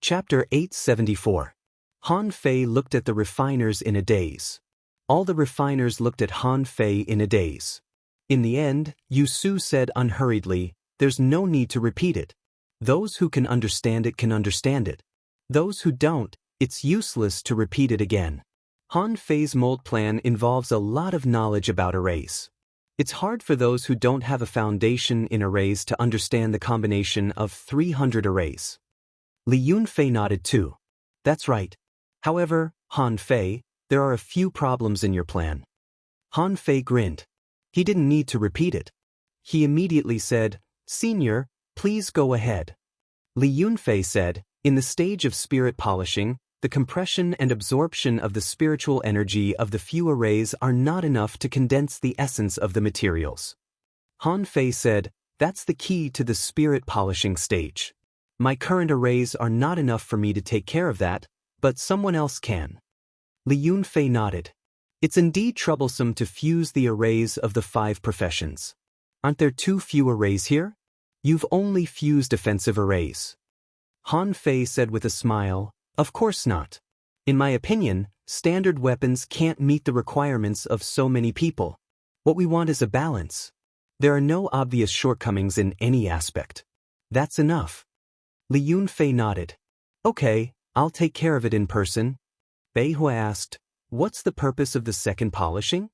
Chapter 874. Han Fei looked at the refiners in a daze. All the refiners looked at Han Fei in a daze. In the end, Yu Su said unhurriedly, "There's no need to repeat it. Those who can understand it can understand it. Those who don't, it's useless to repeat it again." Han Fei's mold plan involves a lot of knowledge about arrays. It's hard for those who don't have a foundation in arrays to understand the combination of 300 arrays. Li Yunfei nodded too. "That's right. However, Han Fei, there are a few problems in your plan." Han Fei grinned. He didn't need to repeat it. He immediately said, "Senior, please go ahead." Li Yunfei said, "In the stage of spirit polishing, the compression and absorption of the spiritual energy of the few arrays are not enough to condense the essence of the materials." Han Fei said, "That's the key to the spirit polishing stage. My current arrays are not enough for me to take care of that, but someone else can." Li Yunfei nodded. "It's indeed troublesome to fuse the arrays of the 5 professions. Aren't there too few arrays here? You've only fused offensive arrays." Han Fei said with a smile, "Of course not. In my opinion, standard weapons can't meet the requirements of so many people. What we want is a balance. There are no obvious shortcomings in any aspect. That's enough." Li Yunfei nodded. "Okay, I'll take care of it in person." Bei Hua asked, "What's the purpose of the second polishing?"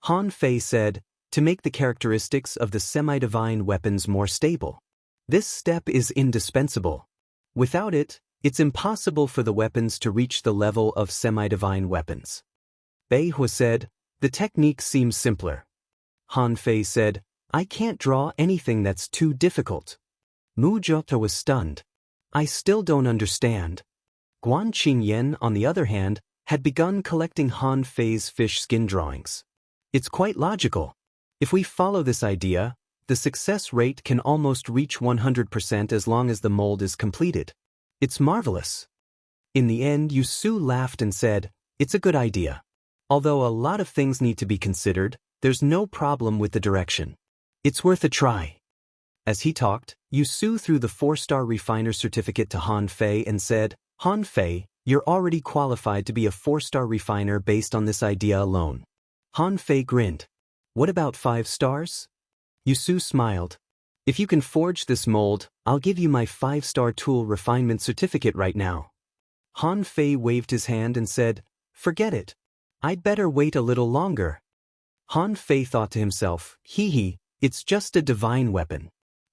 Han Fei said, "To make the characteristics of the semi-divine weapons more stable. This step is indispensable. Without it, it's impossible for the weapons to reach the level of semi-divine weapons." Bei Hua said, "The technique seems simpler." Han Fei said, "I can't draw anything that's too difficult." Mu Jiota was stunned. "I still don't understand." Guan Qingyan, on the other hand, had begun collecting Han Fei's fish skin drawings. "It's quite logical. If we follow this idea, the success rate can almost reach 100% as long as the mold is completed. It's marvelous." In the end, Yu Su laughed and said, "It's a good idea. Although a lot of things need to be considered, there's no problem with the direction. It's worth a try." As he talked, Yu Su threw the 4-star refiner certificate to Han Fei and said, "Han Fei, you're already qualified to be a 4-star refiner based on this idea alone." Han Fei grinned. "What about 5 stars?" Yu Su smiled. "If you can forge this mold, I'll give you my 5-star tool refinement certificate right now." Han Fei waved his hand and said, "Forget it. I'd better wait a little longer." Han Fei thought to himself, "Hee, it's just a divine weapon.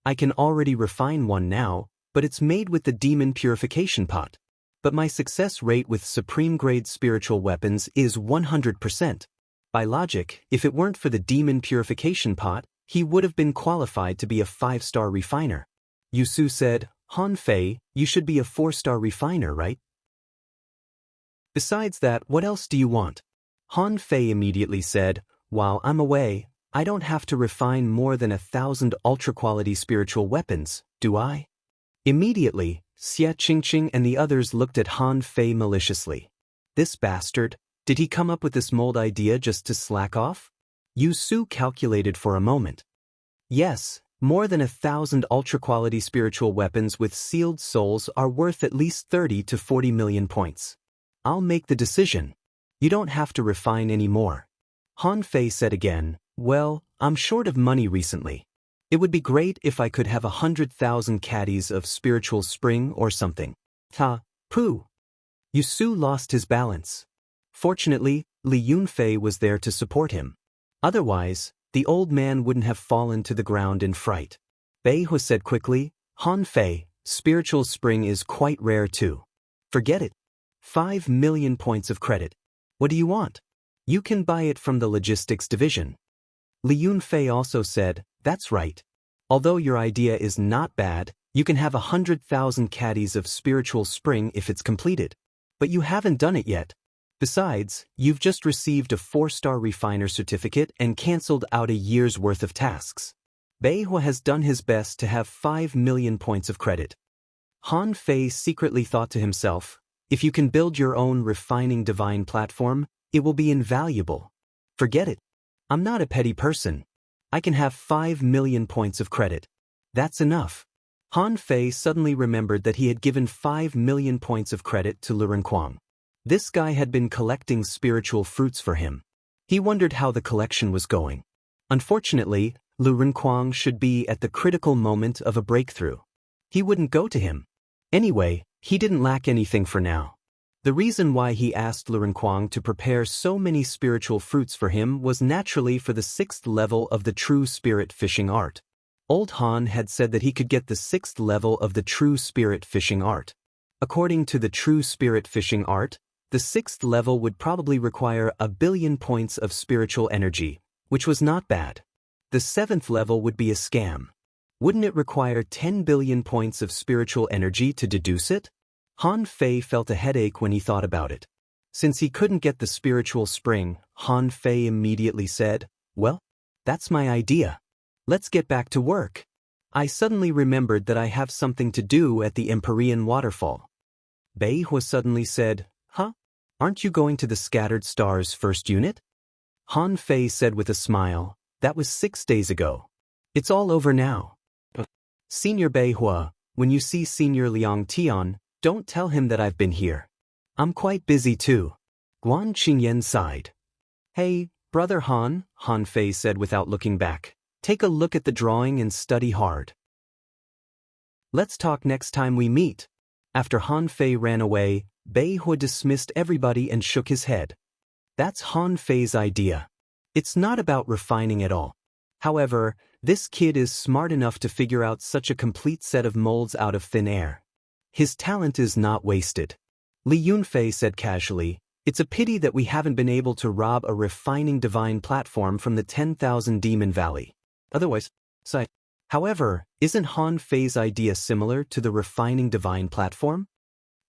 I can already refine one now, but it's made with the demon purification pot. But my success rate with supreme-grade spiritual weapons is 100%. By logic, if it weren't for the demon purification pot, he would have been qualified to be a 5-star refiner." Yu Su said, "Han Fei, you should be a 4-star refiner, right? Besides that, what else do you want?" Han Fei immediately said, "While I'm away, I don't have to refine more than 1,000 ultra-quality spiritual weapons, do I?" Immediately, Xie Qingqing and the others looked at Han Fei maliciously. This bastard, did he come up with this mold idea just to slack off? Yu Su calculated for a moment. "Yes, more than 1,000 ultra-quality spiritual weapons with sealed souls are worth at least 30 to 40 million points. I'll make the decision. You don't have to refine any more." Han Fei said again, "Well, I'm short of money recently. It would be great if I could have 100,000 caddies of spiritual spring or something." Pooh. Yu Su lost his balance. Fortunately, Li Yunfei was there to support him. Otherwise, the old man wouldn't have fallen to the ground in fright. Bei Hua said quickly, "Han Fei, spiritual spring is quite rare too. Forget it. 5 million points of credit. What do you want? You can buy it from the logistics division." Li Yunfei also said, "That's right. Although your idea is not bad, you can have 100,000 caddies of spiritual spring if it's completed. But you haven't done it yet. Besides, you've just received a 4-star refiner certificate and cancelled out a year's worth of tasks. Bei Hua has done his best to have 5 million points of credit." Han Fei secretly thought to himself, "If you can build your own refining divine platform, it will be invaluable. Forget it. I'm not a petty person. I can have 5 million points of credit. That's enough." Han Fei suddenly remembered that he had given 5 million points of credit to Lu Renquang. This guy had been collecting spiritual fruits for him. He wondered how the collection was going. Unfortunately, Lu Renquang should be at the critical moment of a breakthrough. He wouldn't go to him. Anyway, he didn't lack anything for now. The reason why he asked Lu Renquang to prepare so many spiritual fruits for him was naturally for the 6th level of the true spirit fishing art. Old Han had said that he could get the 6th level of the true spirit fishing art. According to the true spirit fishing art, the 6th level would probably require 1 billion points of spiritual energy, which was not bad. The 7th level would be a scam. Wouldn't it require 10 billion points of spiritual energy to deduce it? Han Fei felt a headache when he thought about it. Since he couldn't get the spiritual spring, Han Fei immediately said, "Well, that's my idea. Let's get back to work. I suddenly remembered that I have something to do at the Empyrean waterfall." Bei Hua suddenly said, "Huh? Aren't you going to the Scattered Stars first unit?" Han Fei said with a smile, "That was 6 days ago. It's all over now." "Senior Bei Hua, when you see Senior Liang Tian, don't tell him that I've been here. I'm quite busy too." Guan Qingyan sighed. "Hey, Brother Han," Han Fei said without looking back. "Take a look at the drawing and study hard. Let's talk next time we meet." After Han Fei ran away, Bei Hua dismissed everybody and shook his head. That's Han Fei's idea. It's not about refining at all. However, this kid is smart enough to figure out such a complete set of molds out of thin air. His talent is not wasted. Li Yunfei said casually, "It's a pity that we haven't been able to rob a refining divine platform from the 10,000 Demon Valley. Otherwise, However, isn't Han Fei's idea similar to the refining divine platform?"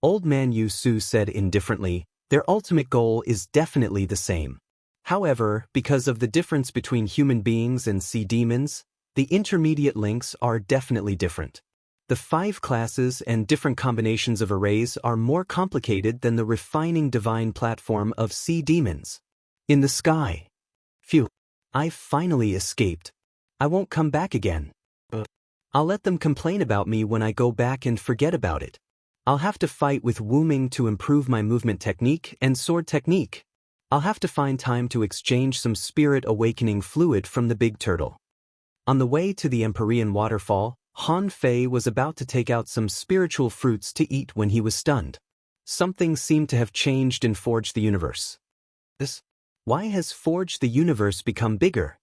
Old Man Yu Su said indifferently, "Their ultimate goal is definitely the same. However, because of the difference between human beings and sea demons, the intermediate links are definitely different. The 5 classes and different combinations of arrays are more complicated than the refining divine platform of sea demons. In the sky. Phew. I've finally escaped. I won't come back again. I'll let them complain about me when I go back and forget about it. I'll have to fight with Wu Ming to improve my movement technique and sword technique. I'll have to find time to exchange some spirit awakening fluid from the big turtle." On the way to the Empyrean waterfall, Han Fei was about to take out some spiritual fruits to eat when he was stunned. Something seemed to have changed in Forge the Universe. Why has Forge the Universe become bigger?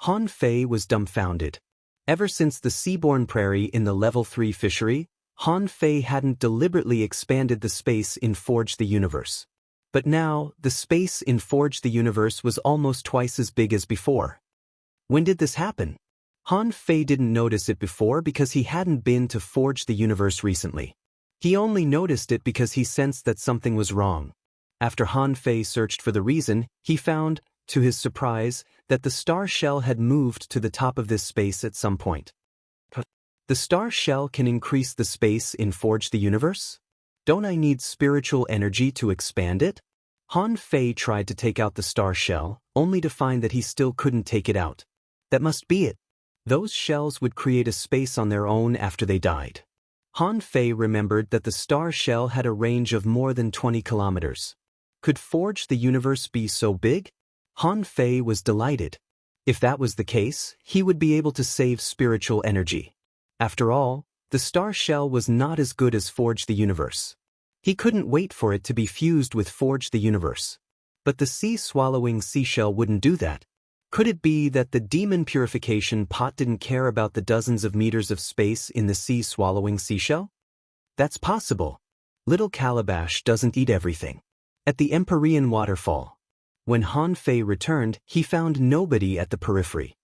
Han Fei was dumbfounded. Ever since the Seaborn Prairie in the Level 3 fishery, Han Fei hadn't deliberately expanded the space in Forge the Universe. But now, the space in Forge the Universe was almost twice as big as before. When did this happen? Han Fei didn't notice it before because he hadn't been to Forge the Universe recently. He only noticed it because he sensed that something was wrong. After Han Fei searched for the reason, he found, to his surprise, that the star shell had moved to the top of this space at some point. The star shell can increase the space in Forge the Universe? Don't I need spiritual energy to expand it? Han Fei tried to take out the star shell, only to find that he still couldn't take it out. That must be it. Those shells would create a space on their own after they died. Han Fei remembered that the star shell had a range of more than 20 kilometers. Could Forge the Universe be so big? Han Fei was delighted. If that was the case, he would be able to save spiritual energy. After all, the star shell was not as good as Forge the Universe. He couldn't wait for it to be fused with Forge the Universe. But the sea-swallowing seashell wouldn't do that. Could it be that the demon purification pot didn't care about the dozens of meters of space in the sea-swallowing seashell? That's possible. Little Calabash doesn't eat everything. At the Empyrean waterfall. When Han Fei returned, he found nobody at the periphery.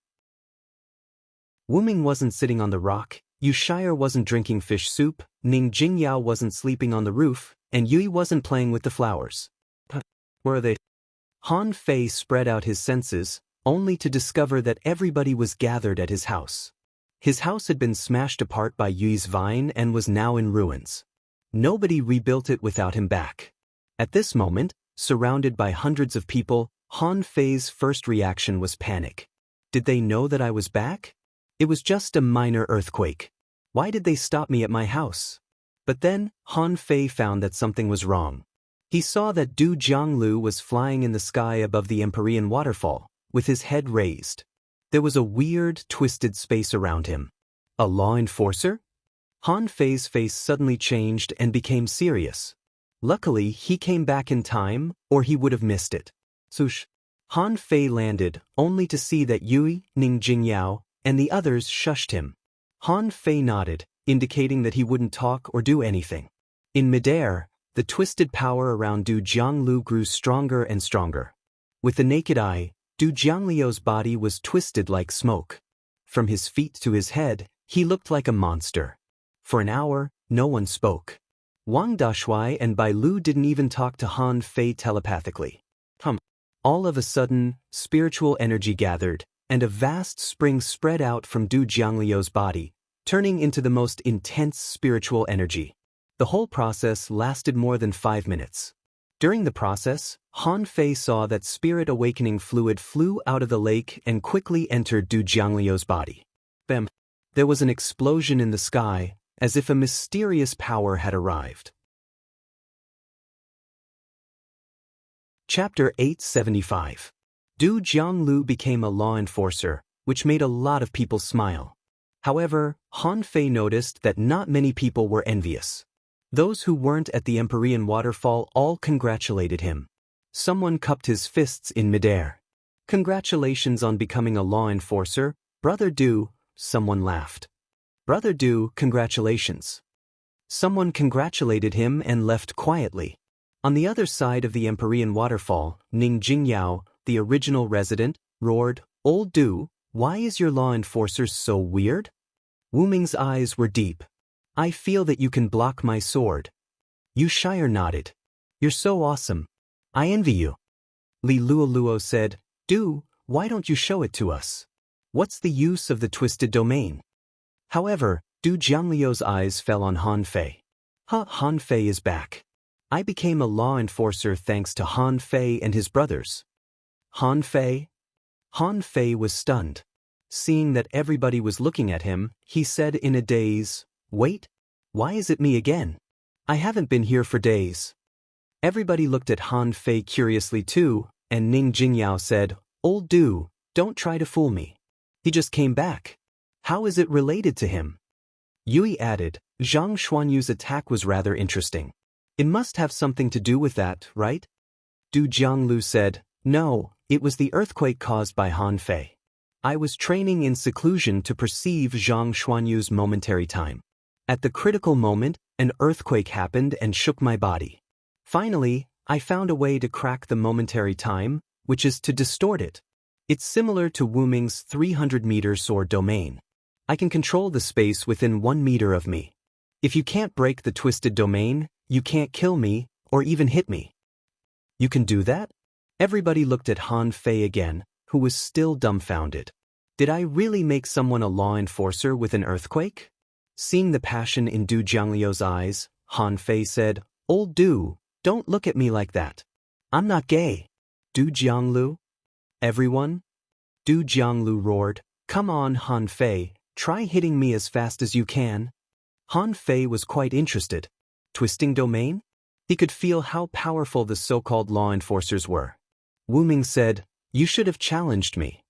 Wu Ming wasn't sitting on the rock, Yu Shire wasn't drinking fish soup, Ning Jingyao wasn't sleeping on the roof, and Yui wasn't playing with the flowers. Where are they? Han Fei spread out his senses, only to discover that everybody was gathered at his house. His house had been smashed apart by Yui's vine and was now in ruins. Nobody rebuilt it without him back. At this moment, surrounded by hundreds of people, Han Fei's first reaction was panic. Did they know that I was back? It was just a minor earthquake. Why did they stop me at my house? But then, Han Fei found that something was wrong. He saw that Du Jianglu was flying in the sky above the Empyrean waterfall, with his head raised. There was a weird, twisted space around him. A law enforcer? Han Fei's face suddenly changed and became serious. Luckily, he came back in time, or he would have missed it. Swoosh. Han Fei landed, only to see that Yui, Ning Jingyao, and the others shushed him. Han Fei nodded, indicating that he wouldn't talk or do anything. In midair, the twisted power around Du Jianglu grew stronger and stronger. With the naked eye, Du Jiangliu's body was twisted like smoke. From his feet to his head, he looked like a monster. For an hour, no one spoke. Wang Dashui and Bai Lu didn't even talk to Han Fei telepathically. All of a sudden, spiritual energy gathered, and a vast spring spread out from Du Jiangliu's body, turning into the most intense spiritual energy. The whole process lasted more than 5 minutes. During the process, Han Fei saw that spirit awakening fluid flew out of the lake and quickly entered Du Jiangliu's body. Bam! There was an explosion in the sky, as if a mysterious power had arrived. Chapter 875. Du Jianglu became a law enforcer, which made a lot of people smile. However, Han Fei noticed that not many people were envious. Those who weren't at the Empyrean waterfall all congratulated him. Someone cupped his fists in midair. Congratulations on becoming a law enforcer, Brother Du, someone laughed. Brother Du, congratulations. Someone congratulated him and left quietly. On the other side of the Empyrean waterfall, Ning Jingyao, the original resident, roared, "Old Du, why is your law enforcer so weird?" Wu Ming's eyes were deep. "I feel that you can block my sword." Yu Shire nodded. "You're so awesome. I envy you." Li Luoluo said, "Du, why don't you show it to us? What's the use of the twisted domain?" However, Du Jiangliu's eyes fell on Han Fei. Han Fei is back. I became a law enforcer thanks to Han Fei and his brothers. Han Fei? Han Fei was stunned. Seeing that everybody was looking at him, he said in a daze, "Wait, why is it me again? I haven't been here for days." Everybody looked at Han Fei curiously too, and Ning Jingyao said, "Old Du, don't try to fool me. He just came back. How is it related to him?" Yui added, "Zhang Xuanyu's attack was rather interesting. It must have something to do with that, right?" Du Jianglu said, "No, it was the earthquake caused by Han Fei. I was training in seclusion to perceive Zhang Xuanyu's momentary time. At the critical moment, an earthquake happened and shook my body. Finally, I found a way to crack the momentary time, which is to distort it. It's similar to Wu Ming's 300-meter sword domain. I can control the space within 1 meter of me. If you can't break the twisted domain, you can't kill me, or even hit me." "You can do that?" Everybody looked at Han Fei again, who was still dumbfounded. Did I really make someone a law enforcer with an earthquake? Seeing the passion in Du Jiangliu's eyes, Han Fei said, "Old Du, don't look at me like that. I'm not gay." "Du Jianglu? Everyone?" Du Jianglu roared, "Come on, Han Fei, try hitting me as fast as you can." Han Fei was quite interested. Twisting domain? He could feel how powerful the so-called law enforcers were. Wu Ming said, "You should have challenged me.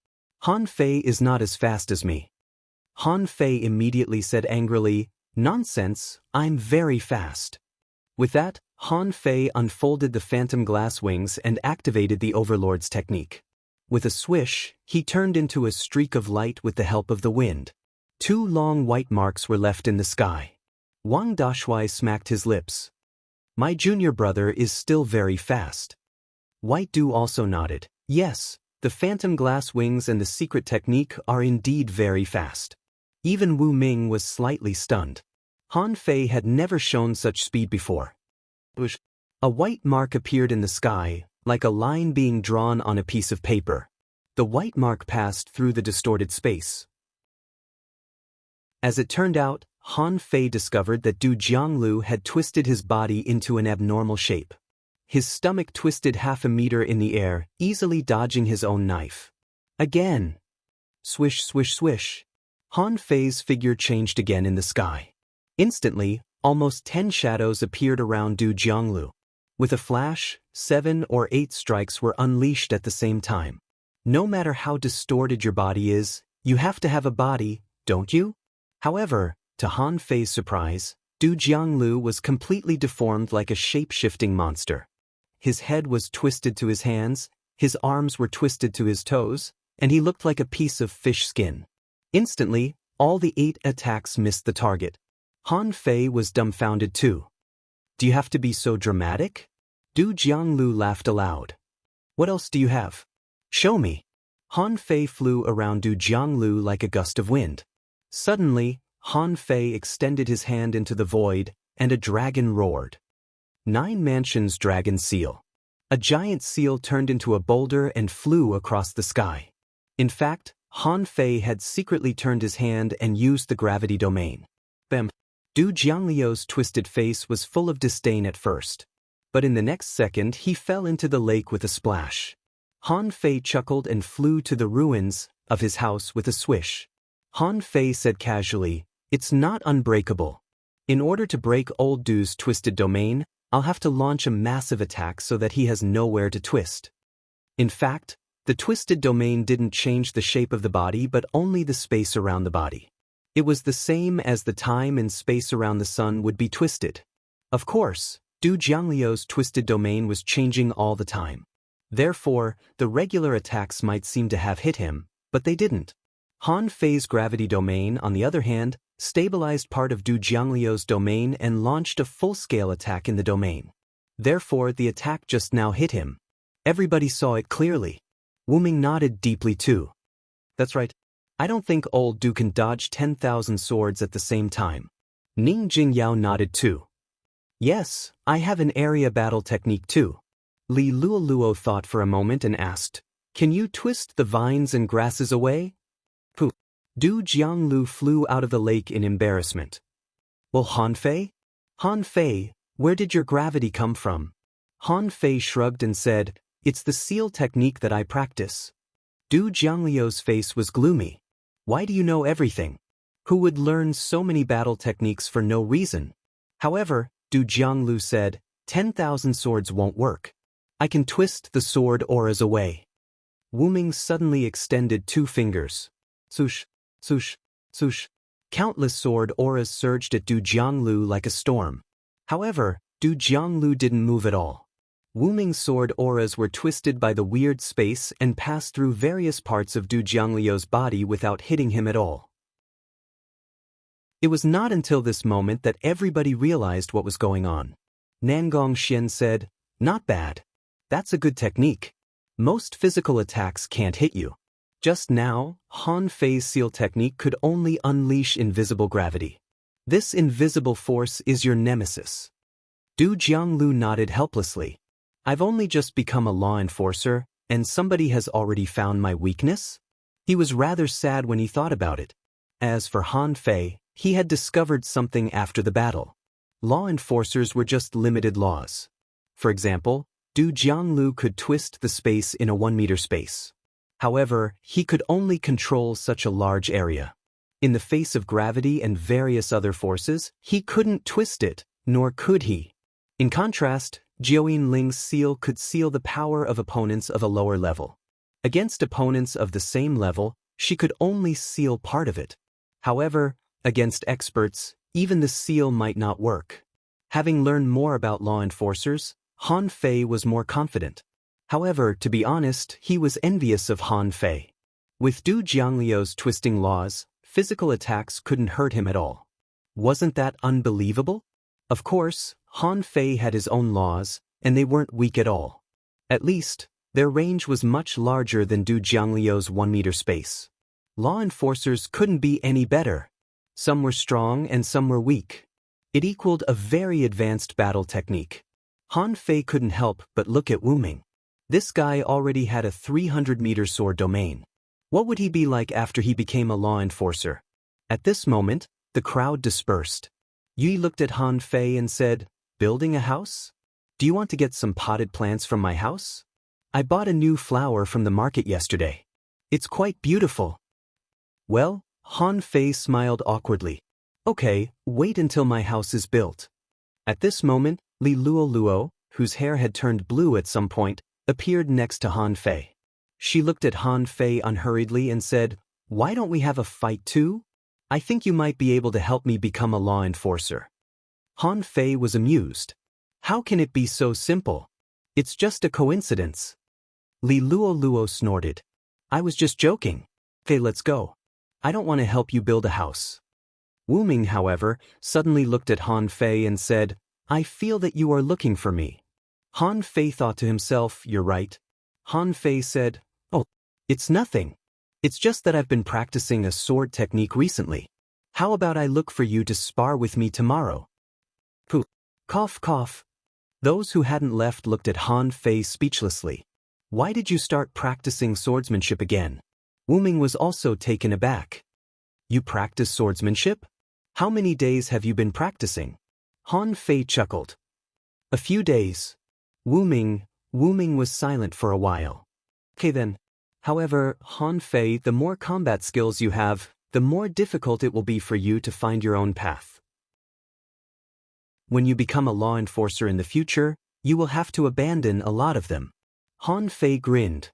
Han Fei is not as fast as me." Han Fei immediately said angrily, "Nonsense, I'm very fast." With that, Han Fei unfolded the phantom glass wings and activated the Overlord's technique. With a swish, he turned into a streak of light with the help of the wind. 2 long white marks were left in the sky. Wang Dashui smacked his lips. "My junior brother is still very fast." White Du also nodded. "Yes, the phantom glass wings and the secret technique are indeed very fast." Even Wu Ming was slightly stunned. Han Fei had never shown such speed before. A white mark appeared in the sky, like a line being drawn on a piece of paper. The white mark passed through the distorted space. As it turned out, Han Fei discovered that Du Jianglu had twisted his body into an abnormal shape. His stomach twisted 1/2 meter in the air, easily dodging his own knife. Again. Swish, swish, swish. Han Fei's figure changed again in the sky. Instantly, almost 10 shadows appeared around Du Jianglu. With a flash, 7 or 8 strikes were unleashed at the same time. No matter how distorted your body is, you have to have a body, don't you? However, to Han Fei's surprise, Du Jianglu was completely deformed like a shape-shifting monster. His head was twisted to his hands, his arms were twisted to his toes, and he looked like a piece of fish skin. Instantly, all the 8 attacks missed the target. Han Fei was dumbfounded too. Do you have to be so dramatic? Du Jianglu laughed aloud. What else do you have? Show me. Han Fei flew around Du Jianglu like a gust of wind. Suddenly, Han Fei extended his hand into the void, and a dragon roared. 9 Mansions Dragon Seal. A giant seal turned into a boulder and flew across the sky. In fact, Han Fei had secretly turned his hand and used the gravity domain. Bam! Du Jiangliu's twisted face was full of disdain at first. But in the next second he fell into the lake with a splash. Han Fei chuckled and flew to the ruins of his house with a swish. Han Fei said casually, "It's not unbreakable. In order to break old Du's twisted domain, I'll have to launch a massive attack so that he has nowhere to twist." In fact, the twisted domain didn't change the shape of the body but only the space around the body. It was the same as the time and space around the sun would be twisted. Of course, Du Jiangliu's twisted domain was changing all the time. Therefore, the regular attacks might seem to have hit him, but they didn't. Han Fei's gravity domain, on the other hand, stabilized part of Du Jiangliu's domain and launched a full-scale attack in the domain. Therefore, the attack just now hit him. Everybody saw it clearly. Wu Ming nodded deeply too. That's right. I don't think old Du can dodge 10,000 swords at the same time. Ning Jingyao nodded too. Yes, I have an area battle technique too. Li Luoluo thought for a moment and asked, "Can you twist the vines and grasses away?" Pooh. Du Jianglu flew out of the lake in embarrassment. Well, Han Fei? Han Fei, where did your gravity come from? Han Fei shrugged and said, "It's the seal technique that I practice." Du Jiangliu's face was gloomy. Why do you know everything? Who would learn so many battle techniques for no reason? However, Du Jianglu said, 10,000 swords won't work. I can twist the sword auras away. Wu Ming suddenly extended 2 fingers. Swoosh, swoosh, swoosh. Countless sword auras surged at Du Jianglu like a storm. However, Du Jianglu didn't move at all. Wu Ming's sword auras were twisted by the weird space and passed through various parts of Du Jiangliu's body without hitting him at all. It was not until this moment that everybody realized what was going on. Nangong Xian said, "Not bad. That's a good technique. Most physical attacks can't hit you." Just now, Han Fei's seal technique could only unleash invisible gravity. This invisible force is your nemesis. Du Jianglu nodded helplessly. I've only just become a law enforcer, and somebody has already found my weakness? He was rather sad when he thought about it. As for Han Fei, he had discovered something after the battle. Law enforcers were just limited laws. For example, Du Jianglu could twist the space in a 1-meter space. However, he could only control such a large area. In the face of gravity and various other forces, he couldn't twist it, nor could he. In contrast, Jiuyin Ling's seal could seal the power of opponents of a lower level. Against opponents of the same level, she could only seal part of it. However, against experts, even the seal might not work. Having learned more about law enforcers, Han Fei was more confident. However, to be honest, he was envious of Han Fei. With Du Jiangliu's twisting laws, physical attacks couldn't hurt him at all. Wasn't that unbelievable? Of course, Han Fei had his own laws, and they weren't weak at all. At least, their range was much larger than Du Jiangliu's 1-meter space. Law enforcers couldn't be any better. Some were strong and some were weak. It equaled a very advanced battle technique. Han Fei couldn't help but look at Wu Ming. This guy already had a 300-meter sword domain. What would he be like after he became a law enforcer? At this moment, the crowd dispersed. Yi looked at Han Fei and said, "Building a house? Do you want to get some potted plants from my house? I bought a new flower from the market yesterday. It's quite beautiful." Well, Han Fei smiled awkwardly. Okay, wait until my house is built. At this moment, Li Luo, whose hair had turned blue at some point, appeared next to Han Fei. She looked at Han Fei unhurriedly and said, "Why don't we have a fight too? I think you might be able to help me become a law enforcer." Han Fei was amused. How can it be so simple? It's just a coincidence. Li Luo snorted. I was just joking. Okay, let's go. I don't want to help you build a house. Wu Ming, however, suddenly looked at Han Fei and said, I feel that you are looking for me. Han Fei thought to himself, you're right. Han Fei said, oh, it's nothing. It's just that I've been practicing a sword technique recently. How about I look for you to spar with me tomorrow? Pooh. Cough, cough. Those who hadn't left looked at Han Fei speechlessly. Why did you start practicing swordsmanship again? Wu Ming was also taken aback. You practice swordsmanship? How many days have you been practicing? Han Fei chuckled. A few days. Wu Ming was silent for a while. Okay then. However, Han Fei, the more combat skills you have, the more difficult it will be for you to find your own path. When you become a law enforcer in the future, you will have to abandon a lot of them. Han Fei grinned.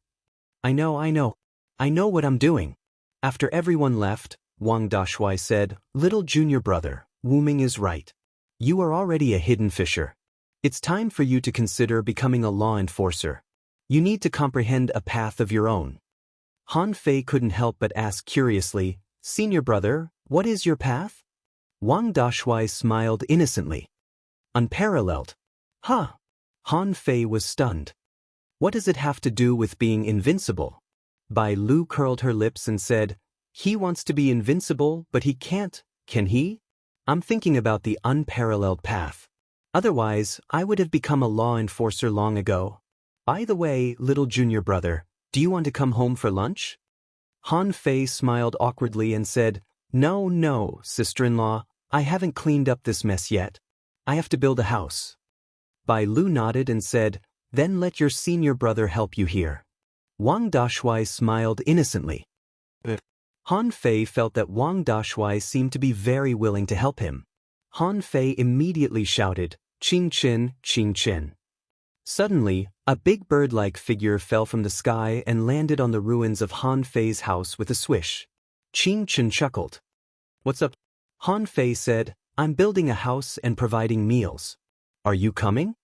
I know what I'm doing. After everyone left, Wang Dashui said, Little junior brother, Wu Ming is right. You are already a hidden fisher. It's time for you to consider becoming a law enforcer. You need to comprehend a path of your own. Han Fei couldn't help but ask curiously, Senior brother, what is your path? Wang Dashui smiled innocently. Unparalleled. Huh. Han Fei was stunned. What does it have to do with being invincible? Bai Lu curled her lips and said, He wants to be invincible, but he can't, can he? I'm thinking about the unparalleled path. Otherwise, I would have become a law enforcer long ago. By the way, little junior brother, do you want to come home for lunch? Han Fei smiled awkwardly and said, No, sister-in-law, I haven't cleaned up this mess yet. I have to build a house. Bai Lu nodded and said, Then let your senior brother help you here. Wang Dashui smiled innocently. Han Fei felt that Wang Dashui seemed to be very willing to help him. Han Fei immediately shouted, Qing Qin, Qing Qin. Suddenly, a big bird-like figure fell from the sky and landed on the ruins of Han Fei's house with a swish. Qing Qin chuckled. What's up? Han Fei said, I'm building a house and providing meals. Are you coming?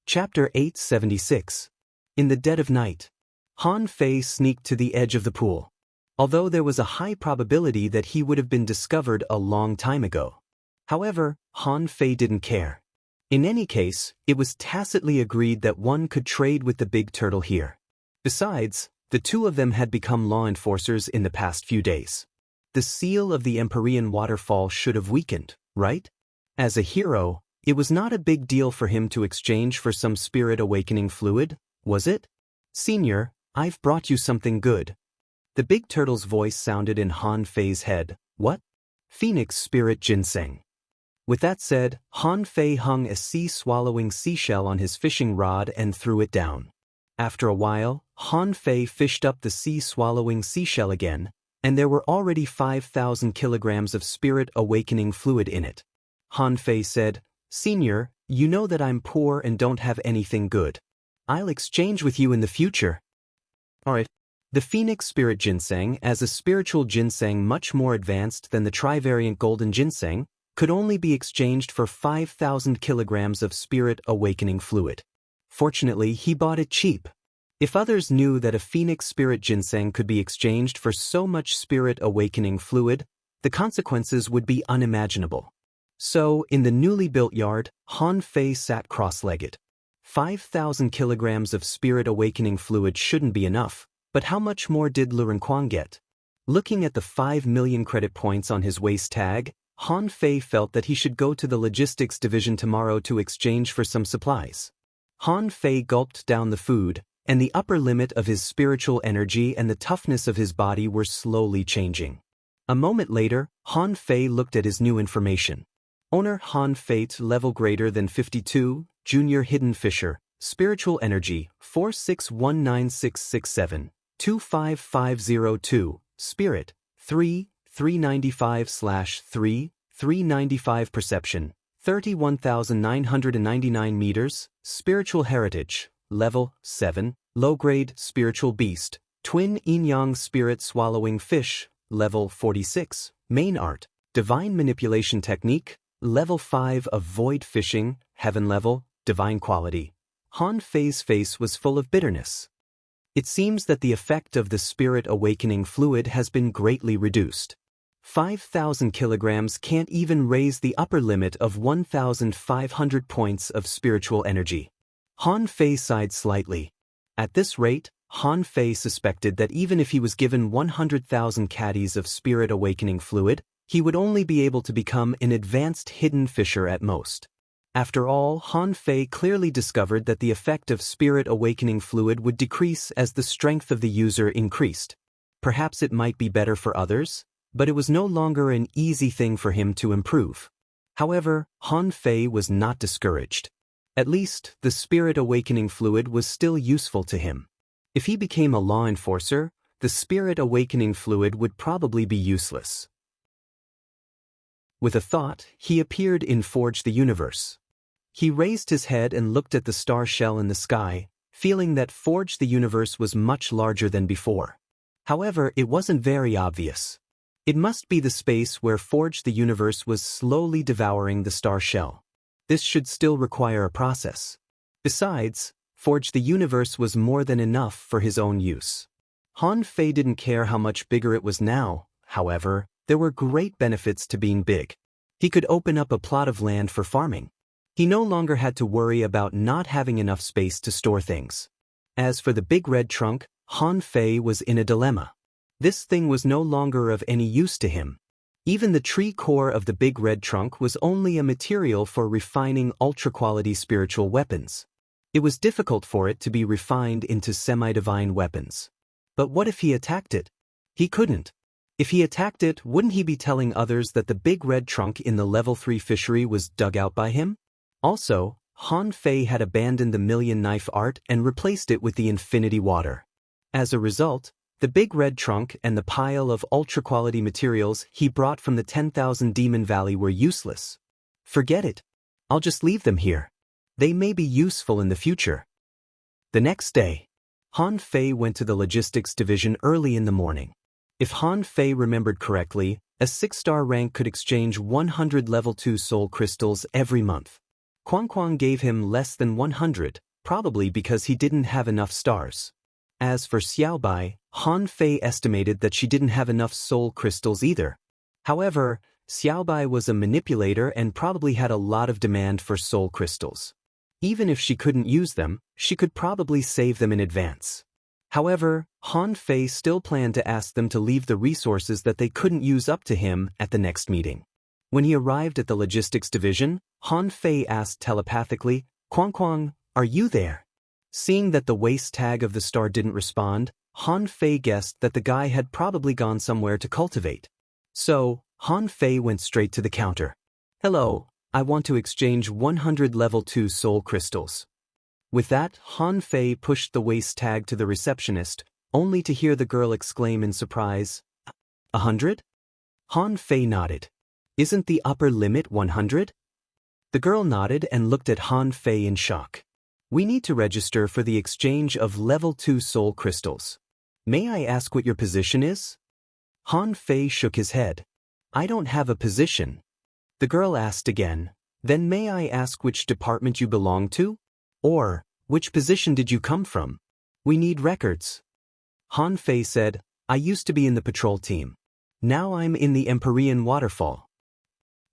Chapter 876. In the dead of night. Han Fei sneaked to the edge of the pool. Although there was a high probability that he would have been discovered a long time ago. However, Han Fei didn't care. In any case, it was tacitly agreed that one could trade with the big turtle here. Besides, the two of them had become law enforcers in the past few days. The seal of the Empyrean waterfall should have weakened, right? As a hero, it was not a big deal for him to exchange for some spirit awakening fluid, was it? Senior, I've brought you something good. The big turtle's voice sounded in Han Fei's head. What? Phoenix spirit ginseng. With that said, Han Fei hung a sea-swallowing seashell on his fishing rod and threw it down. After a while, Han Fei fished up the sea-swallowing seashell again, and there were already 5,000 kilograms of spirit awakening fluid in it. Han Fei said, Senior, you know that I'm poor and don't have anything good. I'll exchange with you in the future. Alright. The Phoenix Spirit Ginseng, as a spiritual ginseng much more advanced than the trivariant golden ginseng, could only be exchanged for 5,000 kilograms of spirit awakening fluid. Fortunately, he bought it cheap. If others knew that a Phoenix Spirit Ginseng could be exchanged for so much spirit awakening fluid, the consequences would be unimaginable. So, in the newly built yard, Han Fei sat cross-legged. 5,000 kilograms of spirit awakening fluid shouldn't be enough, but how much more did Lu Renquan get? Looking at the 5 million credit points on his waist tag, Han Fei felt that he should go to the logistics division tomorrow to exchange for some supplies. Han Fei gulped down the food, and the upper limit of his spiritual energy and the toughness of his body were slowly changing. A moment later, Han Fei looked at his new information. Owner Han Fate, level greater than 52, Junior Hidden Fisher, Spiritual Energy, 46196667, 25502, Spirit, 3, 395/3, 395 Perception, 31,999 meters, Spiritual Heritage, Level 7, Low-Grade Spiritual Beast, Twin Yin-Yang Spirit Swallowing Fish, Level 46, Main Art, Divine Manipulation Technique, Level 5 of Void Fishing, Heaven Level, Divine Quality. Han Fei's face was full of bitterness. It seems that the effect of the Spirit Awakening fluid has been greatly reduced. 5,000 kilograms can't even raise the upper limit of 1,500 points of spiritual energy. Han Fei sighed slightly. At this rate, Han Fei suspected that even if he was given 100,000 caddies of Spirit Awakening fluid, he would only be able to become an advanced hidden fisher at most. After all, Han Fei clearly discovered that the effect of Spirit Awakening fluid would decrease as the strength of the user increased. Perhaps it might be better for others, but it was no longer an easy thing for him to improve. However, Han Fei was not discouraged. At least, the Spirit Awakening fluid was still useful to him. If he became a law enforcer, the Spirit Awakening fluid would probably be useless. With a thought, he appeared in Forge the Universe. He raised his head and looked at the star shell in the sky, feeling that Forge the Universe was much larger than before. However, it wasn't very obvious. It must be the space where Forge the Universe was slowly devouring the star shell. This should still require a process. Besides, Forge the Universe was more than enough for his own use. Han Fei didn't care how much bigger it was now, however, there were great benefits to being big. He could open up a plot of land for farming. He no longer had to worry about not having enough space to store things. As for the big red trunk, Han Fei was in a dilemma. This thing was no longer of any use to him. Even the tree core of the big red trunk was only a material for refining ultra-quality spiritual weapons. It was difficult for it to be refined into semi-divine weapons. But what if he attacked it? He couldn't. If he attacked it, wouldn't he be telling others that the big red trunk in the level 3 fishery was dug out by him? Also, Han Fei had abandoned the million knife art and replaced it with the infinity water. As a result, the big red trunk and the pile of ultra-quality materials he brought from the 10,000 Demon Valley were useless. Forget it. I'll just leave them here. They may be useful in the future. The next day, Han Fei went to the logistics division early in the morning. If Han Fei remembered correctly, a 6-star rank could exchange 100 level 2 soul crystals every month. Quang gave him less than 100, probably because he didn't have enough stars. As for Xiaobai, Han Fei estimated that she didn't have enough soul crystals either. However, Xiaobai was a manipulator and probably had a lot of demand for soul crystals. Even if she couldn't use them, she could probably save them in advance. However, Han Fei still planned to ask them to leave the resources that they couldn't use up to him at the next meeting. When he arrived at the logistics division, Han Fei asked telepathically, Quang, are you there? Seeing that the waist tag of the star didn't respond, Han Fei guessed that the guy had probably gone somewhere to cultivate. So, Han Fei went straight to the counter. Hello, I want to exchange 100 level 2 soul crystals. With that, Han Fei pushed the waist tag to the receptionist, only to hear the girl exclaim in surprise, 100? Han Fei nodded. Isn't the upper limit 100? The girl nodded and looked at Han Fei in shock. We need to register for the exchange of level 2 soul crystals. May I ask what your position is? Han Fei shook his head. I don't have a position. The girl asked again, then may I ask which department you belong to? Or, which position did you come from? We need records. Han Fei said, I used to be in the patrol team. Now I'm in the Empyrean waterfall.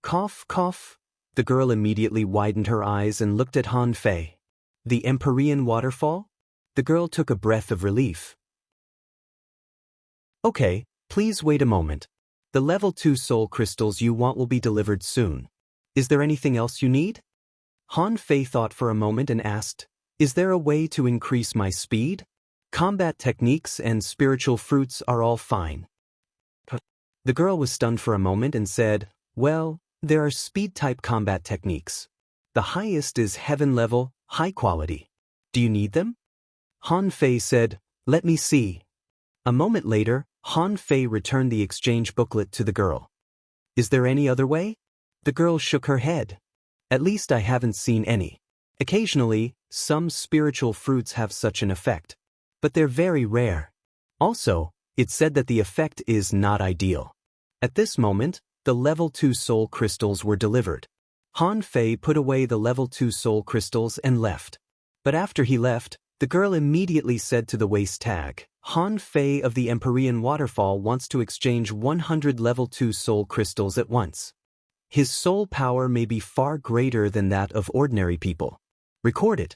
Cough, cough. The girl immediately widened her eyes and looked at Han Fei. The Empyrean waterfall? The girl took a breath of relief. Okay, please wait a moment. The level 2 soul crystals you want will be delivered soon. Is there anything else you need? Han Fei thought for a moment and asked, is there a way to increase my speed? Combat techniques and spiritual fruits are all fine. The girl was stunned for a moment and said, well, there are speed-type combat techniques. The highest is heaven level, high quality. Do you need them? Han Fei said, let me see. A moment later, Han Fei returned the exchange booklet to the girl. Is there any other way? The girl shook her head. At least I haven't seen any. Occasionally, some spiritual fruits have such an effect. But they're very rare. Also, it said that the effect is not ideal. At this moment, the level 2 soul crystals were delivered. Han Fei put away the level 2 soul crystals and left. But after he left, the girl immediately said to the waist tag, Han Fei of the Empyrean Waterfall wants to exchange 100 level 2 soul crystals at once. His soul power may be far greater than that of ordinary people. Record it.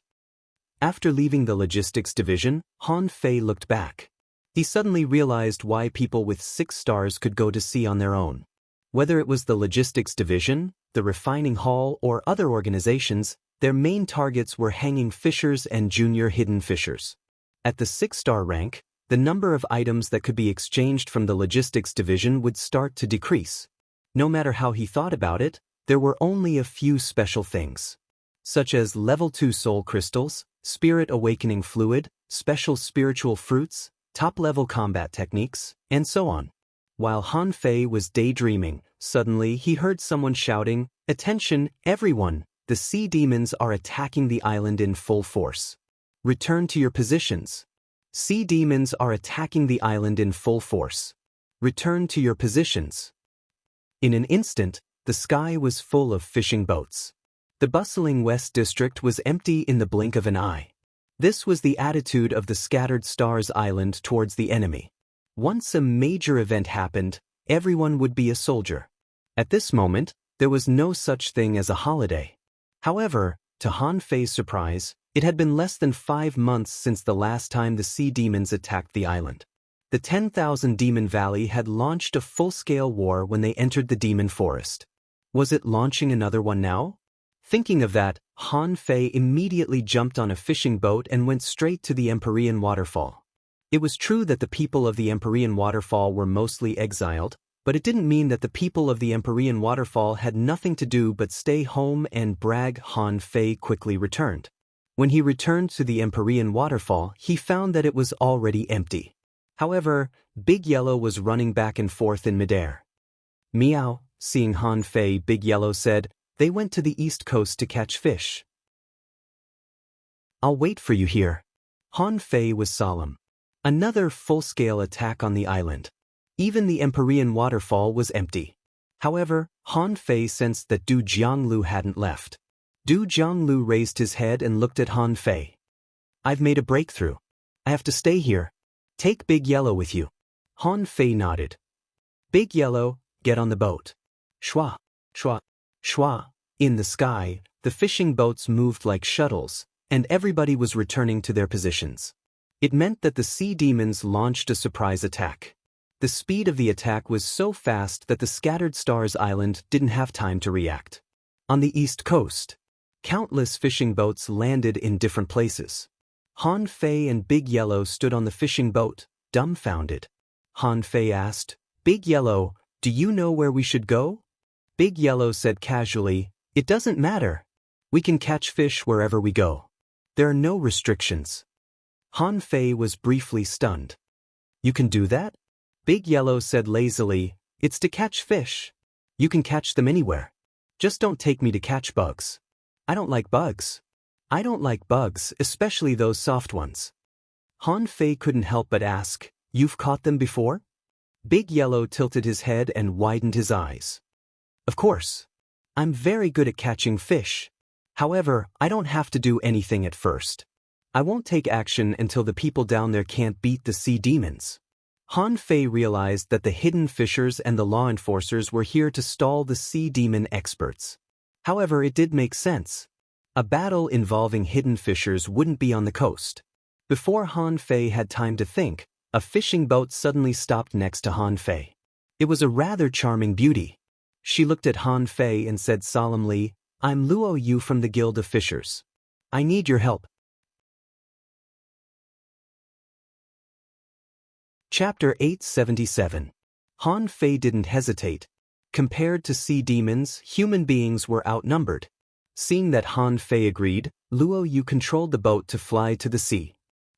After leaving the logistics division, Han Fei looked back. He suddenly realized why people with 6 stars could go to sea on their own. Whether it was the logistics division, the refining hall, or other organizations, their main targets were hanging fishers and junior hidden fishers. At the 6-star rank, the number of items that could be exchanged from the logistics division would start to decrease. No matter how he thought about it, there were only a few special things, such as level 2 soul crystals, spirit awakening fluid, special spiritual fruits, top-level combat techniques, and so on. While Han Fei was daydreaming, suddenly he heard someone shouting, "Attention, everyone! The sea demons are attacking the island in full force. Return to your positions. Sea demons are attacking the island in full force. Return to your positions." In an instant, the sky was full of fishing boats. The bustling West District was empty in the blink of an eye. This was the attitude of the Scattered Stars Island towards the enemy. Once a major event happened, everyone would be a soldier. At this moment, there was no such thing as a holiday. However, to Han Fei's surprise, it had been less than 5 months since the last time the sea demons attacked the island. The 10,000 Demon Valley had launched a full-scale war when they entered the demon forest. Was it launching another one now? Thinking of that, Han Fei immediately jumped on a fishing boat and went straight to the Empyrean Waterfall. It was true that the people of the Empyrean Waterfall were mostly exiled, but it didn't mean that the people of the Empyrean Waterfall had nothing to do but stay home and brag. Han Fei quickly returned. When he returned to the Empyrean Waterfall, he found that it was already empty. However, Big Yellow was running back and forth in midair. Meow, seeing Han Fei, Big Yellow said, "They went to the east coast to catch fish. I'll wait for you here." Han Fei was solemn. Another full-scale attack on the island. Even the Empyrean Waterfall was empty. However, Han Fei sensed that Du Jianglu hadn't left. Du Jianglu raised his head and looked at Han Fei. "I've made a breakthrough. I have to stay here. Take Big Yellow with you." Han Fei nodded. "Big Yellow, get on the boat." Shwa, shwa, shwa. In the sky, the fishing boats moved like shuttles, and everybody was returning to their positions. It meant that the sea demons launched a surprise attack. The speed of the attack was so fast that the Scattered Stars Island didn't have time to react. On the east coast, countless fishing boats landed in different places. Han Fei and Big Yellow stood on the fishing boat, dumbfounded. Han Fei asked, "Big Yellow, do you know where we should go?" Big Yellow said casually, "It doesn't matter. We can catch fish wherever we go. There are no restrictions." Han Fei was briefly stunned. "You can do that?" Big Yellow said lazily, "It's to catch fish. You can catch them anywhere. Just don't take me to catch bugs. I don't like bugs. I don't like bugs, especially those soft ones." Han Fei couldn't help but ask, "You've caught them before?" Big Yellow tilted his head and widened his eyes. "Of course. I'm very good at catching fish. However, I don't have to do anything at first. I won't take action until the people down there can't beat the sea demons." Han Fei realized that the hidden fishers and the law enforcers were here to stall the sea demon experts. However, it did make sense. A battle involving hidden fishers wouldn't be on the coast. Before Han Fei had time to think, a fishing boat suddenly stopped next to Han Fei. It was a rather charming beauty. She looked at Han Fei and said solemnly, "I'm Luo Yu from the Guild of Fishers. I need your help." Chapter 877. Han Fei didn't hesitate. Compared to sea demons, human beings were outnumbered. Seeing that Han Fei agreed, Luo Yu controlled the boat to fly to the sea.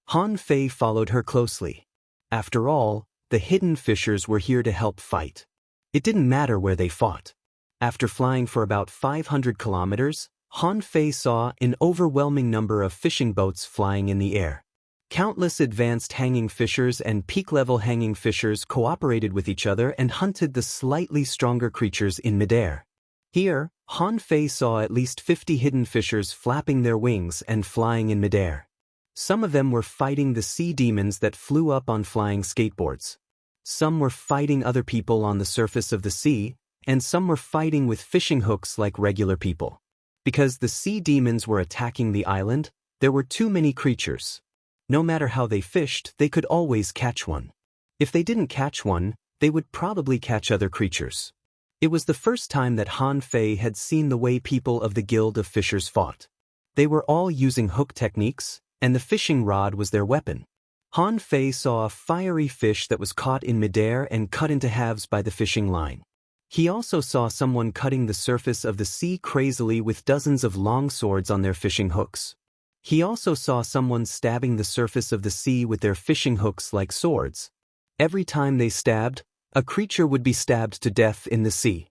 Han Fei followed her closely. After all, the hidden fishers were here to help fight. It didn't matter where they fought. After flying for about 500 kilometers, Han Fei saw an overwhelming number of fishing boats flying in the air. Countless advanced hanging fishers and peak-level hanging fishers cooperated with each other and hunted the slightly stronger creatures in midair. Here, Han Fei saw at least 50 hidden fishers flapping their wings and flying in midair. Some of them were fighting the sea demons that flew up on flying skateboards. Some were fighting other people on the surface of the sea, and some were fighting with fishing hooks like regular people. Because the sea demons were attacking the island, there were too many creatures. No matter how they fished, they could always catch one. If they didn't catch one, they would probably catch other creatures. It was the first time that Han Fei had seen the way people of the Guild of Fishers fought. They were all using hook techniques, and the fishing rod was their weapon. Han Fei saw a fiery fish that was caught in midair and cut into halves by the fishing line. He also saw someone cutting the surface of the sea crazily with dozens of long swords on their fishing hooks. He also saw someone stabbing the surface of the sea with their fishing hooks like swords. Every time they stabbed, a creature would be stabbed to death in the sea.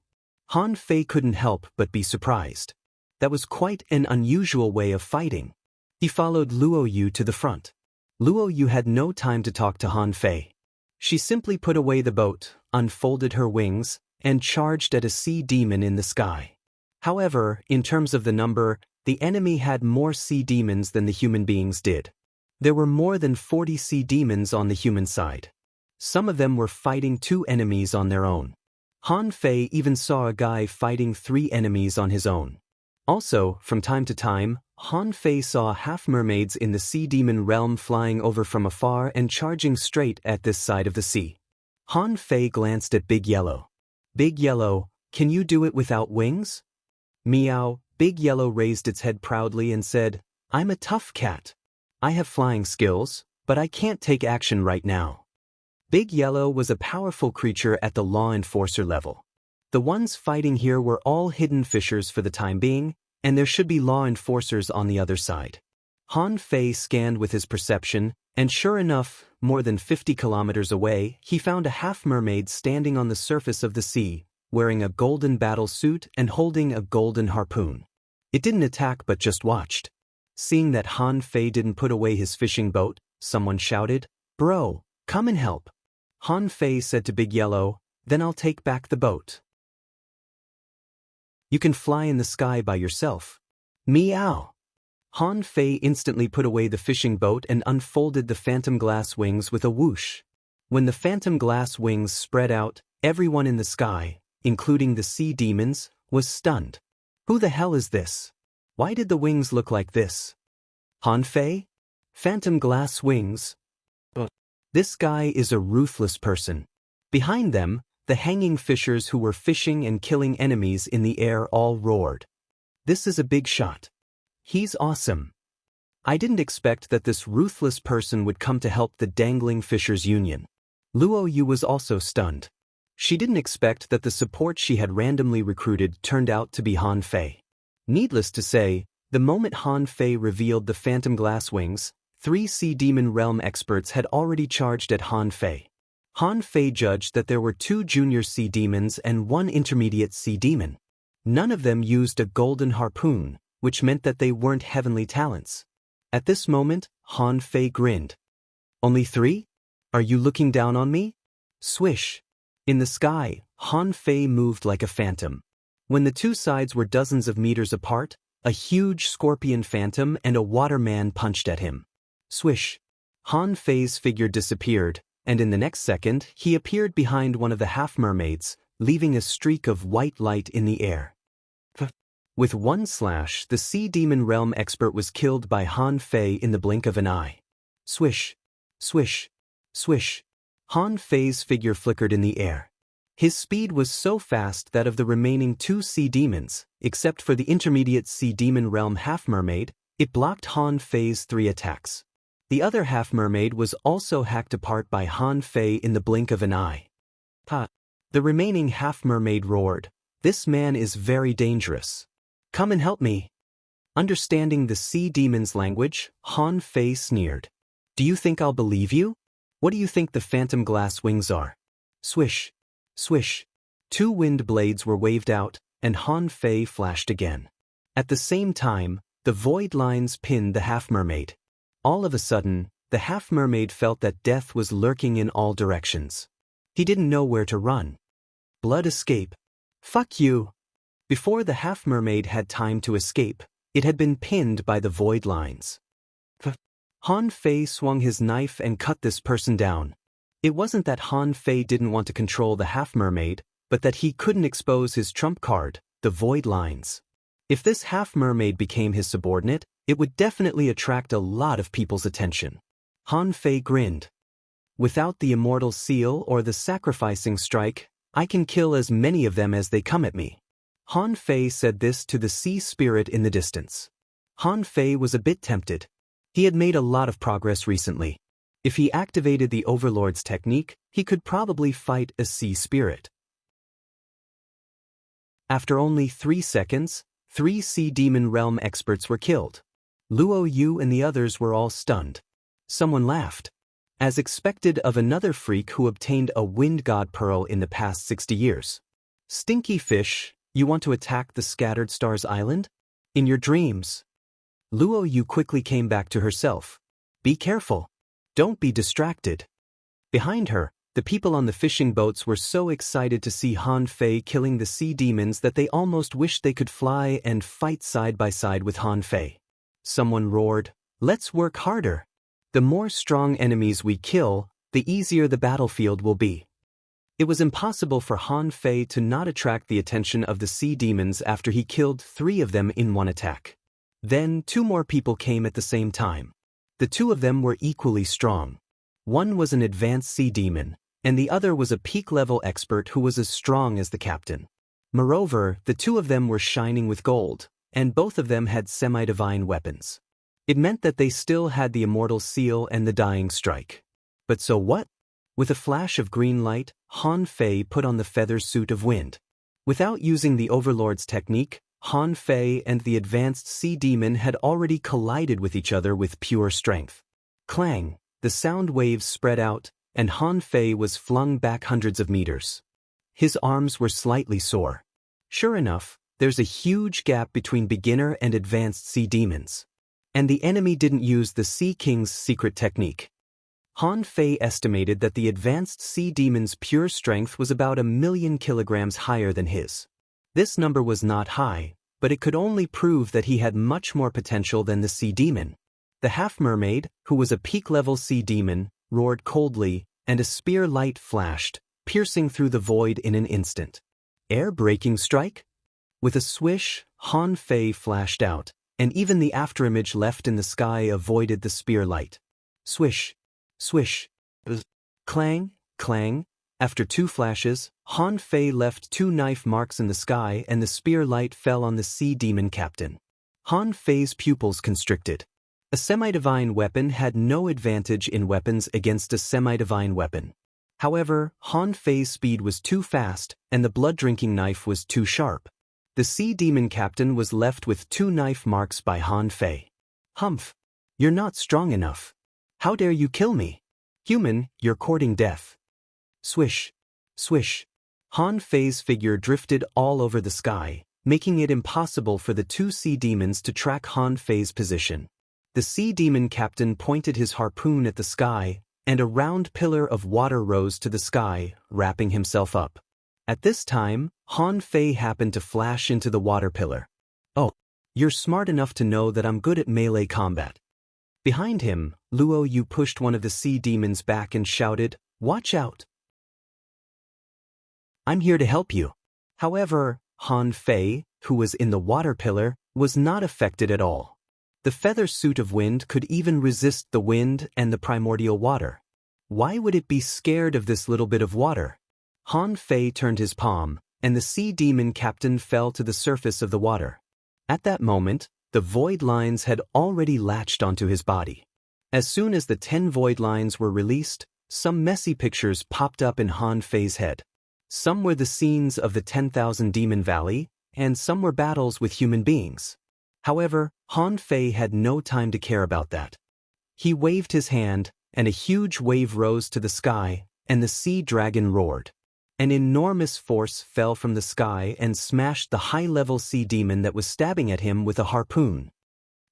Han Fei couldn't help but be surprised. That was quite an unusual way of fighting. He followed Luo Yu to the front. Luo Yu had no time to talk to Han Fei. She simply put away the boat, unfolded her wings, and charged at a sea demon in the sky. However, in terms of the number, the enemy had more sea demons than the human beings did. There were more than 40 sea demons on the human side. Some of them were fighting 2 enemies on their own. Han Fei even saw a guy fighting 3 enemies on his own. Also, from time to time, Han Fei saw half-mermaids in the sea demon realm flying over from afar and charging straight at this side of the sea. Han Fei glanced at Big Yellow. Big Yellow, can you do it without wings? Meow. Big Yellow raised its head proudly and said, I'm a tough cat. I have flying skills, but I can't take action right now. Big Yellow was a powerful creature at the law enforcer level. The ones fighting here were all hidden fishers for the time being, and there should be law enforcers on the other side. Han Fei scanned with his perception, and sure enough, more than 50 kilometers away, he found a half-mermaid standing on the surface of the sea, wearing a golden battle suit and holding a golden harpoon. It didn't attack but just watched. Seeing that Han Fei didn't put away his fishing boat, someone shouted, Bro, come and help. Han Fei said to Big Yellow, then I'll take back the boat. You can fly in the sky by yourself. Meow. Han Fei instantly put away the fishing boat and unfolded the phantom glass wings with a whoosh. When the phantom glass wings spread out, everyone in the sky, including the sea demons, was stunned. Who the hell is this? Why did the wings look like this? Han Fei? Phantom glass wings? This guy is a ruthless person. Behind them, the hanging fishers who were fishing and killing enemies in the air all roared. This is a big shot. He's awesome. I didn't expect that this ruthless person would come to help the dangling fishers union. Luo Yu was also stunned. She didn't expect that the support she had randomly recruited turned out to be Han Fei. Needless to say, the moment Han Fei revealed the phantom glass wings, 3 sea demon realm experts had already charged at Han Fei. Han Fei judged that there were 2 junior sea demons and 1 intermediate sea demon. None of them used a golden harpoon, which meant that they weren't heavenly talents. At this moment, Han Fei grinned. Only 3? Are you looking down on me? Swish. In the sky, Han Fei moved like a phantom. When the 2 sides were dozens of meters apart, a huge scorpion phantom and a waterman punched at him. Swish. Han Fei's figure disappeared, and in the next second, he appeared behind one of the half-mermaids, leaving a streak of white light in the air. With 1 slash, the sea demon realm expert was killed by Han Fei in the blink of an eye. Swish. Swish. Swish. Han Fei's figure flickered in the air. His speed was so fast that of the remaining 2 sea demons, except for the intermediate sea demon realm half-mermaid, it blocked Han Fei's 3 attacks. The other half-mermaid was also hacked apart by Han Fei in the blink of an eye. The remaining half-mermaid roared, This man is very dangerous. Come and help me. Understanding the sea demon's language, Han Fei sneered. Do you think I'll believe you? What do you think the phantom glass wings are? Swish. Swish. 2 wind blades were waved out, and Han Fei flashed again. At the same time, the void lines pinned the half-mermaid. All of a sudden, the half-mermaid felt that death was lurking in all directions. He didn't know where to run. Blood escape. Fuck you! Before the half-mermaid had time to escape, it had been pinned by the void lines. Han Fei swung his knife and cut this person down. It wasn't that Han Fei didn't want to control the half-mermaid, but that he couldn't expose his trump card, the void lines. If this half-mermaid became his subordinate, it would definitely attract a lot of people's attention. Han Fei grinned. Without the immortal seal or the sacrificing strike, I can kill as many of them as they come at me. Han Fei said this to the sea spirit in the distance. Han Fei was a bit tempted. He had made a lot of progress recently. If he activated the Overlord's technique, he could probably fight a sea spirit. After only 3 seconds, 3 Sea Demon Realm experts were killed. Luo Yu and the others were all stunned. Someone laughed. As expected of another freak who obtained a Wind God Pearl in the past 60 years. Stinky fish, you want to attack the Scattered Stars Island? In your dreams. Luo Yu quickly came back to herself. Be careful. Don't be distracted. Behind her, the people on the fishing boats were so excited to see Han Fei killing the sea demons that they almost wished they could fly and fight side by side with Han Fei. Someone roared, "Let's work harder. The more strong enemies we kill, the easier the battlefield will be." It was impossible for Han Fei to not attract the attention of the sea demons after he killed 3 of them in one attack. Then 2 more people came at the same time. The 2 of them were equally strong. One was an advanced sea demon, and the other was a peak-level expert who was as strong as the captain. Moreover, the 2 of them were shining with gold, and both of them had semi-divine weapons. It meant that they still had the immortal seal and the dying strike. But so what? With a flash of green light, Han Fei put on the feather suit of wind. Without using the Overlord's technique, Han Fei and the advanced sea demon had already collided with each other with pure strength. Clang, the sound waves spread out, and Han Fei was flung back hundreds of meters. His arms were slightly sore. Sure enough, there's a huge gap between beginner and advanced sea demons. And the enemy didn't use the Sea King's secret technique. Han Fei estimated that the advanced sea demon's pure strength was about 1,000,000 kilograms higher than his. This number was not high, but it could only prove that he had much more potential than the sea demon. The half-mermaid, who was a peak-level sea demon, roared coldly, and a spear light flashed, piercing through the void in an instant. Air-breaking strike? With a swish, Han Fei flashed out, and even the afterimage left in the sky avoided the spear light. Swish. Swish. Clang, clang. After 2 flashes, Han Fei left 2 knife marks in the sky and the spear light fell on the sea demon captain. Han Fei's pupils constricted. A semi-divine weapon had no advantage in weapons against a semi-divine weapon. However, Han Fei's speed was too fast and the blood-drinking knife was too sharp. The sea demon captain was left with 2 knife marks by Han Fei. Humph! You're not strong enough. How dare you kill me? Human, you're courting death. Swish. Swish. Han Fei's figure drifted all over the sky, making it impossible for the 2 sea demons to track Han Fei's position. The sea demon captain pointed his harpoon at the sky, and a round pillar of water rose to the sky, wrapping himself up. At this time, Han Fei happened to flash into the water pillar. Oh, you're smart enough to know that I'm good at melee combat. Behind him, Luo Yu pushed one of the sea demons back and shouted, "Watch out! I'm here to help you." However, Han Fei, who was in the water pillar, was not affected at all. The feather suit of wind could even resist the wind and the primordial water. Why would it be scared of this little bit of water? Han Fei turned his palm, and the sea demon captain fell to the surface of the water. At that moment, the void lines had already latched onto his body. As soon as the 10 void lines were released, some messy pictures popped up in Han Fei's head. Some were the scenes of the 10,000 Demon Valley, and some were battles with human beings. However, Han Fei had no time to care about that. He waved his hand, and a huge wave rose to the sky, and the sea dragon roared. An enormous force fell from the sky and smashed the high-level sea demon that was stabbing at him with a harpoon.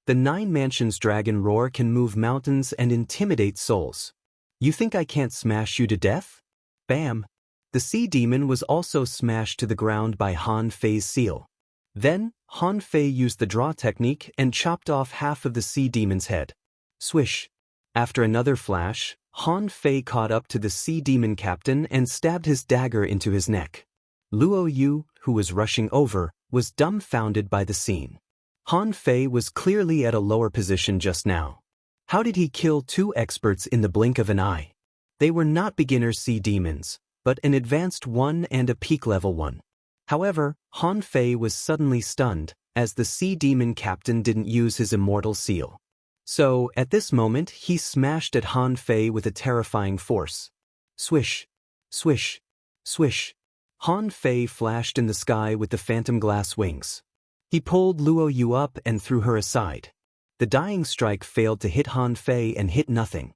The Nine Mansions dragon roar can move mountains and intimidate souls. You think I can't smash you to death? Bam! The sea demon was also smashed to the ground by Han Fei's seal. Then, Han Fei used the draw technique and chopped off half of the sea demon's head. Swish! After another flash, Han Fei caught up to the sea demon captain and stabbed his dagger into his neck. Luo Yu, who was rushing over, was dumbfounded by the scene. Han Fei was clearly at a lower position just now. How did he kill two experts in the blink of an eye? They were not beginner sea demons, but an advanced one and a peak level one. However, Han Fei was suddenly stunned, as the sea demon captain didn't use his immortal seal. So, at this moment, he smashed at Han Fei with a terrifying force. Swish! Swish! Swish! Han Fei flashed in the sky with the phantom glass wings. He pulled Luo Yu up and threw her aside. The dying strike failed to hit Han Fei and hit nothing.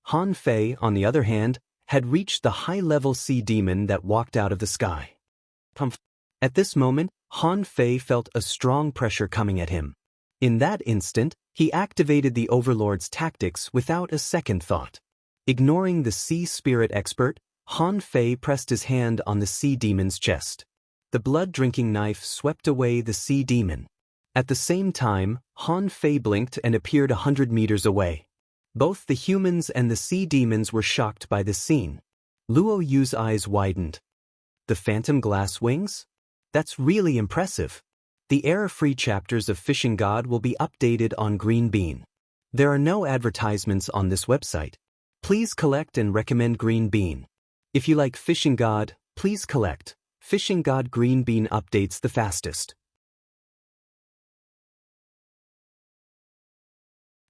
Han Fei, on the other hand, had reached the high-level sea demon that walked out of the sky. At this moment, Han Fei felt a strong pressure coming at him. In that instant, he activated the Overlord's tactics without a second thought. Ignoring the sea spirit expert, Han Fei pressed his hand on the sea demon's chest. The blood-drinking knife swept away the sea demon. At the same time, Han Fei blinked and appeared 100 meters away. Both the humans and the sea demons were shocked by this scene. Luo Yu's eyes widened. The phantom glass wings? That's really impressive. The error-free chapters of Fishing God will be updated on Green Bean. There are no advertisements on this website. Please collect and recommend Green Bean. If you like Fishing God, please collect. Fishing God Green Bean updates the fastest.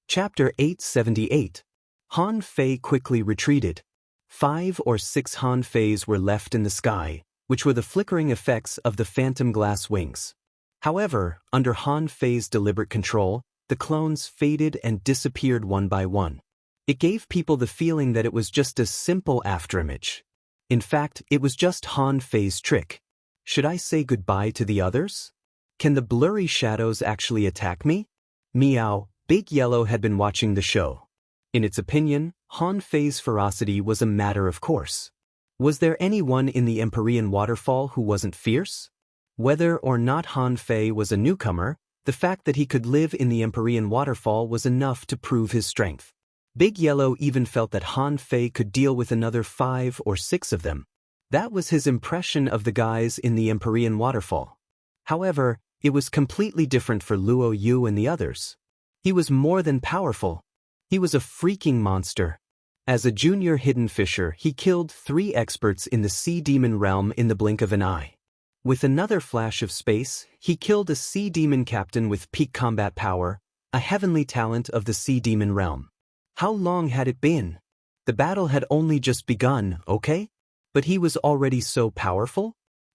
Chapter 878. Han Fei quickly retreated. 5 or 6 Han Feis were left in the sky, which were the flickering effects of the phantom glass wings. However, under Han Fei's deliberate control, the clones faded and disappeared one by one. It gave people the feeling that it was just a simple afterimage. In fact, it was just Han Fei's trick. Should I say goodbye to the others? Can the blurry shadows actually attack me? Meow. Big Yellow had been watching the show. In its opinion, Han Fei's ferocity was a matter of course. Was there anyone in the Empyrean waterfall who wasn't fierce? Whether or not Han Fei was a newcomer, the fact that he could live in the Empyrean waterfall was enough to prove his strength. Big Yellow even felt that Han Fei could deal with another 5 or 6 of them. That was his impression of the guys in the Empyrean waterfall. However, it was completely different for Luo Yu and the others. He was more than powerful. He was a freaking monster. As a junior hidden fisher, he killed 3 experts in the sea demon realm in the blink of an eye. With another flash of space, he killed a sea demon captain with peak combat power, a heavenly talent of the sea demon realm. How long had it been? The battle had only just begun, okay? But he was already so powerful?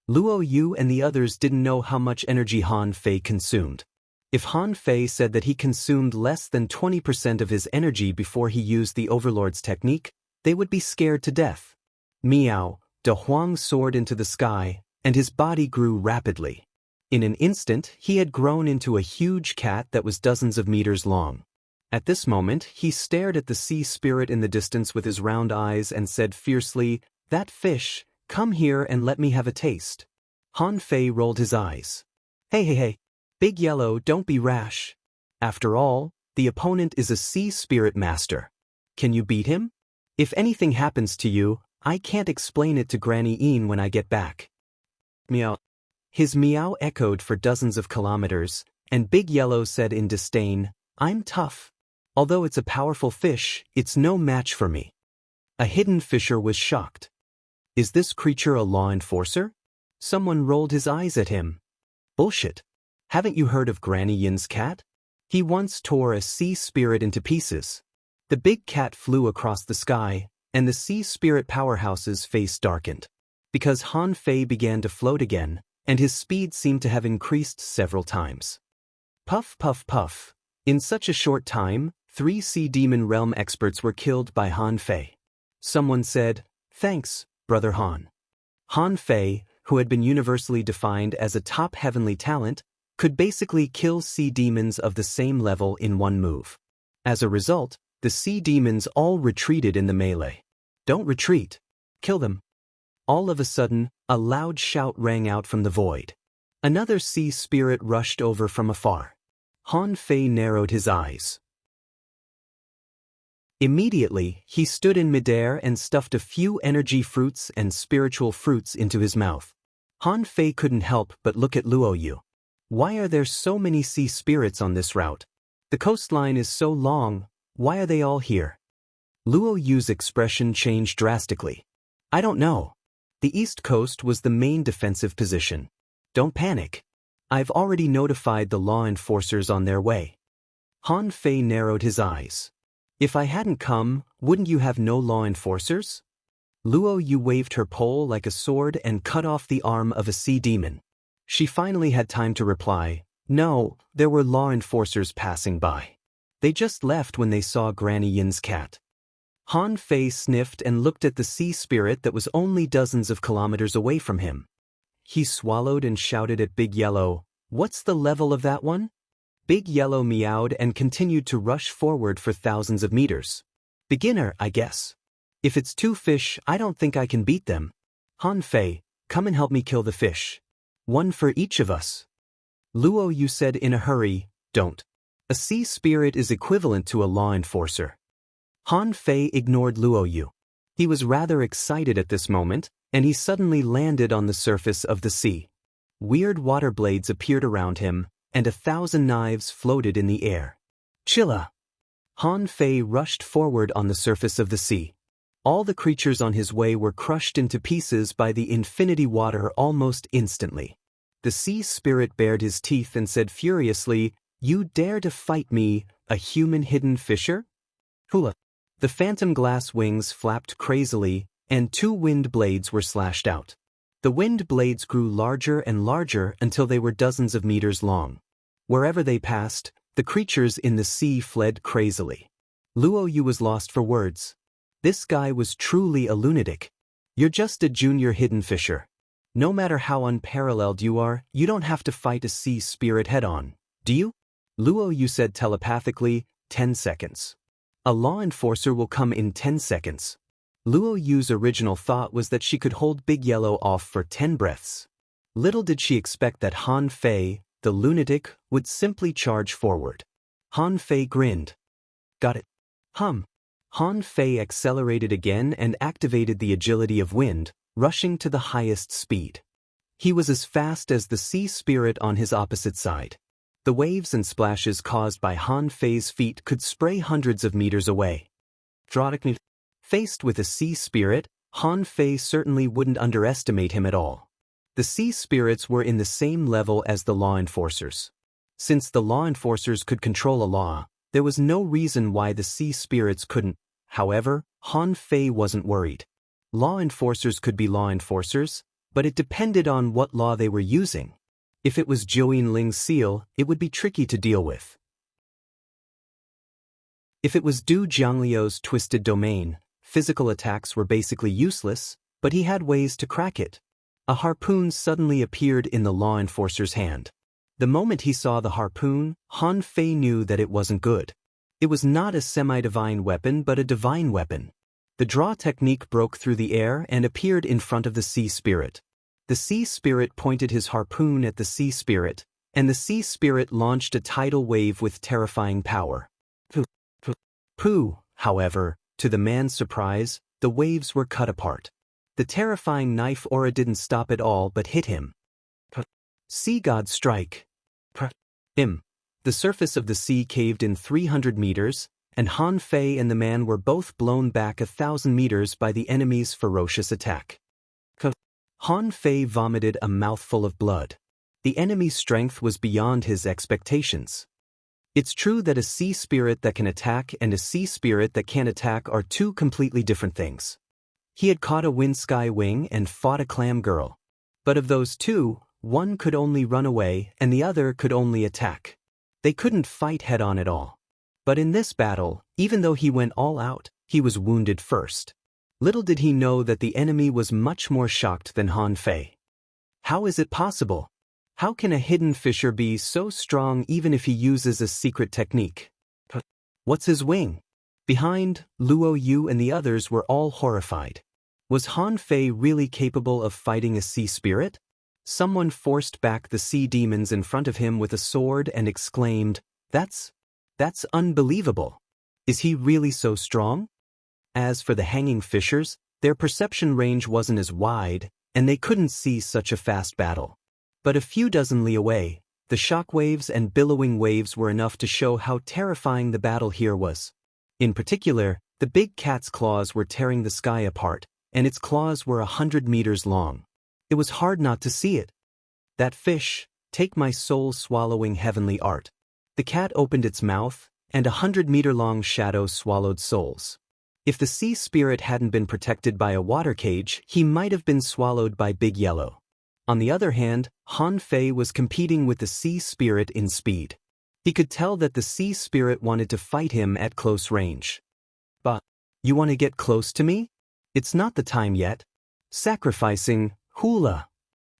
Luo Yu and the others didn't know how much energy Han Fei consumed. If Han Fei said that he consumed less than 20% of his energy before he used the Overlord's technique, they would be scared to death. Meow. De Huang soared into the sky, and his body grew rapidly. In an instant, he had grown into a huge cat that was dozens of meters long. At this moment, he stared at the sea spirit in the distance with his round eyes and said fiercely, "That fish, come here and let me have a taste." Han Fei rolled his eyes. Hey, Big Yellow, don't be rash. After all, the opponent is a sea spirit master. Can you beat him? If anything happens to you, I can't explain it to Granny Een when I get back. Meow. His meow echoed for dozens of kilometers, and Big Yellow said in disdain, "I'm tough. Although it's a powerful fish, it's no match for me." A hidden fisher was shocked. Is this creature a law enforcer? Someone rolled his eyes at him. Bullshit. Haven't you heard of Granny Yin's cat? He once tore a sea spirit into pieces. The big cat flew across the sky, and the sea spirit powerhouse's face darkened. Because Han Fei began to float again, and his speed seemed to have increased several times. Puff, puff, puff. In such a short time, 3 Sea Demon Realm experts were killed by Han Fei. Someone said, "Thanks, Brother Han." Han Fei, who had been universally defined as a top heavenly talent, could basically kill sea demons of the same level in one move. As a result, the sea demons all retreated in the melee. "Don't retreat. Kill them." All of a sudden, a loud shout rang out from the void. Another sea spirit rushed over from afar. Han Fei narrowed his eyes. Immediately, he stood in midair and stuffed a few energy fruits and spiritual fruits into his mouth. Han Fei couldn't help but look at Luo Yu. Why are there so many sea spirits on this route? The coastline is so long, why are they all here? Luo Yu's expression changed drastically. "I don't know. The east coast was the main defensive position. Don't panic. I've already notified the law enforcers on their way." Han Fei narrowed his eyes. "If I hadn't come, wouldn't you have no law enforcers?" Luo Yu waved her pole like a sword and cut off the arm of a sea demon. She finally had time to reply, "No, there were law enforcers passing by. They just left when they saw Granny Yin's cat." Han Fei sniffed and looked at the sea spirit that was only dozens of kilometers away from him. He swallowed and shouted at Big Yellow, "What's the level of that one?" Big Yellow meowed and continued to rush forward for thousands of meters. "Beginner, I guess. If it's 2 fish, I don't think I can beat them. Han Fei, come and help me kill the fish. 1 for each of us." Luo Yu said in a hurry, "Don't. A sea spirit is equivalent to a law enforcer." Han Fei ignored Luo Yu. He was rather excited at this moment, and he suddenly landed on the surface of the sea. Weird water blades appeared around him, and 1,000 knives floated in the air. "Chilla!" Han Fei rushed forward on the surface of the sea. All the creatures on his way were crushed into pieces by the infinity water almost instantly. The sea spirit bared his teeth and said furiously, "You dare to fight me, a human hidden fisher?" Hula. The phantom glass wings flapped crazily, and 2 wind blades were slashed out. The wind blades grew larger and larger until they were dozens of meters long. Wherever they passed, the creatures in the sea fled crazily. Luo Yu was lost for words. This guy was truly a lunatic. "You're just a junior hidden fisher. No matter how unparalleled you are, you don't have to fight a sea spirit head-on, do you?" Luo Yu said telepathically, 10 seconds. "A law enforcer will come in 10 seconds. Luo Yu's original thought was that she could hold Big Yellow off for 10 breaths. Little did she expect that Han Fei, the lunatic, would simply charge forward. Han Fei grinned. "Got it." Han Fei accelerated again and activated the agility of wind, rushing to the highest speed. He was as fast as the sea spirit on his opposite side. The waves and splashes caused by Han Fei's feet could spray hundreds of meters away. Faced with a sea spirit, Han Fei certainly wouldn't underestimate him at all. The sea spirits were in the same level as the law enforcers. Since the law enforcers could control a law, there was no reason why the sea spirits couldn't. However, Han Fei wasn't worried. Law enforcers could be law enforcers, but it depended on what law they were using. If it was Zhou Ling's seal, it would be tricky to deal with. If it was Du Jiangliu's twisted domain, physical attacks were basically useless, but he had ways to crack it. A harpoon suddenly appeared in the law enforcer's hand. The moment he saw the harpoon, Han Fei knew that it wasn't good. It was not a semi-divine weapon but a divine weapon. The draw technique broke through the air and appeared in front of the sea spirit. The sea spirit pointed his harpoon at the sea spirit, and the sea spirit launched a tidal wave with terrifying power. Pooh, however, to the man's surprise, the waves were cut apart. The terrifying knife aura didn't stop at all but hit him. Sea God strike. The surface of the sea caved in 300 meters, and Han Fei and the man were both blown back 1,000 meters by the enemy's ferocious attack. Han Fei vomited a mouthful of blood. The enemy's strength was beyond his expectations. It's true that a sea spirit that can attack and a sea spirit that can't attack are 2 completely different things. He had caught a wind sky wing and fought a clam girl. But of those 2, one could only run away and the other could only attack. They couldn't fight head-on at all. But in this battle, even though he went all out, he was wounded first. Little did he know that the enemy was much more shocked than Han Fei. How is it possible? How can a hidden fisher be so strong even if he uses a secret technique? What's his wing? Behind, Luo Yu and the others were all horrified. Was Han Fei really capable of fighting a sea spirit? Someone forced back the sea demons in front of him with a sword and exclaimed, That's unbelievable. Is he really so strong? As for the hanging fishers, their perception range wasn't as wide, and they couldn't see such a fast battle. But a few dozen li away, the shockwaves and billowing waves were enough to show how terrifying the battle here was. In particular, the big cat's claws were tearing the sky apart, and its claws were 100 meters long. It was hard not to see it. That fish, take my soul-swallowing heavenly art. The cat opened its mouth, and 100-meter-long shadow swallowed souls. If the sea spirit hadn't been protected by a water cage, he might have been swallowed by Big Yellow. On the other hand, Han Fei was competing with the sea spirit in speed. He could tell that the sea spirit wanted to fight him at close range. But, you want to get close to me? It's not the time yet. Sacrificing, hula.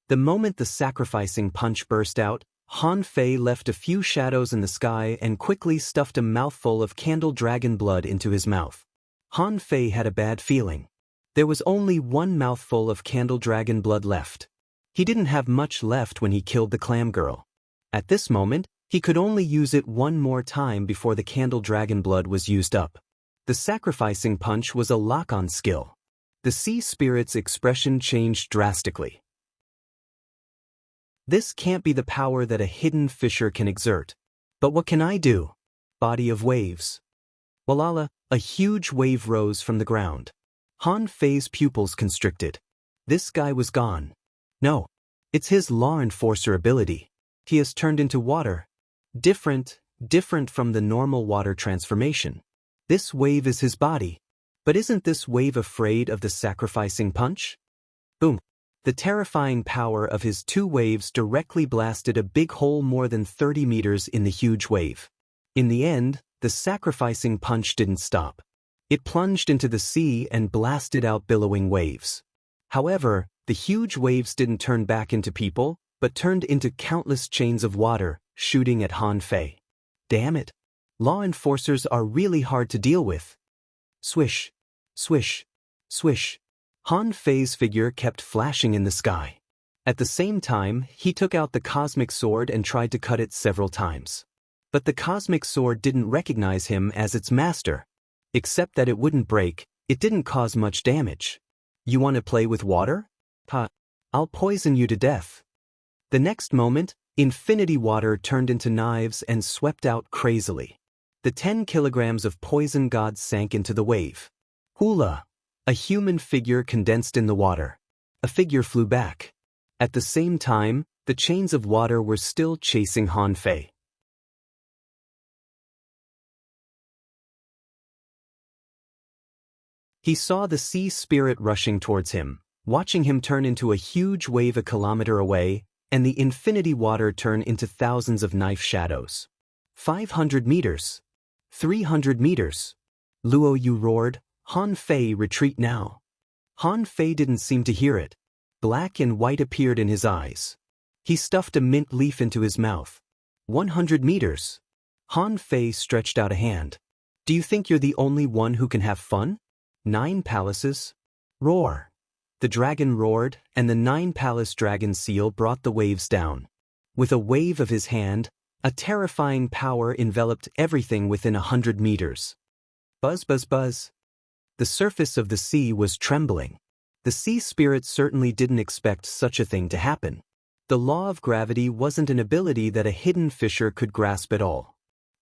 The moment the sacrificing punch burst out, Han Fei left a few shadows in the sky and quickly stuffed a mouthful of candle dragon blood into his mouth. Han Fei had a bad feeling. There was only one mouthful of candle dragon blood left. He didn't have much left when he killed the clam girl. At this moment, he could only use it one more time before the candle dragon blood was used up. The sacrificing punch was a lock-on skill. The sea spirit's expression changed drastically. This can't be the power that a hidden fisher can exert. But what can I do? Body of waves. Walala, a huge wave rose from the ground. Han Fei's pupils constricted. This guy was gone. No. It's his law enforcer ability. He has turned into water. Different from the normal water transformation. This wave is his body. But isn't this wave afraid of the sacrificing punch? Boom. The terrifying power of his two waves directly blasted a big hole more than 30 meters in the huge wave. In the end, the sacrificing punch didn't stop. It plunged into the sea and blasted out billowing waves. However, the huge waves didn't turn back into people, but turned into countless chains of water, shooting at Han Fei. Damn it. Law enforcers are really hard to deal with. Swish. Swish. Swish. Han Fei's figure kept flashing in the sky. At the same time, he took out the cosmic sword and tried to cut it several times. But the cosmic sword didn't recognize him as its master. Except that it wouldn't break, it didn't cause much damage. You want to play with water? Ha! I'll poison you to death. The next moment, infinity water turned into knives and swept out crazily. The 10 kilograms of poison god sank into the wave. Hula! A human figure condensed in the water. A figure flew back. At the same time, the chains of water were still chasing Han Fei. He saw the sea spirit rushing towards him, watching him turn into a huge wave a kilometer away, and the infinity water turn into thousands of knife shadows. 500 meters. 300 meters. Luo Yu roared, Han Fei, retreat now. Han Fei didn't seem to hear it. Black and white appeared in his eyes. He stuffed a mint leaf into his mouth. 100 meters. Han Fei stretched out a hand. Do you think you're the only one who can have fun? 9 palaces. Roar. The dragon roared, and the 9-palace dragon seal brought the waves down. With a wave of his hand, a terrifying power enveloped everything within 100 meters. Buzz, buzz, buzz. The surface of the sea was trembling. The sea spirit certainly didn't expect such a thing to happen. The law of gravity wasn't an ability that a hidden fisher could grasp at all.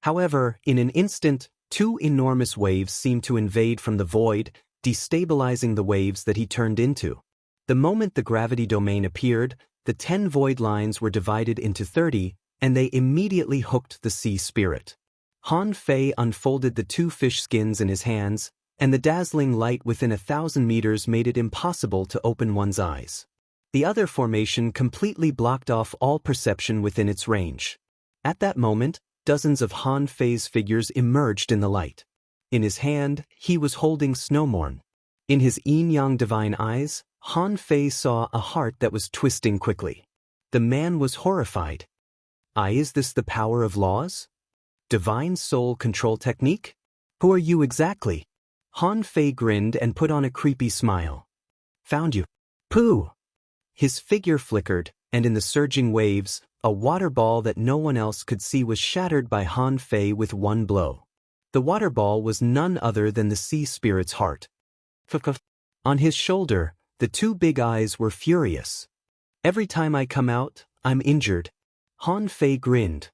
However, in an instant, 2 enormous waves seemed to invade from the void, destabilizing the waves that he turned into. The moment the gravity domain appeared, the 10 void lines were divided into 30, and they immediately hooked the sea spirit. Han Fei unfolded the 2 fish skins in his hands, and the dazzling light within 1,000 meters made it impossible to open one's eyes. The other formation completely blocked off all perception within its range. At that moment, dozens of Han Fei's figures emerged in the light. In his hand, he was holding Snowmorn. In his yin-yang divine eyes, Han Fei saw a heart that was twisting quickly. The man was horrified. Is this the power of laws? Divine soul control technique? Who are you exactly? Han Fei grinned and put on a creepy smile. Found you. Pooh! His figure flickered, and in the surging waves, a water ball that no one else could see was shattered by Han Fei with one blow. The water ball was none other than the sea spirit's heart. On his shoulder, the two big eyes were furious. Every time I come out, I'm injured. Han Fei grinned.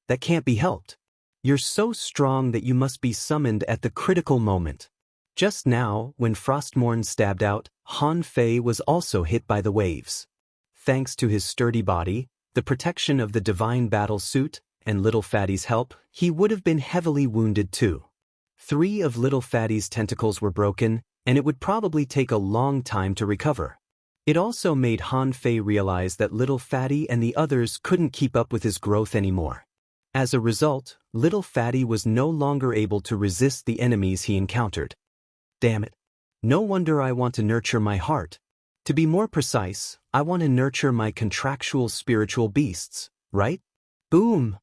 That can't be helped. You're so strong that you must be summoned at the critical moment. Just now, when Frostmourne stabbed out, Han Fei was also hit by the waves. Thanks to his sturdy body, the protection of the divine battle suit, and Little Fatty's help, he would have been heavily wounded too. 3 of Little Fatty's tentacles were broken, and it would probably take a long time to recover. It also made Han Fei realize that Little Fatty and the others couldn't keep up with his growth anymore. As a result, Little Fatty was no longer able to resist the enemies he encountered. Damn it. No wonder I want to nurture my heart. To be more precise, I want to nurture my contractual spiritual beasts, right? Boom!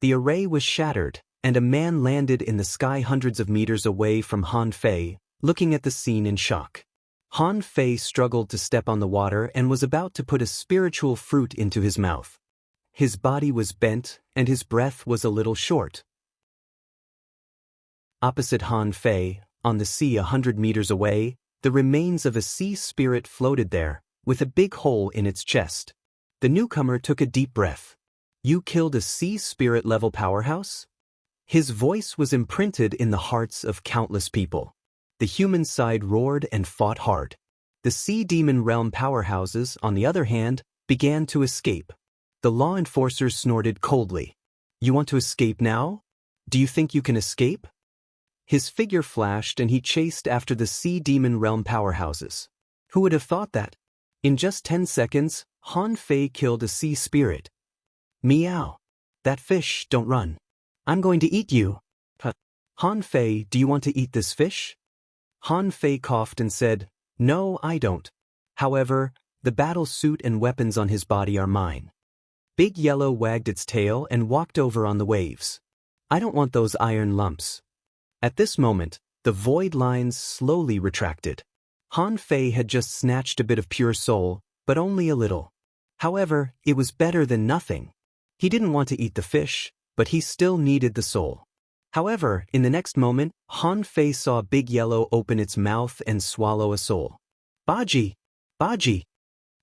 The array was shattered, and a man landed in the sky hundreds of meters away from Han Fei, looking at the scene in shock. Han Fei struggled to step on the water and was about to put a spiritual fruit into his mouth. His body was bent, and his breath was a little short. Opposite Han Fei, on the sea 100 meters away, the remains of a sea spirit floated there, with a big hole in its chest. The newcomer took a deep breath. You killed a sea spirit level powerhouse? His voice was imprinted in the hearts of countless people. The human side roared and fought hard. The sea demon realm powerhouses, on the other hand, began to escape. The law enforcers snorted coldly. You want to escape now? Do you think you can escape? His figure flashed and he chased after the sea demon realm powerhouses. Who would have thought that? In just 10 seconds, Han Fei killed a sea spirit. Meow. That fish, don't run. I'm going to eat you. Han Fei, do you want to eat this fish? Han Fei coughed and said, No, I don't. However, the battle suit and weapons on his body are mine. Big Yellow wagged its tail and walked over on the waves. I don't want those iron lumps. At this moment, the void lines slowly retracted. Han Fei had just snatched a bit of pure soul, but only a little. However, it was better than nothing. He didn't want to eat the fish, but he still needed the soul. However, in the next moment, Han Fei saw Big Yellow open its mouth and swallow a soul. Baji! Baji!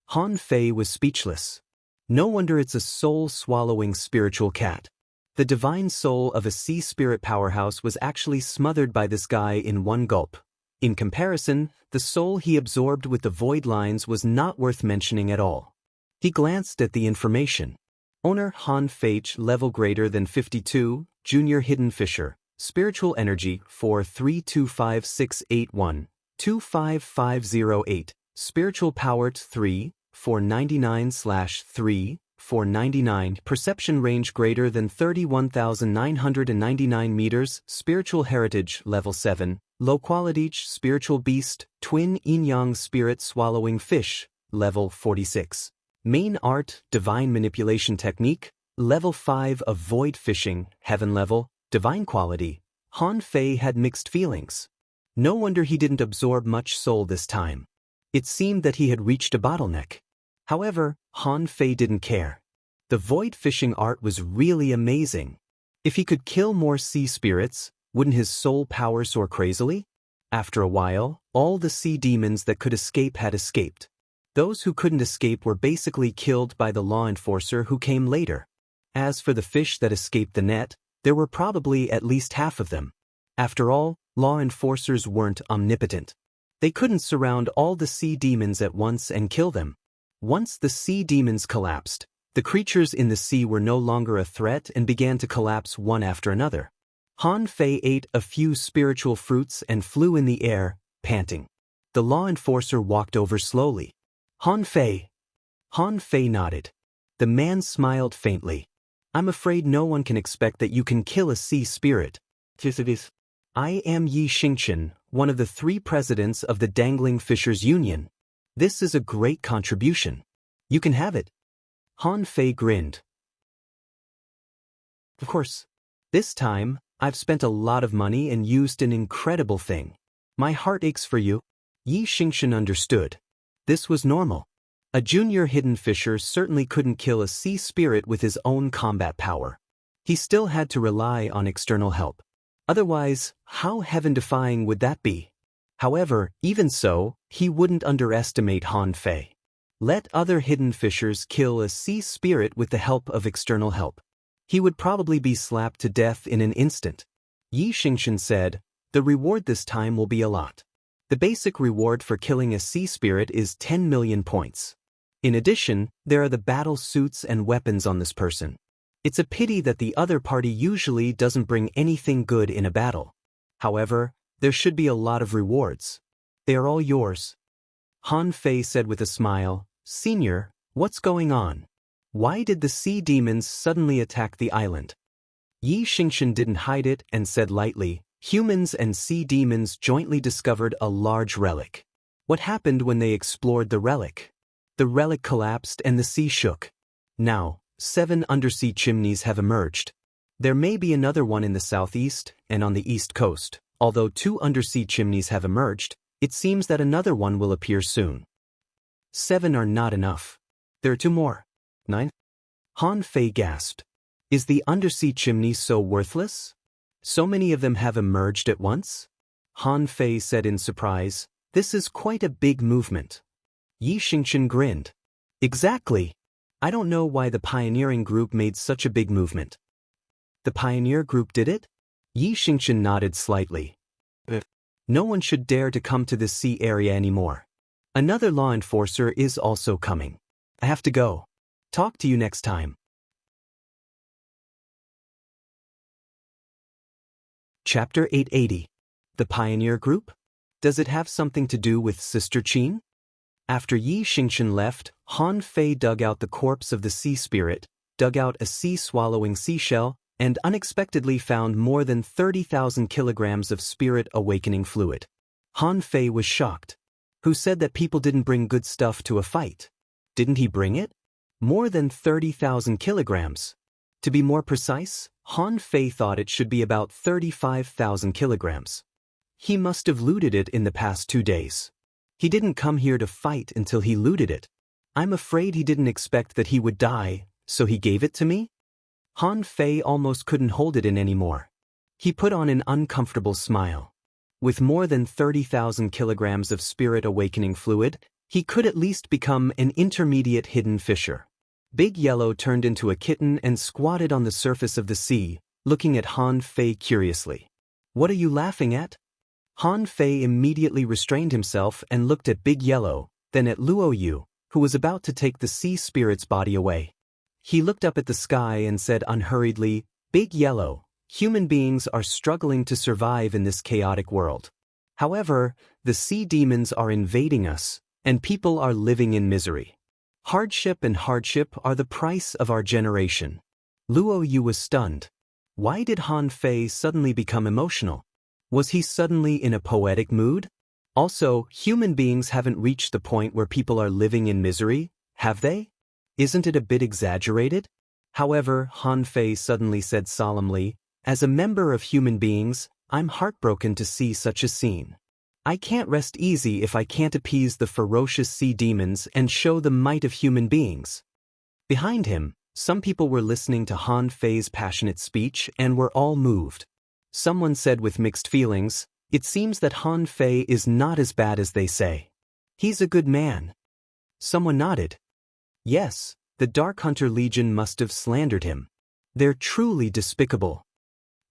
Han Fei was speechless. No wonder it's a soul-swallowing spiritual cat. The divine soul of a sea spirit powerhouse was actually smothered by this guy in one gulp. In comparison, the soul he absorbed with the void lines was not worth mentioning at all. He glanced at the information. Owner Han Fei, level greater than 52, Junior Hidden Fisher, Spiritual Energy 4325681, 25508, Spiritual Power 3, 499/3, 499, Perception Range greater than 31,999 meters, Spiritual Heritage Level 7, Low Quality Spiritual Beast, Twin Yin-Yang Spirit Swallowing Fish, Level 46. Main Art, Divine Manipulation Technique, Level 5 of Void Fishing, Heaven Level, Divine Quality. Han Fei had mixed feelings. No wonder he didn't absorb much soul this time. It seemed that he had reached a bottleneck. However, Han Fei didn't care. The void fishing art was really amazing. If he could kill more sea spirits, wouldn't his soul power soar crazily? After a while, all the sea demons that could escape had escaped. Those who couldn't escape were basically killed by the law enforcer who came later. As for the fish that escaped the net, there were probably at least half of them. After all, law enforcers weren't omnipotent. They couldn't surround all the sea demons at once and kill them. Once the sea demons collapsed, the creatures in the sea were no longer a threat and began to collapse one after another. Han Fei ate a few spiritual fruits and flew in the air, panting. The law enforcer walked over slowly. Han Fei. Han Fei nodded. The man smiled faintly. I'm afraid no one can expect that you can kill a sea spirit. I am Yi Xingchen, one of the 3 presidents of the Dangling Fishers Union. This is a great contribution. You can have it. Han Fei grinned. Of course. This time, I've spent a lot of money and used an incredible thing. My heart aches for you. Yi Xingchen understood. This was normal. A junior hidden fisher certainly couldn't kill a sea spirit with his own combat power. He still had to rely on external help. Otherwise, how heaven-defying would that be? However, even so, he wouldn't underestimate Han Fei. Let other hidden fishers kill a sea spirit with the help of external help. He would probably be slapped to death in an instant. Yi Xingchen said, "The reward this time will be a lot. The basic reward for killing a sea spirit is 10 million points. In addition, there are the battle suits and weapons on this person. It's a pity that the other party usually doesn't bring anything good in a battle. However, there should be a lot of rewards. They are all yours." Han Fei said with a smile, "Senior, what's going on? Why did the sea demons suddenly attack the island?" Yi Xingchen didn't hide it and said lightly, "Humans and sea demons jointly discovered a large relic. What happened when they explored the relic? The relic collapsed and the sea shook. Now, 7 undersea chimneys have emerged. There may be another one in the southeast and on the east coast. Although 2 undersea chimneys have emerged, it seems that another one will appear soon. 7 are not enough. There are 2 more. 9? Han Fei gasped. Is the undersea chimney so worthless? So many of them have emerged at once? Han Fei said in surprise, "This is quite a big movement." Yi Xingchen grinned. "Exactly. I don't know why the pioneering group made such a big movement." "The pioneer group did it?" Yi Xingchen nodded slightly. "No one should dare to come to this sea area anymore. Another law enforcer is also coming. I have to go. Talk to you next time." Chapter 880. The Pioneer Group? Does it have something to do with Sister Qin? After Yi Xingchen left, Han Fei dug out the corpse of the sea spirit, dug out a sea-swallowing seashell, and unexpectedly found more than 30,000 kilograms of spirit awakening fluid. Han Fei was shocked. Who said that people didn't bring good stuff to a fight? Didn't he bring it? More than 30,000 kilograms. To be more precise, Han Fei thought it should be about 35,000 kilograms. He must have looted it in the past 2 days. He didn't come here to fight until he looted it. I'm afraid he didn't expect that he would die, so he gave it to me? Han Fei almost couldn't hold it in anymore. He put on an uncomfortable smile. With more than 30,000 kilograms of spirit awakening fluid, he could at least become an intermediate hidden fisher. Big Yellow turned into a kitten and squatted on the surface of the sea, looking at Han Fei curiously. "What are you laughing at?" Han Fei immediately restrained himself and looked at Big Yellow, then at Luo Yu, who was about to take the sea spirit's body away. He looked up at the sky and said unhurriedly, "Big Yellow, human beings are struggling to survive in this chaotic world. However, the sea demons are invading us, and people are living in misery. Hardship and hardship are the price of our generation." Luo Yu was stunned. Why did Han Fei suddenly become emotional? Was he suddenly in a poetic mood? Also, human beings haven't reached the point where people are living in misery, have they? Isn't it a bit exaggerated? However, Han Fei suddenly said solemnly, "As a member of human beings, I'm heartbroken to see such a scene. I can't rest easy if I can't appease the ferocious sea demons and show the might of human beings." Behind him, some people were listening to Han Fei's passionate speech and were all moved. Someone said with mixed feelings, "It seems that Han Fei is not as bad as they say. He's a good man." Someone nodded. Yes, the Dark Hunter Legion must have slandered him. They're truly despicable.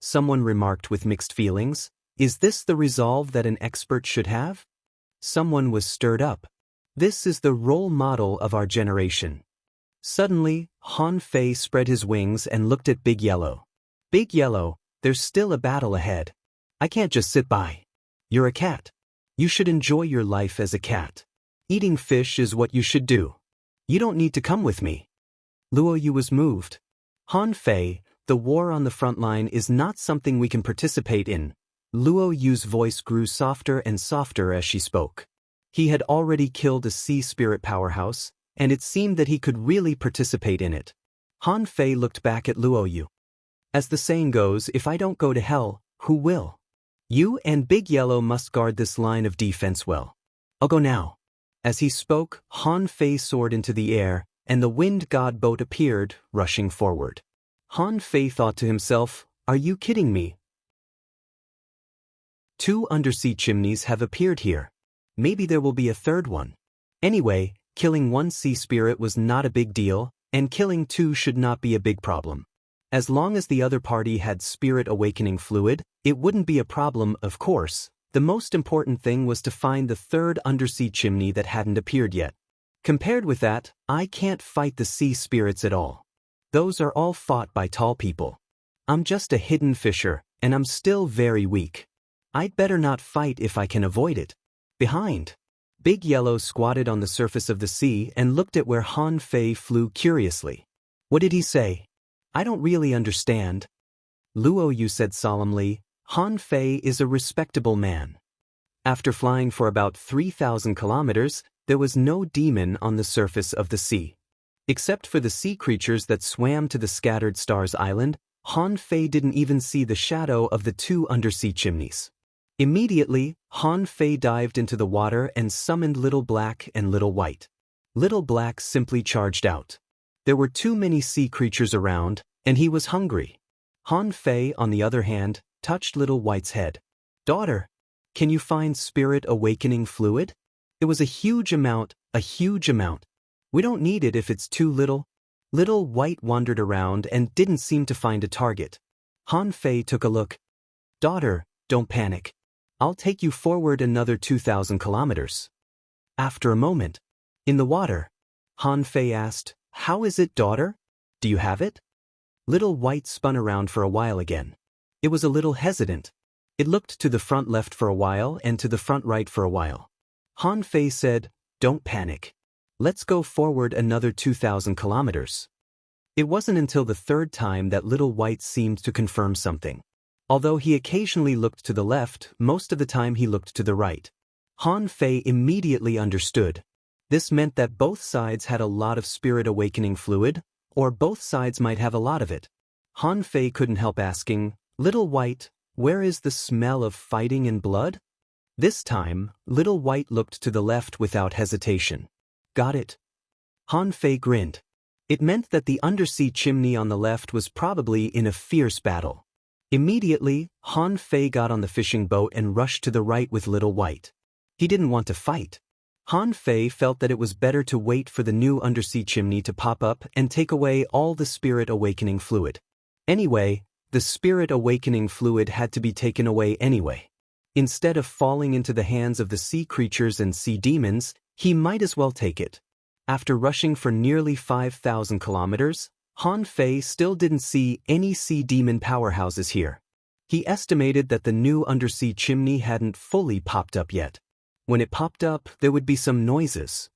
Someone remarked with mixed feelings, "Is this the resolve that an expert should have?" Someone was stirred up. This is the role model of our generation. Suddenly, Han Fei spread his wings and looked at Big Yellow. "Big Yellow, there's still a battle ahead. I can't just sit by. You're a cat. You should enjoy your life as a cat. Eating fish is what you should do. You don't need to come with me." Luo Yu was moved. Han Fei, the war on the front line is not something we can participate in. Luo Yu's voice grew softer and softer as she spoke. He had already killed a sea spirit powerhouse, and it seemed that he could really participate in it. Han Fei looked back at Luo Yu. As the saying goes, if I don't go to hell, who will? You and Big Yellow must guard this line of defense well. I'll go now. As he spoke, Han Fei soared into the air, and the wind god boat appeared, rushing forward. Han Fei thought to himself, are you kidding me? 2 undersea chimneys have appeared here. Maybe there will be a third one. Anyway, killing 1 sea spirit was not a big deal, and killing 2 should not be a big problem. As long as the other party had spirit awakening fluid, it wouldn't be a problem, of course. The most important thing was to find the 3rd undersea chimney that hadn't appeared yet. Compared with that, I can't fight the sea spirits at all. Those are all fought by tall people. I'm just a hidden fisher, and I'm still very weak. I'd better not fight if I can avoid it. Behind. Big Yellow squatted on the surface of the sea and looked at where Han Fei flew curiously. What did he say? I don't really understand. Luo Yu said solemnly, Han Fei is a respectable man. After flying for about 3,000 kilometers, there was no demon on the surface of the sea. Except for the sea creatures that swam to the Scattered Stars Island, Han Fei didn't even see the shadow of the 2 undersea chimneys. Immediately, Han Fei dived into the water and summoned Little Black and Little White. Little Black simply charged out. There were too many sea creatures around, and he was hungry. Han Fei, on the other hand, touched Little White's head. Daughter, can you find spirit awakening fluid? It was a huge amount, a huge amount. We don't need it if it's too little. Little White wandered around and didn't seem to find a target. Han Fei took a look. Daughter, don't panic. I'll take you forward another 2,000 kilometers. After a moment, in the water, Han Fei asked, how is it, daughter? Do you have it? Little White spun around for a while again. It was a little hesitant. It looked to the front left for a while and to the front right for a while. Han Fei said, don't panic. Let's go forward another 2,000 kilometers. It wasn't until the 3rd time that Little White seemed to confirm something. Although he occasionally looked to the left, most of the time he looked to the right. Han Fei immediately understood. This meant that both sides had a lot of spirit awakening fluid, or both sides might have a lot of it. Han Fei couldn't help asking, Little White, where is the smell of fighting and blood? This time, Little White looked to the left without hesitation. Got it. Han Fei grinned. It meant that the undersea chimney on the left was probably in a fierce battle. Immediately, Han Fei got on the fishing boat and rushed to the right with Little White. He didn't want to fight. Han Fei felt that it was better to wait for the new undersea chimney to pop up and take away all the spirit awakening fluid. Anyway, the spirit awakening fluid had to be taken away anyway. Instead of falling into the hands of the sea creatures and sea demons, he might as well take it. After rushing for nearly 5,000 kilometers, Han Fei still didn't see any sea demon powerhouses here. He estimated that the new undersea chimney hadn't fully popped up yet. When it popped up, there would be some noises.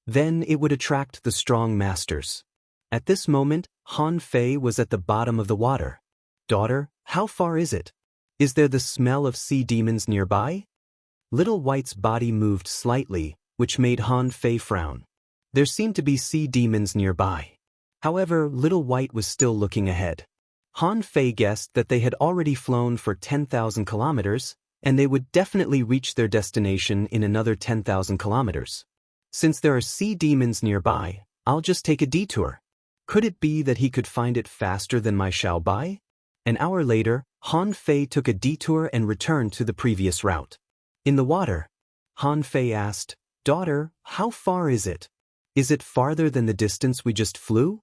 Then it would attract the strong masters. At this moment, Han Fei was at the bottom of the water. Daughter, how far is it? Is there the smell of sea demons nearby? Little White's body moved slightly, which made Han Fei frown. There seemed to be sea demons nearby. However, Little White was still looking ahead. Han Fei guessed that they had already flown for 10,000 kilometers, and they would definitely reach their destination in another 10,000 kilometers. Since there are sea demons nearby, I'll just take a detour. Could it be that he could find it faster than my Xiao Bai? An hour later, Han Fei took a detour and returned to the previous route. In the water, Han Fei asked, Daughter, how far is it? Is it farther than the distance we just flew?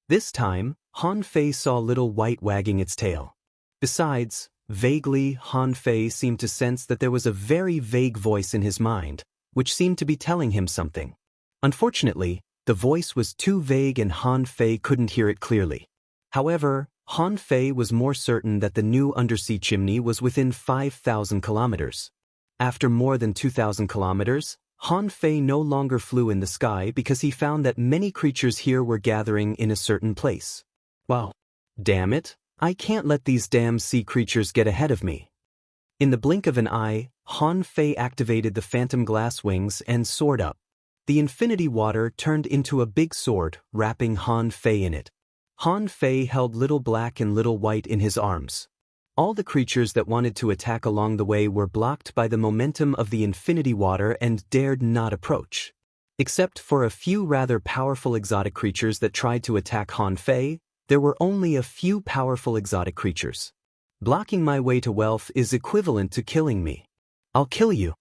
This time, Han Fei saw Little White wagging its tail. Besides, vaguely, Han Fei seemed to sense that there was a very vague voice in his mind, which seemed to be telling him something. Unfortunately, the voice was too vague and Han Fei couldn't hear it clearly. However, Han Fei was more certain that the new undersea chimney was within 5,000 kilometers. After more than 2,000 kilometers, Han Fei no longer flew in the sky because he found that many creatures here were gathering in a certain place. Wow. Damn it, I can't let these damn sea creatures get ahead of me. In the blink of an eye, Han Fei activated the phantom glass wings and soared up. The infinity water turned into a big sword, wrapping Han Fei in it. Han Fei held Little Black and Little White in his arms. All the creatures that wanted to attack along the way were blocked by the momentum of the infinity water and dared not approach. Except for a few rather powerful exotic creatures that tried to attack Han Fei, there were only a few powerful exotic creatures. Blocking my way to wealth is equivalent to killing me. I'll kill you.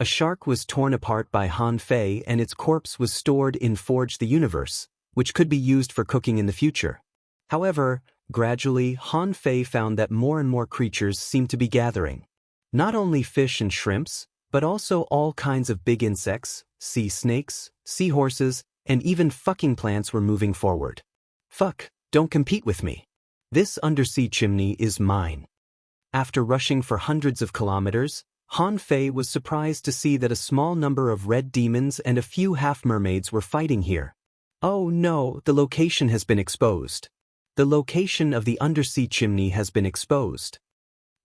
A shark was torn apart by Han Fei and its corpse was stored in Forge the Universe, which could be used for cooking in the future. However, gradually Han Fei found that more and more creatures seemed to be gathering. Not only fish and shrimps, but also all kinds of big insects, sea snakes, seahorses, and even fucking plants were moving forward. Fuck, don't compete with me. This undersea chimney is mine. After rushing for hundreds of kilometers, Han Fei was surprised to see that a small number of red demons and a few half-mermaids were fighting here. Oh no, the location has been exposed. The location of the undersea chimney has been exposed.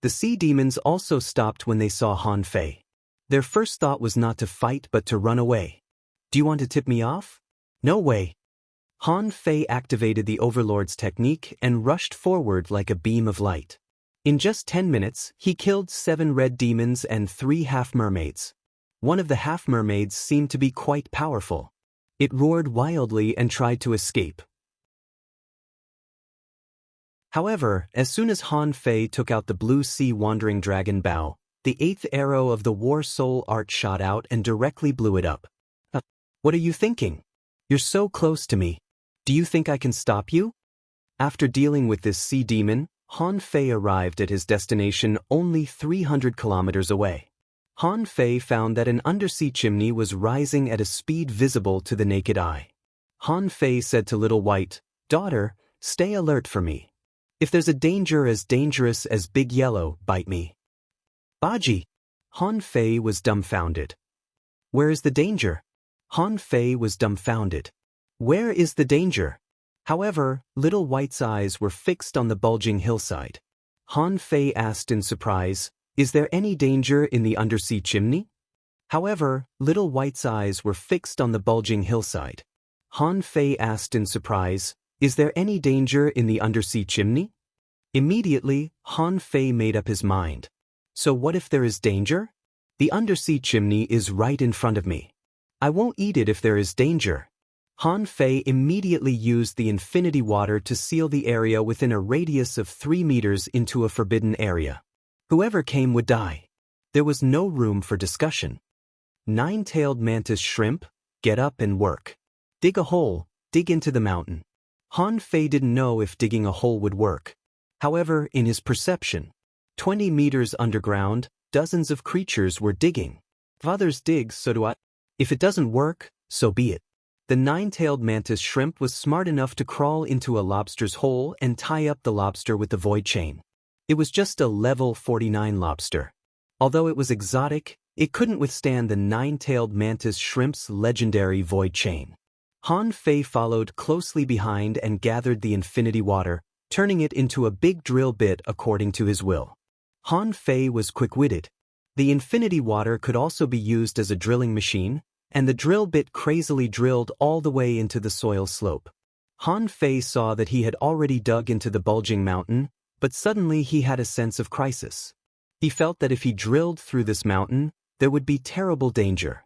The sea demons also stopped when they saw Han Fei. Their first thought was not to fight but to run away. Do you want to tip me off? No way. Han Fei activated the Overlord's technique and rushed forward like a beam of light. In just 10 minutes, he killed 7 red demons and 3 half-mermaids. One of the half-mermaids seemed to be quite powerful. It roared wildly and tried to escape. However, as soon as Han Fei took out the blue sea wandering dragon bow, the 8th arrow of the War Soul art shot out and directly blew it up. What are you thinking? You're so close to me. Do you think I can stop you? After dealing with this sea demon, Han Fei arrived at his destination only 300 kilometers away. Han Fei found that an undersea chimney was rising at a speed visible to the naked eye. Han Fei said to Little White, "Daughter, stay alert for me. If there's a danger as dangerous as Big Yellow, bite me." Baji! Han Fei was dumbfounded. Where is the danger? Han Fei was dumbfounded. Where is the danger? However, Little White's eyes were fixed on the bulging hillside. Han Fei asked in surprise, "Is there any danger in the undersea chimney?" However, Little White's eyes were fixed on the bulging hillside. Han Fei asked in surprise, "Is there any danger in the undersea chimney?" Immediately, Han Fei made up his mind. So what if there is danger? The undersea chimney is right in front of me. I won't eat it if there is danger. Han Fei immediately used the infinity water to seal the area within a radius of 3 meters into a forbidden area. Whoever came would die. There was no room for discussion. 9-tailed mantis shrimp, get up and work. Dig a hole, dig into the mountain. Han Fei didn't know if digging a hole would work. However, in his perception, 20 meters underground, dozens of creatures were digging. If others dig, so do I. If it doesn't work, so be it. The 9-tailed mantis shrimp was smart enough to crawl into a lobster's hole and tie up the lobster with the void chain. It was just a level 49 lobster. Although it was exotic, it couldn't withstand the 9-tailed mantis shrimp's legendary void chain. Han Fei followed closely behind and gathered the infinity water, turning it into a big drill bit according to his will. Han Fei was quick-witted. The infinity water could also be used as a drilling machine, and the drill bit crazily drilled all the way into the soil slope. Han Fei saw that he had already dug into the bulging mountain, but suddenly he had a sense of crisis. He felt that if he drilled through this mountain, there would be terrible danger.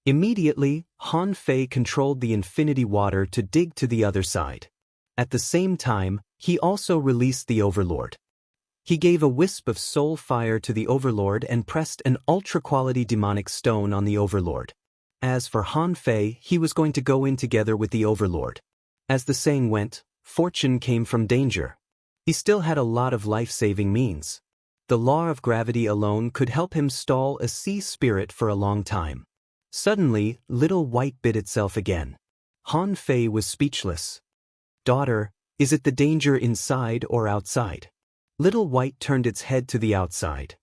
Immediately, Han Fei controlled the infinity water to dig to the other side. At the same time, he also released the Overlord. He gave a wisp of soul fire to the Overlord and pressed an ultra-quality demonic stone on the Overlord. As for Han Fei, he was going to go in together with the Overlord. As the saying went, fortune came from danger. He still had a lot of life-saving means. The law of gravity alone could help him stall a sea spirit for a long time. Suddenly, Little White bit itself again. Han Fei was speechless. "Daughter, is it the danger inside or outside?" Little White turned its head to the outside.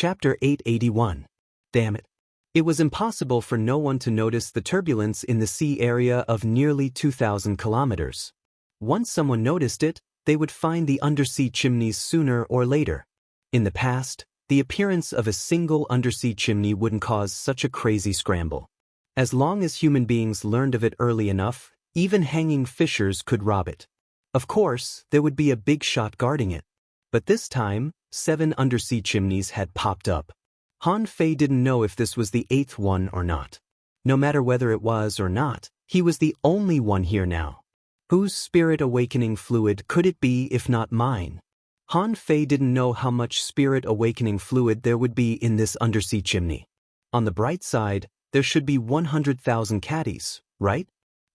Chapter 881. Damn it. It was impossible for no one to notice the turbulence in the sea area of nearly 2,000 kilometers. Once someone noticed it, they would find the undersea chimneys sooner or later. In the past, the appearance of a single undersea chimney wouldn't cause such a crazy scramble. As long as human beings learned of it early enough, even hanging fishers could rob it. Of course, there would be a big shot guarding it. But this time, 7 undersea chimneys had popped up. Han Fei didn't know if this was the 8th one or not. No matter whether it was or not, he was the only one here now. Whose spirit awakening fluid could it be if not mine? Han Fei didn't know how much spirit awakening fluid there would be in this undersea chimney. On the bright side, there should be 100,000 caddies, right?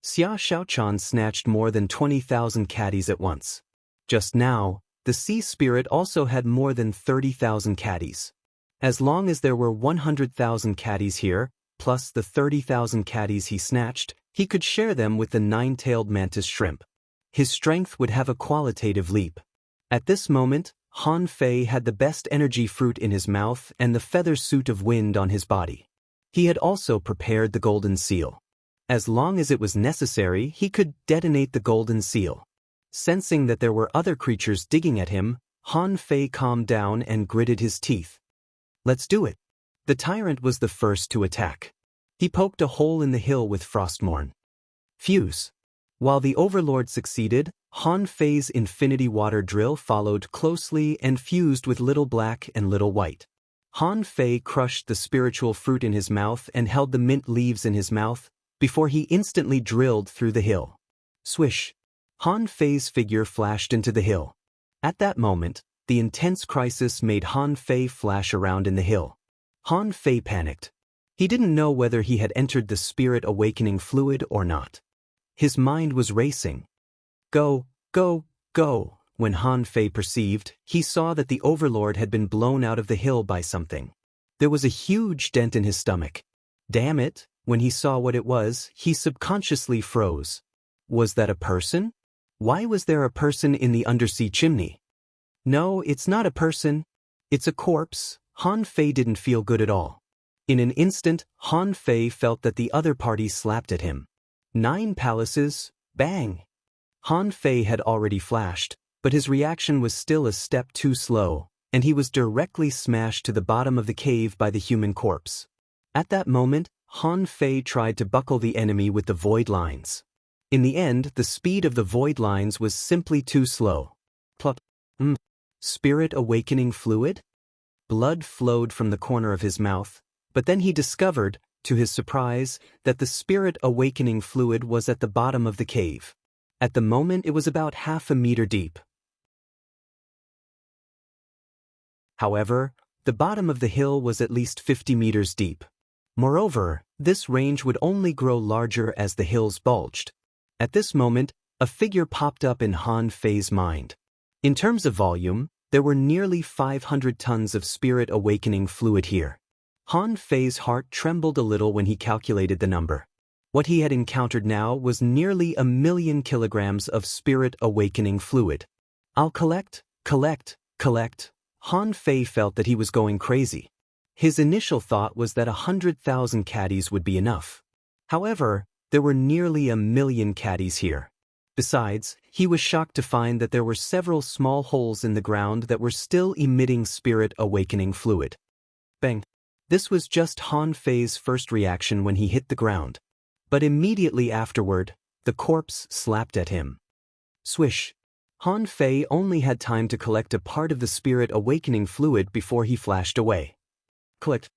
Xia Xiaochan snatched more than 20,000 caddies at once. Just now, the sea spirit also had more than 30,000 caddies. As long as there were 100,000 caddies here, plus the 30,000 caddies he snatched, he could share them with the 9-tailed mantis shrimp. His strength would have a qualitative leap. At this moment, Han Fei had the best energy fruit in his mouth and the feather suit of wind on his body. He had also prepared the golden seal. As long as it was necessary, he could detonate the golden seal. Sensing that there were other creatures digging at him, Han Fei calmed down and gritted his teeth. Let's do it. The tyrant was the first to attack. He poked a hole in the hill with Frostmourne. Fuse. While the overlord succeeded, Han Fei's infinity water drill followed closely and fused with Little Black and Little White. Han Fei crushed the spiritual fruit in his mouth and held the mint leaves in his mouth, before he instantly drilled through the hill. Swish. Han Fei's figure flashed into the hill. At that moment, the intense crisis made Han Fei flash around in the hill. Han Fei panicked. He didn't know whether he had entered the spirit awakening fluid or not. His mind was racing. Go, go, go. When Han Fei perceived, he saw that the overlord had been blown out of the hill by something. There was a huge dent in his stomach. Damn it, when he saw what it was, he subconsciously froze. Was that a person? Why was there a person in the undersea chimney? No, it's not a person. It's a corpse. Han Fei didn't feel good at all. In an instant, Han Fei felt that the other party slapped at him. 9 palaces, bang! Han Fei had already flashed, but his reaction was still a step too slow, and he was directly smashed to the bottom of the cave by the human corpse. At that moment, Han Fei tried to buckle the enemy with the void lines. In the end, the speed of the void lines was simply too slow. Plop. Spirit awakening fluid? Blood flowed from the corner of his mouth, but then he discovered, to his surprise, that the spirit awakening fluid was at the bottom of the cave. At the moment it was about half a meter deep. However, the bottom of the hill was at least 50 meters deep. Moreover, this range would only grow larger as the hills bulged. At this moment, a figure popped up in Han Fei's mind. In terms of volume, there were nearly 500 tons of spirit awakening fluid here. Han Fei's heart trembled a little when he calculated the number. What he had encountered now was nearly 1,000,000 kilograms of spirit awakening fluid. I'll collect. Han Fei felt that he was going crazy. His initial thought was that 100,000 caddies would be enough. However, there were nearly 1,000,000 caddies here. Besides, he was shocked to find that there were several small holes in the ground that were still emitting spirit awakening fluid. Bang! This was just Han Fei's first reaction when he hit the ground. But immediately afterward, the corpse slapped at him. Swish! Han Fei only had time to collect a part of the spirit awakening fluid before he flashed away. Click.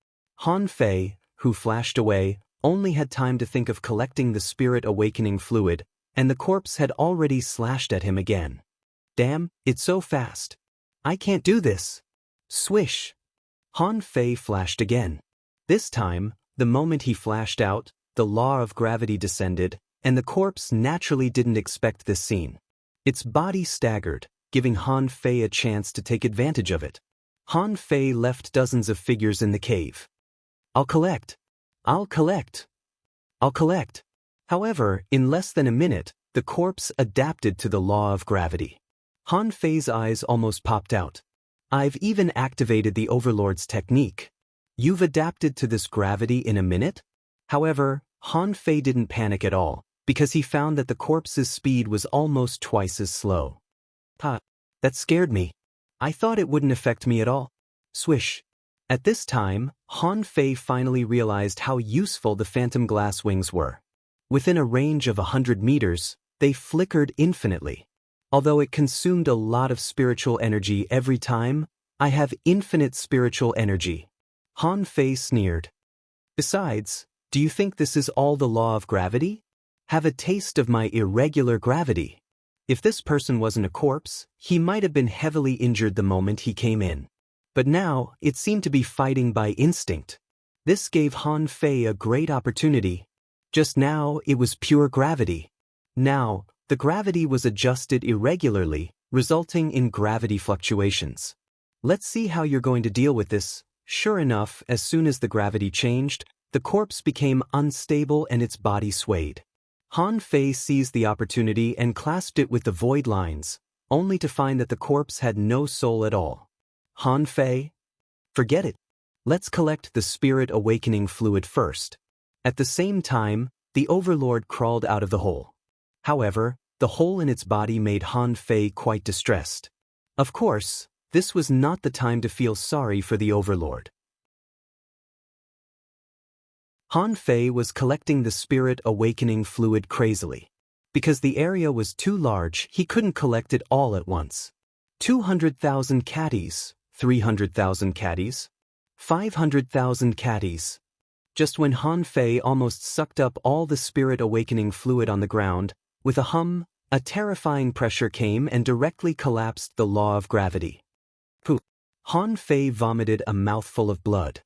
Han Fei, who flashed away, only had time to think of collecting the spirit awakening fluid, and the corpse had already slashed at him again. Damn, it's so fast. I can't do this. Swish! Han Fei flashed again. This time, the moment he flashed out, the law of gravity descended, and the corpse naturally didn't expect this scene. Its body staggered, giving Han Fei a chance to take advantage of it. Han Fei left dozens of figures in the cave. I'll collect. However, in less than a minute, the corpse adapted to the law of gravity. Han Fei's eyes almost popped out. I've even activated the Overlord's technique. You've adapted to this gravity in a minute? However, Han Fei didn't panic at all, because he found that the corpse's speed was almost twice as slow. That scared me. I thought it wouldn't affect me at all. Swish. At this time, Han Fei finally realized how useful the phantom glass wings were. Within a range of 100 meters, they flickered infinitely. Although it consumed a lot of spiritual energy every time, I have infinite spiritual energy. Han Fei sneered. Besides, do you think this is all the law of gravity? Have a taste of my irregular gravity. If this person wasn't a corpse, he might have been heavily injured the moment he came in. But now, it seemed to be fighting by instinct. This gave Han Fei a great opportunity. Just now, it was pure gravity. Now, the gravity was adjusted irregularly, resulting in gravity fluctuations. Let's see how you're going to deal with this. Sure enough, as soon as the gravity changed, the corpse became unstable and its body swayed. Han Fei seized the opportunity and clasped it with the void lines, only to find that the corpse had no soul at all. Han Fei? Forget it. Let's collect the spirit awakening fluid first. At the same time, the Overlord crawled out of the hole. However, the hole in its body made Han Fei quite distressed. Of course, this was not the time to feel sorry for the Overlord. Han Fei was collecting the spirit awakening fluid crazily. Because the area was too large, he couldn't collect it all at once. 200,000 caddies, 300,000 caddies, 500,000 caddies. Just when Han Fei almost sucked up all the spirit awakening fluid on the ground, with a hum, a terrifying pressure came and directly collapsed the law of gravity. Pooh! Han Fei vomited a mouthful of blood.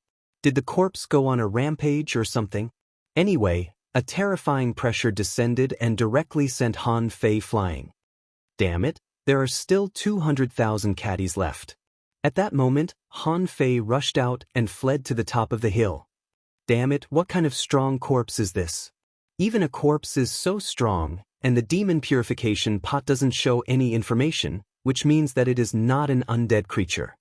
Did the corpse go on a rampage or something? Anyway, a terrifying pressure descended and directly sent Han Fei flying. Damn it, there are still 200,000 caddies left. At that moment, Han Fei rushed out and fled to the top of the hill. Damn it, what kind of strong corpse is this? Even a corpse is so strong, and the demon purification pot doesn't show any information, which means that it is not an undead creature.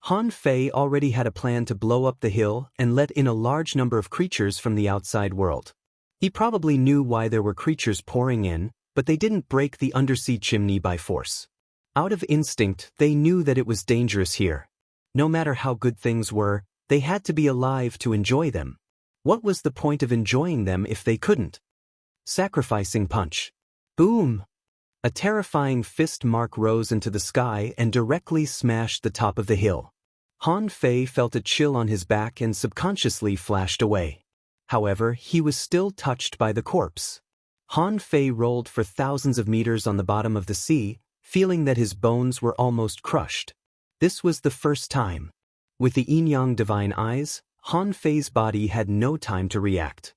Han Fei already had a plan to blow up the hill and let in a large number of creatures from the outside world. He probably knew why there were creatures pouring in, but they didn't break the undersea chimney by force. Out of instinct, they knew that it was dangerous here. No matter how good things were, they had to be alive to enjoy them. What was the point of enjoying them if they couldn't? Sacrificing punch. Boom! A terrifying fist mark rose into the sky and directly smashed the top of the hill. Han Fei felt a chill on his back and subconsciously flashed away. However, he was still touched by the corpse. Han Fei rolled for thousands of meters on the bottom of the sea, feeling that his bones were almost crushed. This was the first time. With the yin-yang divine eyes, Han Fei's body had no time to react.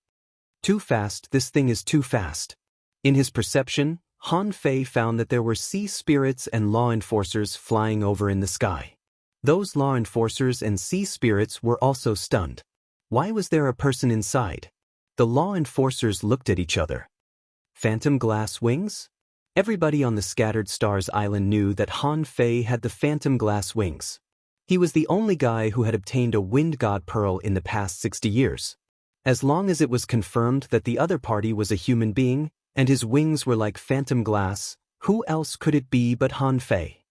Too fast, this thing is too fast. In his perception, Han Fei found that there were sea spirits and law enforcers flying over in the sky. Those law enforcers and sea spirits were also stunned. Why was there a person inside? The law enforcers looked at each other. Phantom glass wings? Everybody on the Scattered Stars Island knew that Han Fei had the phantom glass wings. He was the only guy who had obtained a wind god pearl in the past 60 years. As long as it was confirmed that the other party was a human being, and his wings were like phantom glass, who else could it be but Han Fei?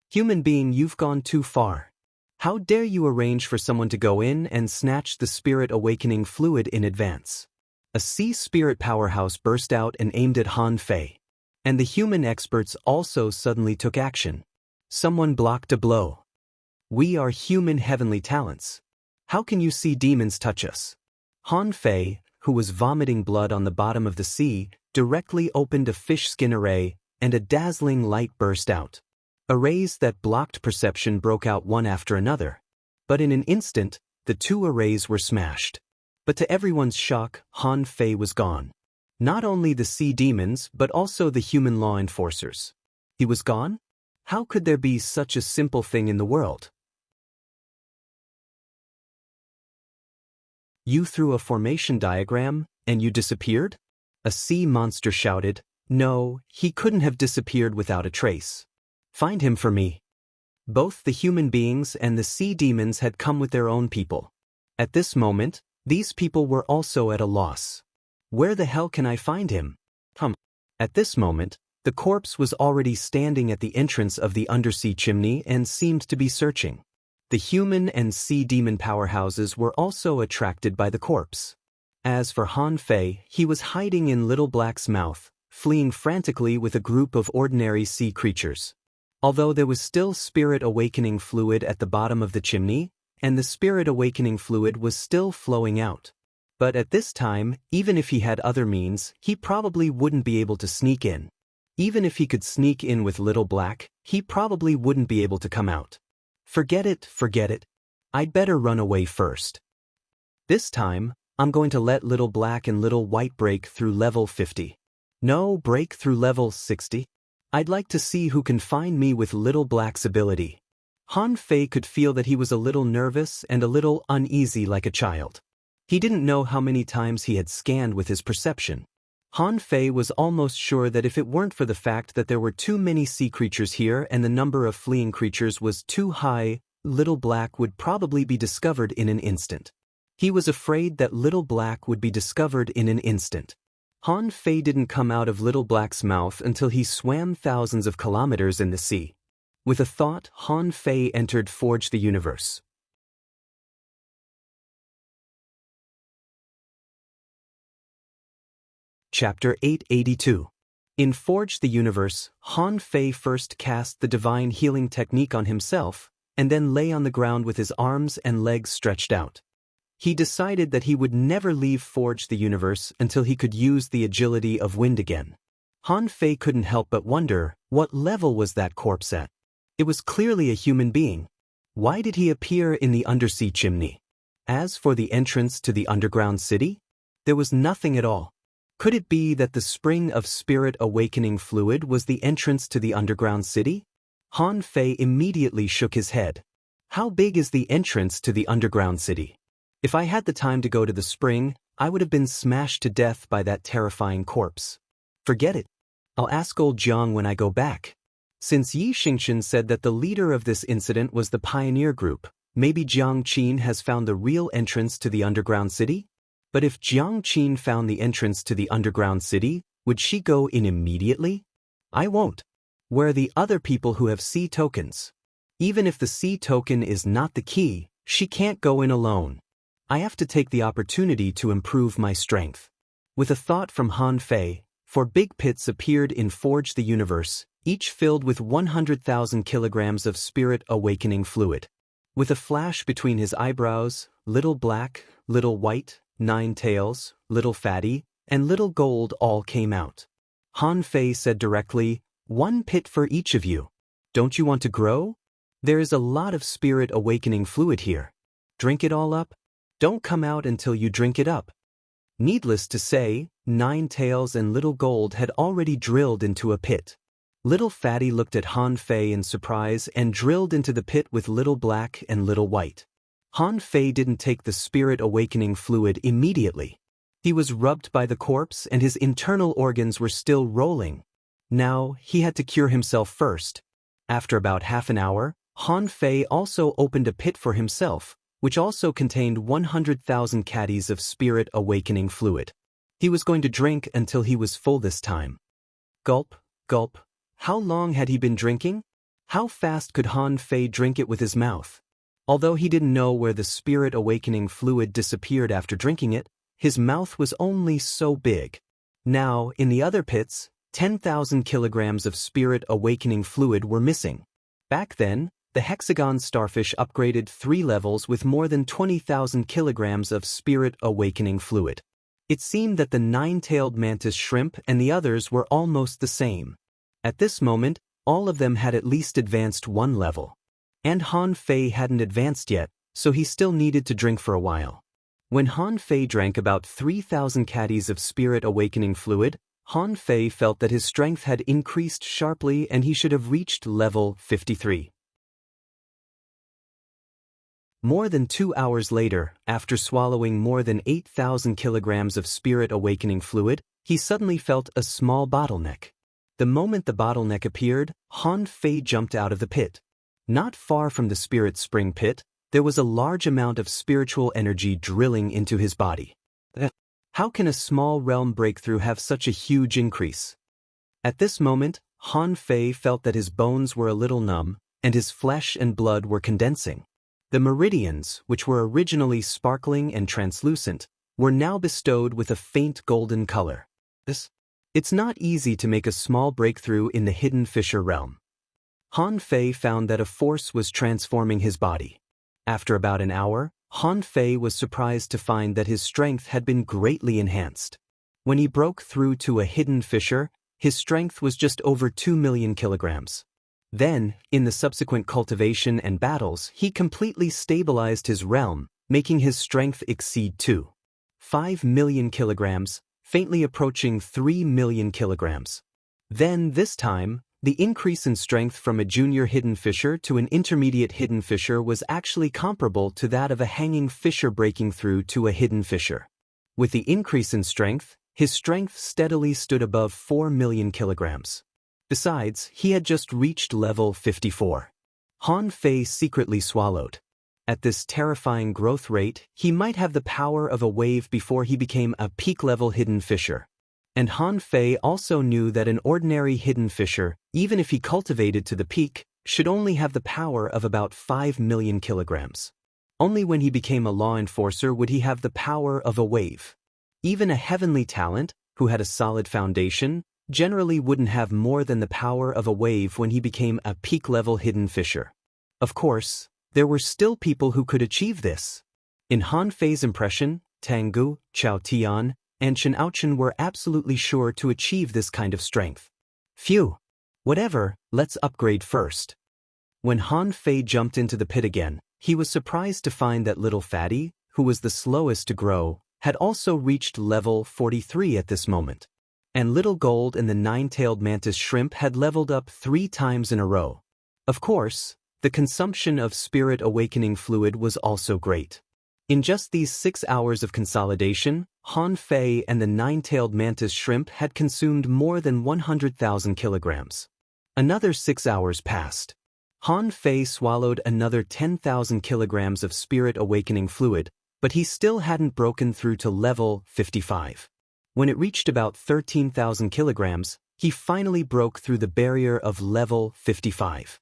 Human being, you've gone too far. How dare you arrange for someone to go in and snatch the spirit awakening fluid in advance? A sea spirit powerhouse burst out and aimed at Han Fei. And the human experts also suddenly took action. Someone blocked a blow. We are human heavenly talents. How can you see demons touch us? Han Fei, who was vomiting blood on the bottom of the sea, directly opened a fish skin array, and a dazzling light burst out. Arrays that blocked perception broke out one after another. But in an instant, the two arrays were smashed. But to everyone's shock, Han Fei was gone. Not only the sea demons, but also the human law enforcers. He was gone? How could there be such a simple thing in the world? You threw a formation diagram, and you disappeared? A sea monster shouted. No, he couldn't have disappeared without a trace. Find him for me. Both the human beings and the sea demons had come with their own people. At this moment, these people were also at a loss. Where the hell can I find him? At this moment, the corpse was already standing at the entrance of the undersea chimney and seemed to be searching. The human and sea demon powerhouses were also attracted by the corpse. As for Han Fei, he was hiding in Little Black's mouth, fleeing frantically with a group of ordinary sea creatures. Although there was still spirit awakening fluid at the bottom of the chimney, and the spirit awakening fluid was still flowing out. But at this time, even if he had other means, he probably wouldn't be able to sneak in. Even if he could sneak in with Little Black, he probably wouldn't be able to come out. Forget it. I'd better run away first. This time, I'm going to let Little Black and Little White break through level 50. No, break through level 60. I'd like to see who can find me with Little Black's ability. Han Fei could feel that he was a little nervous and a little uneasy like a child. He didn't know how many times he had scanned with his perception. Han Fei was almost sure that if it weren't for the fact that there were too many sea creatures here and the number of fleeing creatures was too high, Little Black would probably be discovered in an instant. He was afraid that Little Black would be discovered in an instant. Han Fei didn't come out of Little Black's mouth until he swam thousands of kilometers in the sea. With a thought, Han Fei entered Forge the Universe. Chapter 882. In Forge the Universe, Han Fei first cast the divine healing technique on himself, and then lay on the ground with his arms and legs stretched out. He decided that he would never leave Forge the Universe until he could use the agility of wind again. Han Fei couldn't help but wonder, what level was that corpse at? It was clearly a human being. Why did he appear in the undersea chimney? As for the entrance to the underground city, there was nothing at all. Could it be that the spring of spirit awakening fluid was the entrance to the underground city? Han Fei immediately shook his head. How big is the entrance to the underground city? If I had the time to go to the spring, I would have been smashed to death by that terrifying corpse. Forget it. I'll ask old Jiang when I go back. Since Yi Xingchen said that the leader of this incident was the pioneer group, maybe Jiang Qin has found the real entrance to the underground city? But if Jiang Qin found the entrance to the underground city, would she go in immediately? I won't. Where are the other people who have C tokens? Even if the C token is not the key, she can't go in alone. I have to take the opportunity to improve my strength. With a thought from Han Fei, 4 big pits appeared in Forge the Universe, each filled with 100,000 kilograms of spirit awakening fluid. With a flash between his eyebrows, Little Black, Little White, Nine Tails, Little Fatty, and Little Gold all came out. Han Fei said directly, 1 pit for each of you. Don't you want to grow? There is a lot of spirit awakening fluid here. Drink it all up? Don't come out until you drink it up. Needless to say, Nine Tails and Little Gold had already drilled into a pit. Little Fatty looked at Han Fei in surprise and drilled into the pit with Little Black and Little White. Han Fei didn't take the spirit awakening fluid immediately. He was rubbed by the corpse and his internal organs were still rolling. Now, he had to cure himself first. After about half an hour, Han Fei also opened a pit for himself, which also contained 100,000 caddies of spirit awakening fluid. He was going to drink until he was full this time. Gulp, gulp. How long had he been drinking? How fast could Han Fei drink it with his mouth? Although he didn't know where the spirit awakening fluid disappeared after drinking it, his mouth was only so big. Now, in the other pits, 10,000 kilograms of spirit awakening fluid were missing. Back then, the hexagon starfish upgraded 3 levels with more than 20,000 kilograms of spirit awakening fluid. It seemed that the 9-tailed mantis shrimp and the others were almost the same. At this moment, all of them had at least advanced 1 level. And Han Fei hadn't advanced yet, so he still needed to drink for a while. When Han Fei drank about 3,000 caddies of spirit awakening fluid, Han Fei felt that his strength had increased sharply and he should have reached level 53. More than 2 hours later, after swallowing more than 8,000 kilograms of spirit awakening fluid, he suddenly felt a small bottleneck. The moment the bottleneck appeared, Han Fei jumped out of the pit. Not far from the spirit spring pit, there was a large amount of spiritual energy drilling into his body. How can a small realm breakthrough have such a huge increase? At this moment, Han Fei felt that his bones were a little numb, and his flesh and blood were condensing. The meridians, which were originally sparkling and translucent, were now bestowed with a faint golden color. It's not easy to make a small breakthrough in the hidden fissure realm. Han Fei found that a force was transforming his body. After about an hour, Han Fei was surprised to find that his strength had been greatly enhanced. When he broke through to a hidden fissure, his strength was just over 2 million kilograms. Then, in the subsequent cultivation and battles, he completely stabilized his realm, making his strength exceed 2.5 million kilograms, faintly approaching 3 million kilograms. Then, this time, the increase in strength from a junior hidden fissure to an intermediate hidden fissure was actually comparable to that of a hanging fissure breaking through to a hidden fissure. With the increase in strength, his strength steadily stood above 4 million kilograms. Besides, he had just reached level 54. Han Fei secretly swallowed. At this terrifying growth rate, he might have the power of a wave before he became a peak-level hidden fissure. And Han Fei also knew that an ordinary hidden fissure, even if he cultivated to the peak, should only have the power of about 5 million kilograms. Only when he became a law enforcer would he have the power of a wave. Even a heavenly talent, who had a solid foundation, generally wouldn't have more than the power of a wave when he became a peak-level hidden fissure. Of course, there were still people who could achieve this. In Han Fei's impression, Tanggu, Chao Tian, and Chen Aochen were absolutely sure to achieve this kind of strength. Phew! Whatever, let's upgrade first. When Han Fei jumped into the pit again, he was surprised to find that little Fatty, who was the slowest to grow, had also reached level 43 at this moment. And Little Gold and the nine-tailed mantis shrimp had leveled up 3 times in a row. Of course, the consumption of spirit awakening fluid was also great. In just these 6 hours of consolidation, Han Fei and the nine-tailed mantis shrimp had consumed more than 100,000 kilograms. Another 6 hours passed. Han Fei swallowed another 10,000 kilograms of spirit awakening fluid, but he still hadn't broken through to level 55. When it reached about 13,000 kilograms, he finally broke through the barrier of level 55.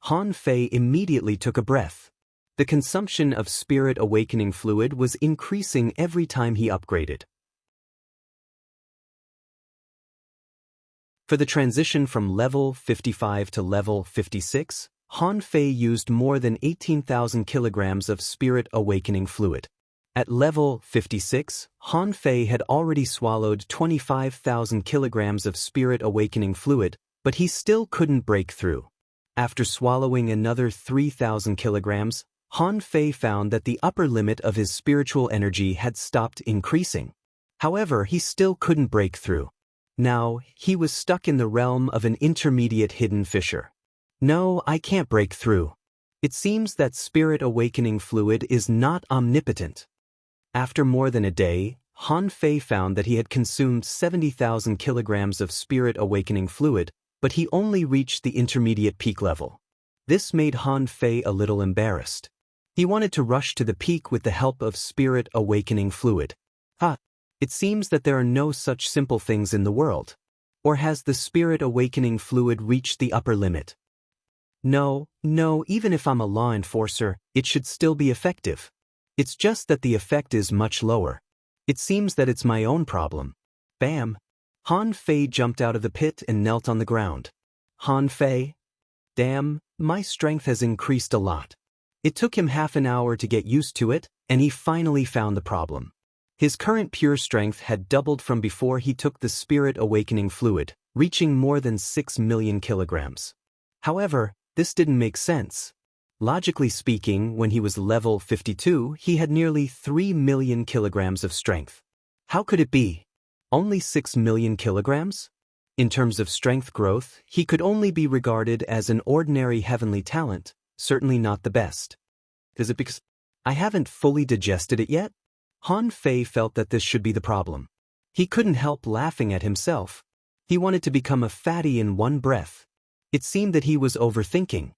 Han Fei immediately took a breath. The consumption of spirit awakening fluid was increasing every time he upgraded. For the transition from level 55 to level 56, Han Fei used more than 18,000 kilograms of spirit awakening fluid. At level 56, Han Fei had already swallowed 25,000 kilograms of spirit awakening fluid, but he still couldn't break through. After swallowing another 3,000 kilograms, Han Fei found that the upper limit of his spiritual energy had stopped increasing. However, he still couldn't break through. Now, he was stuck in the realm of an intermediate hidden fissure. No, I can't break through. It seems that spirit awakening fluid is not omnipotent. After more than a day, Han Fei found that he had consumed 70,000 kilograms of spirit awakening fluid, but he only reached the intermediate peak level. This made Han Fei a little embarrassed. He wanted to rush to the peak with the help of spirit awakening fluid. It seems that there are no such simple things in the world. Or has the spirit awakening fluid reached the upper limit? No, even if I'm a law enforcer, it should still be effective. It's just that the effect is much lower. It seems that it's my own problem. Bam! Han Fei jumped out of the pit and knelt on the ground. Han Fei? Damn, my strength has increased a lot. It took him half an hour to get used to it, and he finally found the problem. His current pure strength had doubled from before he took the spirit awakening fluid, reaching more than 6 million kilograms. However, this didn't make sense. Logically speaking, when he was level 52, he had nearly 3 million kilograms of strength. How could it be? Only 6 million kilograms? In terms of strength growth, he could only be regarded as an ordinary heavenly talent, certainly not the best. Is it because I haven't fully digested it yet? Han Fei felt that this should be the problem. He couldn't help laughing at himself. He wanted to become a fatty in one breath. It seemed that he was overthinking.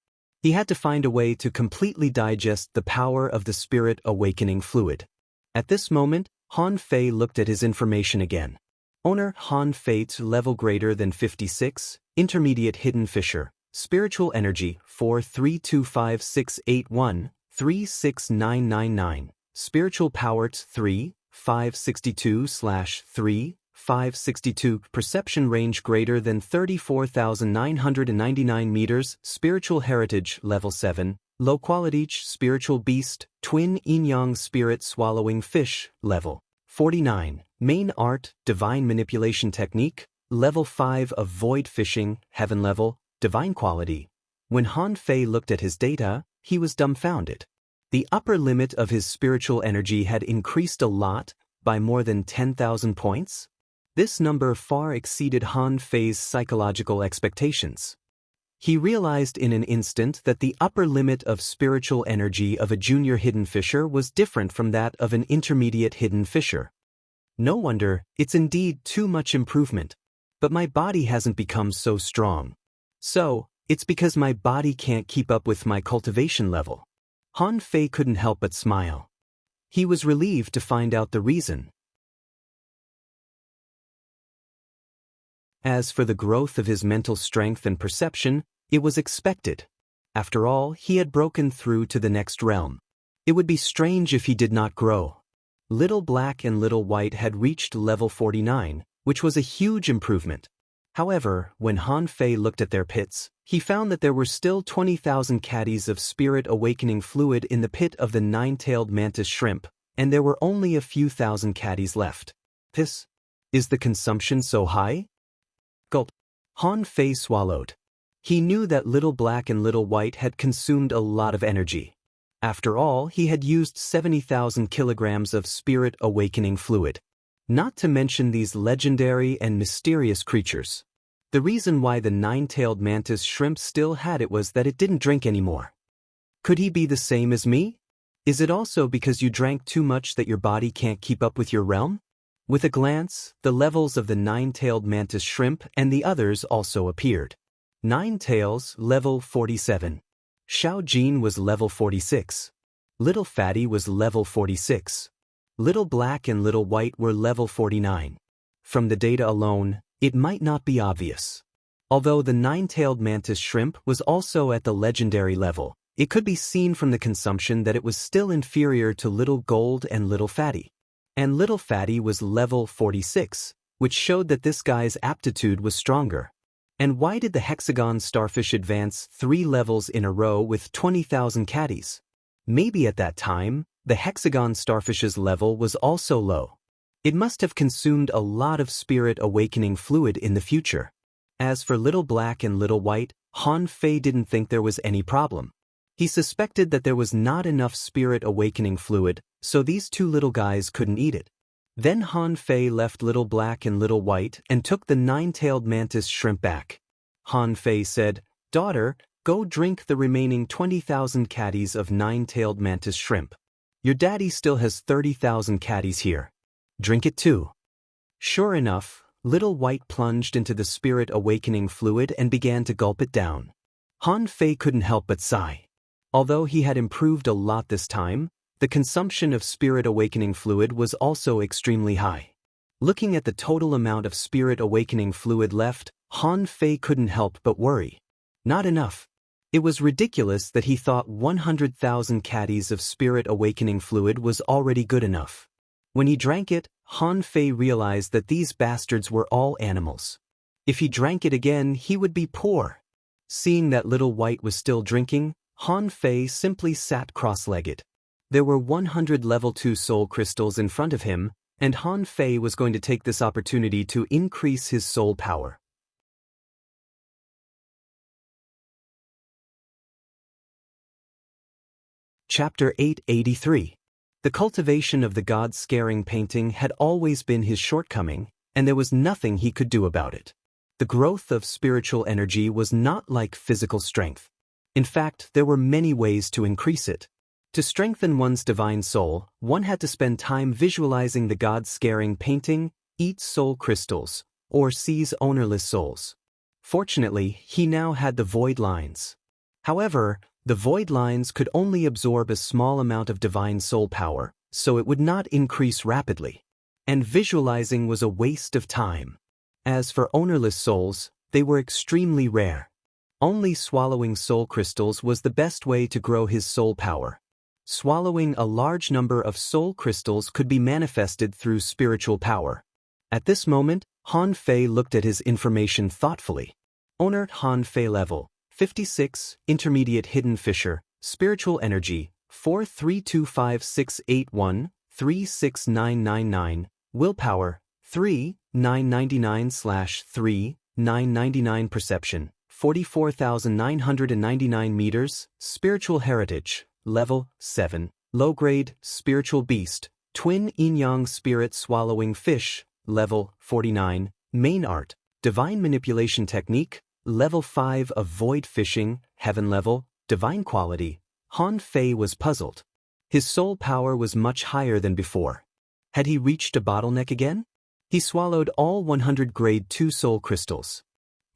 He had to find a way to completely digest the power of the spirit awakening fluid. At this moment, Han Fei looked at his information again. Owner Han Fei, level greater than 56, intermediate hidden fissure, spiritual energy 4325681-36999, spiritual power 3-562/3-562, perception range greater than 34,999 meters, spiritual heritage level 7, low quality spiritual beast, twin yin-yang spirit swallowing fish, level 49, main art, divine manipulation technique, level 5 of void fishing, heaven level, divine quality. When Han Fei looked at his data, he was dumbfounded. The upper limit of his spiritual energy had increased a lot, by more than 10,000 points. This number far exceeded Han Fei's psychological expectations. He realized in an instant that the upper limit of spiritual energy of a junior hidden fissure was different from that of an intermediate hidden fissure. No wonder, it's indeed too much improvement. But my body hasn't become so strong. So, it's because my body can't keep up with my cultivation level. Han Fei couldn't help but smile. He was relieved to find out the reason. As for the growth of his mental strength and perception, it was expected. After all, he had broken through to the next realm. It would be strange if he did not grow. Little Black and Little White had reached level 49, which was a huge improvement. However, when Han Fei looked at their pits, he found that there were still 20,000 caddies of spirit awakening fluid in the pit of the nine-tailed mantis shrimp, and there were only a few thousand caddies left. Is the consumption so high? Gulp. Han Fei swallowed. He knew that Little Black and Little White had consumed a lot of energy. After all, he had used 70,000 kilograms of spirit awakening fluid. Not to mention these legendary and mysterious creatures. The reason why the nine-tailed mantis shrimp still had it was that it didn't drink anymore. Could he be the same as me? Is it also because you drank too much that your body can't keep up with your realm? With a glance, the levels of the nine-tailed mantis shrimp and the others also appeared. Nine Tails, level 47. Xiao Jin was level 46. Little Fatty was level 46. Little Black and Little White were level 49. From the data alone, it might not be obvious. Although the nine-tailed mantis shrimp was also at the legendary level, it could be seen from the consumption that it was still inferior to Little Gold and Little Fatty. And Little Fatty was level 46, which showed that this guy's aptitude was stronger. And why did the hexagon starfish advance 3 levels in a row with 20,000 caddies? Maybe at that time, the hexagon starfish's level was also low. It must have consumed a lot of spirit awakening fluid in the future. As for Little Black and Little White, Han Fei didn't think there was any problem. He suspected that there was not enough spirit awakening fluid, so these two little guys couldn't eat it. Then Han Fei left Little Black and Little White and took the nine-tailed mantis shrimp back. Han Fei said, "Daughter, go drink the remaining 20,000 caddies of nine-tailed mantis shrimp. Your daddy still has 30,000 caddies here. Drink it too." Sure enough, Little White plunged into the spirit awakening fluid and began to gulp it down. Han Fei couldn't help but sigh. Although he had improved a lot this time, the consumption of spirit awakening fluid was also extremely high. Looking at the total amount of spirit awakening fluid left, Han Fei couldn't help but worry. Not enough. It was ridiculous that he thought 100,000 caddies of spirit awakening fluid was already good enough. When he drank it, Han Fei realized that these bastards were all animals. If he drank it again, he would be poor. Seeing that Little White was still drinking, Han Fei simply sat cross-legged. There were 100 level 2 soul crystals in front of him, and Han Fei was going to take this opportunity to increase his soul power. Chapter 883. The cultivation of the God-scaring painting had always been his shortcoming, and there was nothing he could do about it. The growth of spiritual energy was not like physical strength. In fact, there were many ways to increase it. To strengthen one's divine soul, one had to spend time visualizing the God-scaring painting, eat soul crystals, or seize ownerless souls. Fortunately, he now had the void lines. However, The void lines could only absorb a small amount of divine soul power, so it would not increase rapidly. And visualizing was a waste of time. As for ownerless souls, they were extremely rare. Only swallowing soul crystals was the best way to grow his soul power. Swallowing a large number of soul crystals could be manifested through spiritual power. At this moment, Han Fei looked at his information thoughtfully. Owner Han Fei level 56, intermediate hidden fisher, spiritual energy 4325681-36999, willpower 3,999/3,999, perception 44,999 meters, spiritual heritage, level 7, low-grade, spiritual beast, twin yin-yang spirit swallowing fish, level 49, main art, divine manipulation technique, level 5 of void fishing, heaven level, divine quality. Han Fei was puzzled. His soul power was much higher than before. Had he reached a bottleneck again? He swallowed all 100 grade 2 soul crystals.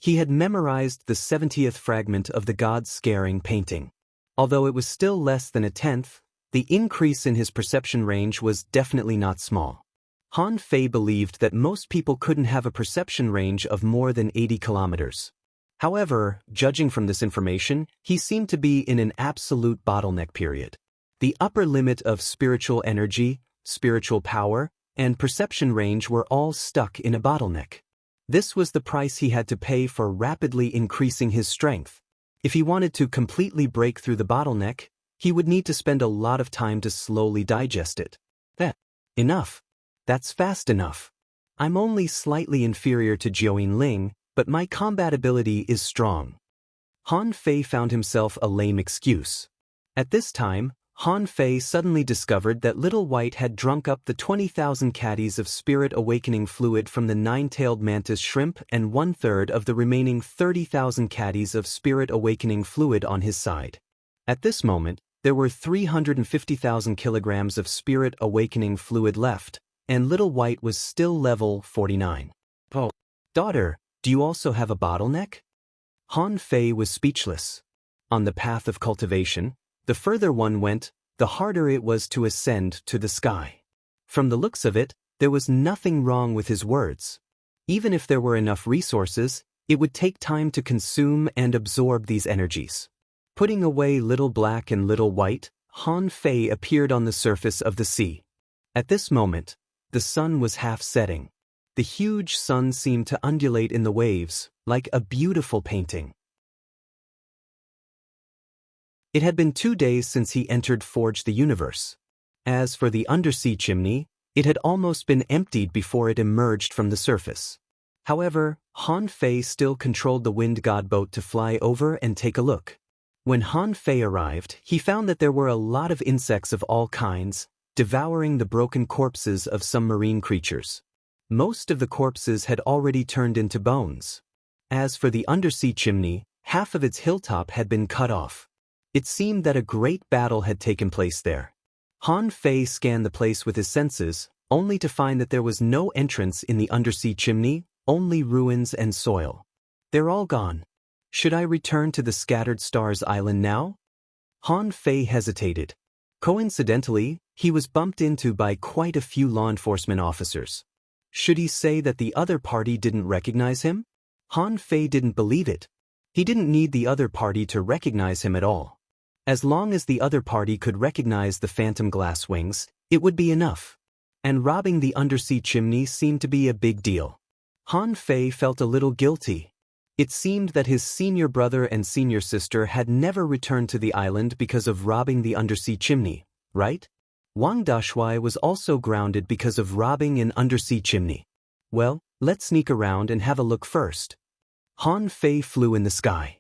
He had memorized the 70th fragment of the God-scaring painting. Although it was still less than a tenth, the increase in his perception range was definitely not small. Han Fei believed that most people couldn't have a perception range of more than 80 kilometers. However, judging from this information, he seemed to be in an absolute bottleneck period. The upper limit of spiritual energy, spiritual power, and perception range were all stuck in a bottleneck. This was the price he had to pay for rapidly increasing his strength. If he wanted to completely break through the bottleneck, he would need to spend a lot of time to slowly digest it. Enough. That's fast enough. I'm only slightly inferior to Jiuyin Ling, but my combat ability is strong. Han Fei found himself a lame excuse. At this time, Han Fei suddenly discovered that Little White had drunk up the 20,000 caddies of spirit awakening fluid from the nine-tailed mantis shrimp and 1/3 of the remaining 30,000 caddies of spirit awakening fluid on his side. At this moment, there were 350,000 kilograms of spirit awakening fluid left, and Little White was still level 49. Oh, daughter, do you also have a bottleneck? Han Fei was speechless. On the path of cultivation, the further one went, the harder it was to ascend to the sky. From the looks of it, there was nothing wrong with his words. Even if there were enough resources, it would take time to consume and absorb these energies. Putting away Little Black and Little White, Han Fei appeared on the surface of the sea. At this moment, the sun was half setting. The huge sun seemed to undulate in the waves, like a beautiful painting. It had been 2 days since he entered Forge the Universe. As for the undersea chimney, it had almost been emptied before it emerged from the surface. However, Han Fei still controlled the wind god boat to fly over and take a look. When Han Fei arrived, he found that there were a lot of insects of all kinds, devouring the broken corpses of some marine creatures. Most of the corpses had already turned into bones. As for the undersea chimney, half of its hilltop had been cut off. It seemed that a great battle had taken place there. Han Fei scanned the place with his senses, only to find that there was no entrance in the undersea chimney, only ruins and soil. They're all gone. Should I return to the Scattered Stars Island now? Han Fei hesitated. Coincidentally, he was bumped into by quite a few law enforcement officers. Should he say that the other party didn't recognize him? Han Fei didn't believe it. He didn't need the other party to recognize him at all. As long as the other party could recognize the phantom glass wings, it would be enough. And robbing the undersea chimney seemed to be a big deal. Han Fei felt a little guilty. It seemed that his senior brother and senior sister had never returned to the island because of robbing the undersea chimney, right? Wang Dashui was also grounded because of robbing an undersea chimney. Well, let's sneak around and have a look first. Han Fei flew in the sky.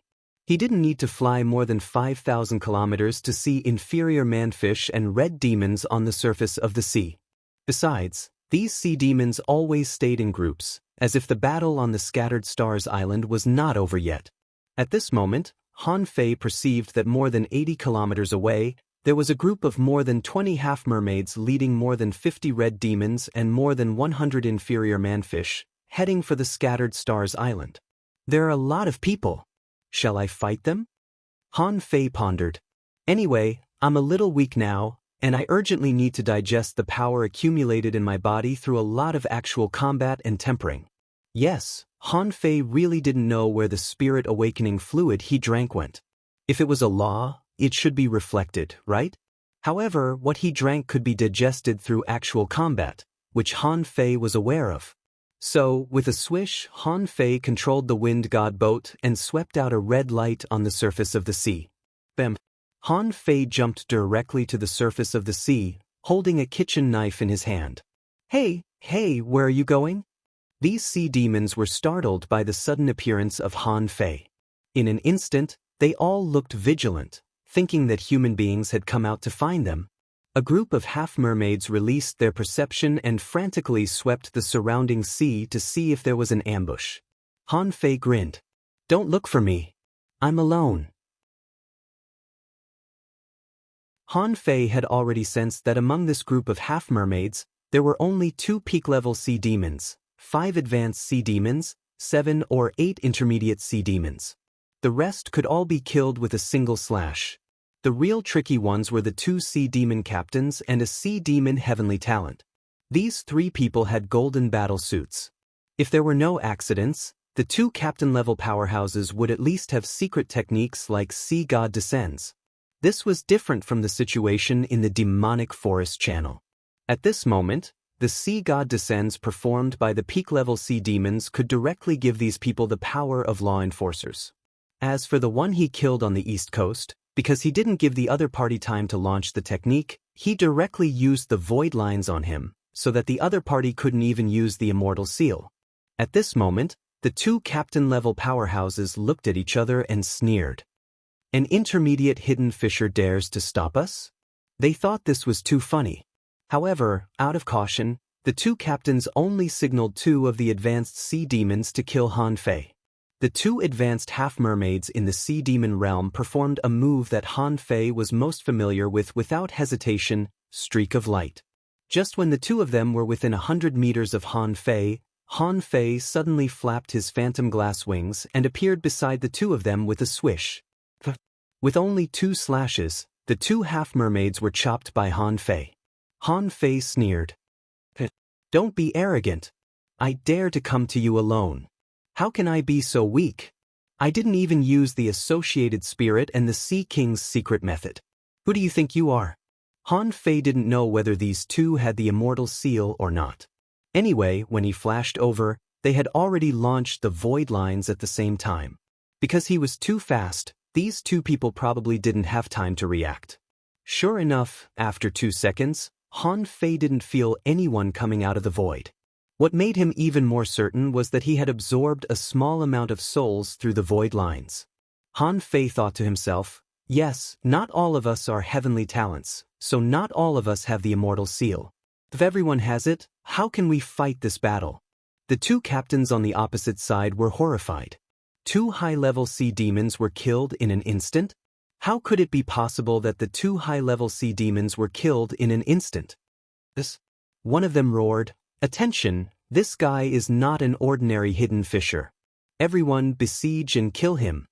He didn't need to fly more than 5,000 kilometers to see inferior manfish and red demons on the surface of the sea. Besides, these sea demons always stayed in groups, as if the battle on the Scattered Stars Island was not over yet. At this moment, Han Fei perceived that more than 80 kilometers away, there was a group of more than 20 half-mermaids leading more than 50 red demons and more than 100 inferior manfish, heading for the Scattered Stars Island. There are a lot of people. Shall I fight them? Han Fei pondered. Anyway, I'm a little weak now, and I urgently need to digest the power accumulated in my body through a lot of actual combat and tempering. Yes, Han Fei really didn't know where the spirit awakening fluid he drank went. If it was a law, it should be reflected, right? However, what he drank could be digested through actual combat, which Han Fei was aware of. So, with a swish, Han Fei controlled the wind god boat and swept out a red light on the surface of the sea. Bam! Han Fei jumped directly to the surface of the sea, holding a kitchen knife in his hand. Hey, where are you going? These sea demons were startled by the sudden appearance of Han Fei. In an instant, they all looked vigilant, thinking that human beings had come out to find them. A group of half-mermaids released their perception and frantically swept the surrounding sea to see if there was an ambush. Han Fei grinned. Don't look for me. I'm alone. Han Fei had already sensed that among this group of half-mermaids, there were only 2 peak-level sea demons, 5 advanced sea demons, 7 or 8 intermediate sea demons. The rest could all be killed with a single slash. The real tricky ones were the 2 sea demon captains and a sea demon heavenly talent. These 3 people had golden battle suits. If there were no accidents, the 2 captain-level powerhouses would at least have secret techniques like Sea God Descends. This was different from the situation in the demonic forest channel. At this moment, the Sea God Descends performed by the peak-level sea demons could directly give these people the power of law enforcers. As for the one he killed on the East Coast, because he didn't give the other party time to launch the technique, he directly used the void lines on him, so that the other party couldn't even use the immortal seal. At this moment, the 2 captain-level powerhouses looked at each other and sneered. An intermediate hidden fisher dares to stop us? They thought this was too funny. However, out of caution, the 2 captains only signaled 2 of the advanced sea demons to kill Han Fei. The 2 advanced half-mermaids in the sea demon realm performed a move that Han Fei was most familiar with without hesitation, Streak of Light. Just when the 2 of them were within 100 meters of Han Fei suddenly flapped his phantom glass wings and appeared beside the 2 of them with a swish. With only 2 slashes, the 2 half-mermaids were chopped by Han Fei. Han Fei sneered. Don't be arrogant. I dare to come to you alone. How can I be so weak? I didn't even use the associated spirit and the Sea King's secret method. Who do you think you are? Han Fei didn't know whether these 2 had the immortal seal or not. Anyway, when he flashed over, they had already launched the void lines at the same time. Because he was too fast, these 2 people probably didn't have time to react. Sure enough, after 2 seconds, Han Fei didn't feel anyone coming out of the void. What made him even more certain was that he had absorbed a small amount of souls through the void lines. Han Fei thought to himself, yes, not all of us are heavenly talents, so not all of us have the immortal seal. If everyone has it, how can we fight this battle? The 2 captains on the opposite side were horrified. 2 high-level sea demons were killed in an instant? How could it be possible that the 2 high-level sea demons were killed in an instant? One of them roared, "Attention, this guy is not an ordinary hidden fisher. Everyone besiege and kill him."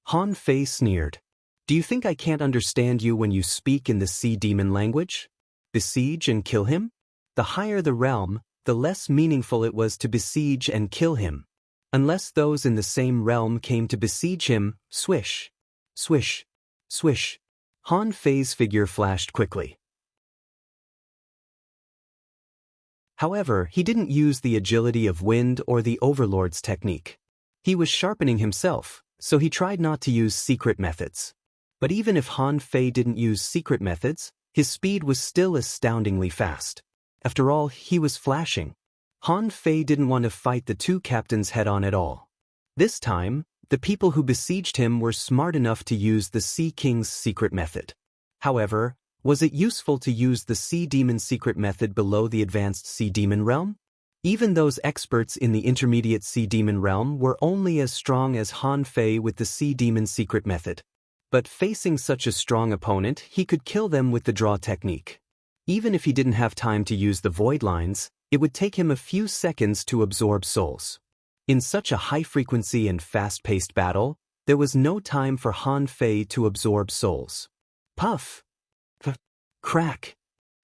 Han Fei sneered. Do you think I can't understand you when you speak in the sea demon language? Besiege and kill him? The higher the realm, the less meaningful it was to besiege and kill him. Unless those in the same realm came to besiege him, swish, swish, swish. Han Fei's figure flashed quickly. However, he didn't use the agility of wind or the Overlord's technique. He was sharpening himself, so he tried not to use secret methods. But even if Han Fei didn't use secret methods, his speed was still astoundingly fast. After all, he was flashing. Han Fei didn't want to fight the 2 captains head-on at all. This time, the people who besieged him were smart enough to use the Sea King's secret method. However, was it useful to use the Sea Demon secret method below the advanced Sea Demon realm? Even those experts in the intermediate Sea Demon realm were only as strong as Han Fei with the Sea Demon secret method. But facing such a strong opponent, he could kill them with the draw technique. Even if he didn't have time to use the void lines, it would take him a few seconds to absorb souls. In such a high-frequency and fast-paced battle, There was no time for Han Fei to absorb souls. Puff! Crack!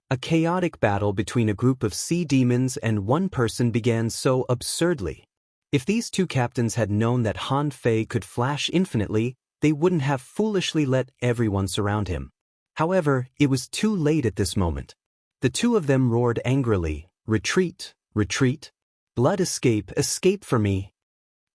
A chaotic battle between a group of sea demons and one person began so absurdly. If these two captains had known that Han Fei could flash infinitely, they wouldn't have foolishly let everyone surround him. However, it was too late at this moment. The two of them roared angrily, "Retreat! Retreat! Blood escape! Escape for me!"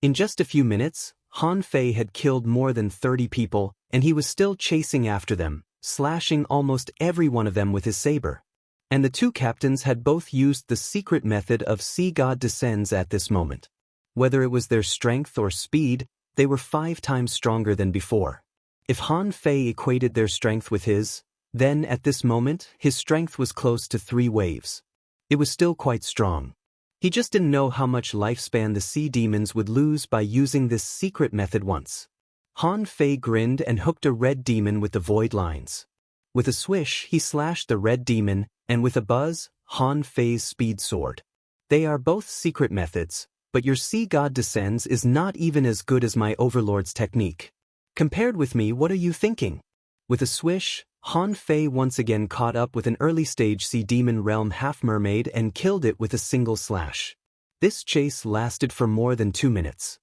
In just a few minutes, Han Fei had killed more than 30 people, and he was still chasing after them, slashing almost every one of them with his saber. And the two captains had both used the secret method of Sea God Descends at this moment. Whether it was their strength or speed, they were 5 times stronger than before. If Han Fei equated their strength with his, then at this moment, his strength was close to 3 waves. It was still quite strong. He just didn't know how much lifespan the sea demons would lose by using this secret method once. Han Fei grinned and hooked a red demon with the void lines. With a swish, he slashed the red demon, and with a buzz, Han Fei's speed soared. They are both secret methods, but your Sea God Descends is not even as good as my Overlord's technique. Compared with me, what are you thinking? With a swish, Han Fei once again caught up with an early-stage sea demon realm half-mermaid and killed it with a single slash. This chase lasted for more than 2 minutes.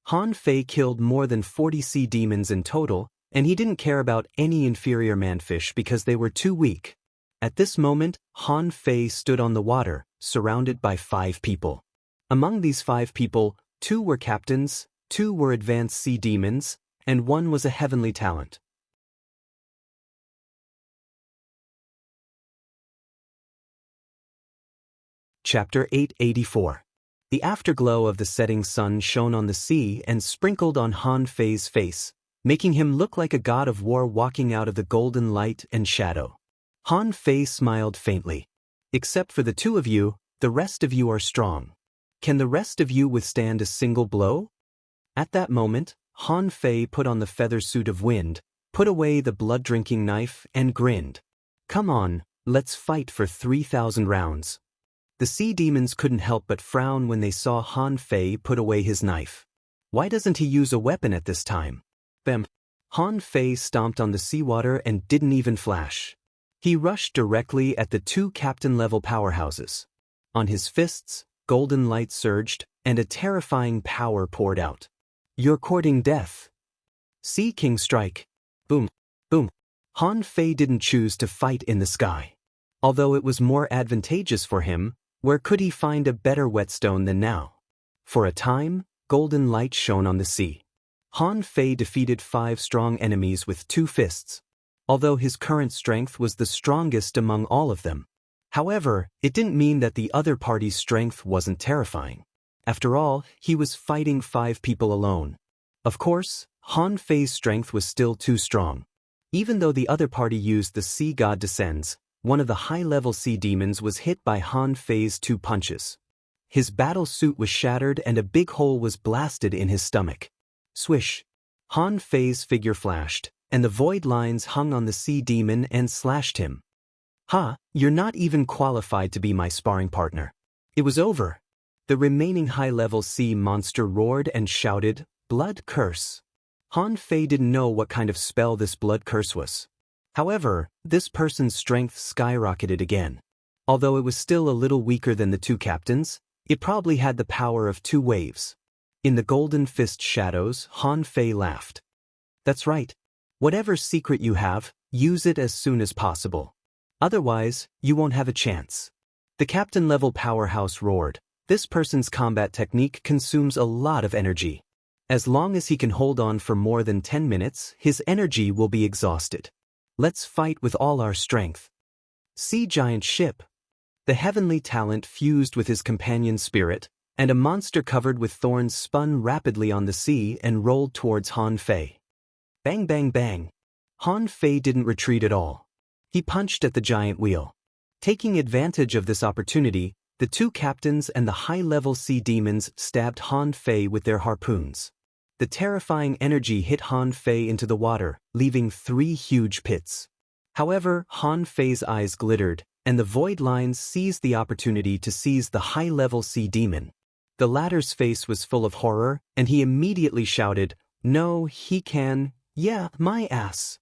Han Fei killed more than 40 sea demons in total, and he didn't care about any inferior manfish because they were too weak. At this moment, Han Fei stood on the water, surrounded by 5 people. Among these 5 people, 2 were captains, 2 were advanced sea demons, and 1 was a heavenly talent. Chapter 884. The afterglow of the setting sun shone on the sea and sprinkled on Han Fei's face, making him look like a god of war walking out of the golden light and shadow. Han Fei smiled faintly. "Except for the 2 of you, the rest of you are strong. Can the rest of you withstand a single blow?" At that moment, Han Fei put on the feather suit of wind, put away the blood-drinking knife, and grinned. "Come on, let's fight for 3,000 rounds." The sea demons couldn't help but frown when they saw Han Fei put away his knife. Why doesn't he use a weapon at this time? Bam! Han Fei stomped on the seawater and didn't even flash. He rushed directly at the 2 captain-level powerhouses. On his fists, golden light surged, and a terrifying power poured out. "You're courting death." Sea King strike. Boom, boom. Han Fei didn't choose to fight in the sky. Although it was more advantageous for him, where could he find a better whetstone than now? For a time, golden light shone on the sea. Han Fei defeated 5 strong enemies with 2 fists, although his current strength was the strongest among all of them. However, it didn't mean that the other party's strength wasn't terrifying. After all, he was fighting 5 people alone. Of course, Han Fei's strength was still too strong. Even though the other party used the Sea God Descends, one of the high-level sea demons was hit by Han Fei's 2 punches. His battle suit was shattered and a big hole was blasted in his stomach. Swish! Han Fei's figure flashed, and the void lines hung on the sea demon and slashed him. "Ha, you're not even qualified to be my sparring partner." It was over. The remaining high-level sea monster roared and shouted, "Blood curse." Han Fei didn't know what kind of spell this blood curse was. However, this person's strength skyrocketed again. Although it was still a little weaker than the 2 captains, it probably had the power of 2 waves. In the golden fist shadows, Han Fei laughed. "That's right. Whatever secret you have, use it as soon as possible. Otherwise, you won't have a chance." The captain-level powerhouse roared. "This person's combat technique consumes a lot of energy. As long as he can hold on for more than 10 minutes, his energy will be exhausted. Let's fight with all our strength." Sea giant ship. The heavenly talent fused with his companion's spirit, and a monster covered with thorns spun rapidly on the sea and rolled towards Han Fei. Bang bang bang. Han Fei didn't retreat at all. He punched at the giant wheel. Taking advantage of this opportunity, the 2 captains and the high-level sea demons stabbed Han Fei with their harpoons. The terrifying energy hit Han Fei into the water, leaving 3 huge pits. However, Han Fei's eyes glittered, and the void lines seized the opportunity to seize the high-level sea demon. The latter's face was full of horror, and he immediately shouted, No, he can. Yeah, my ass.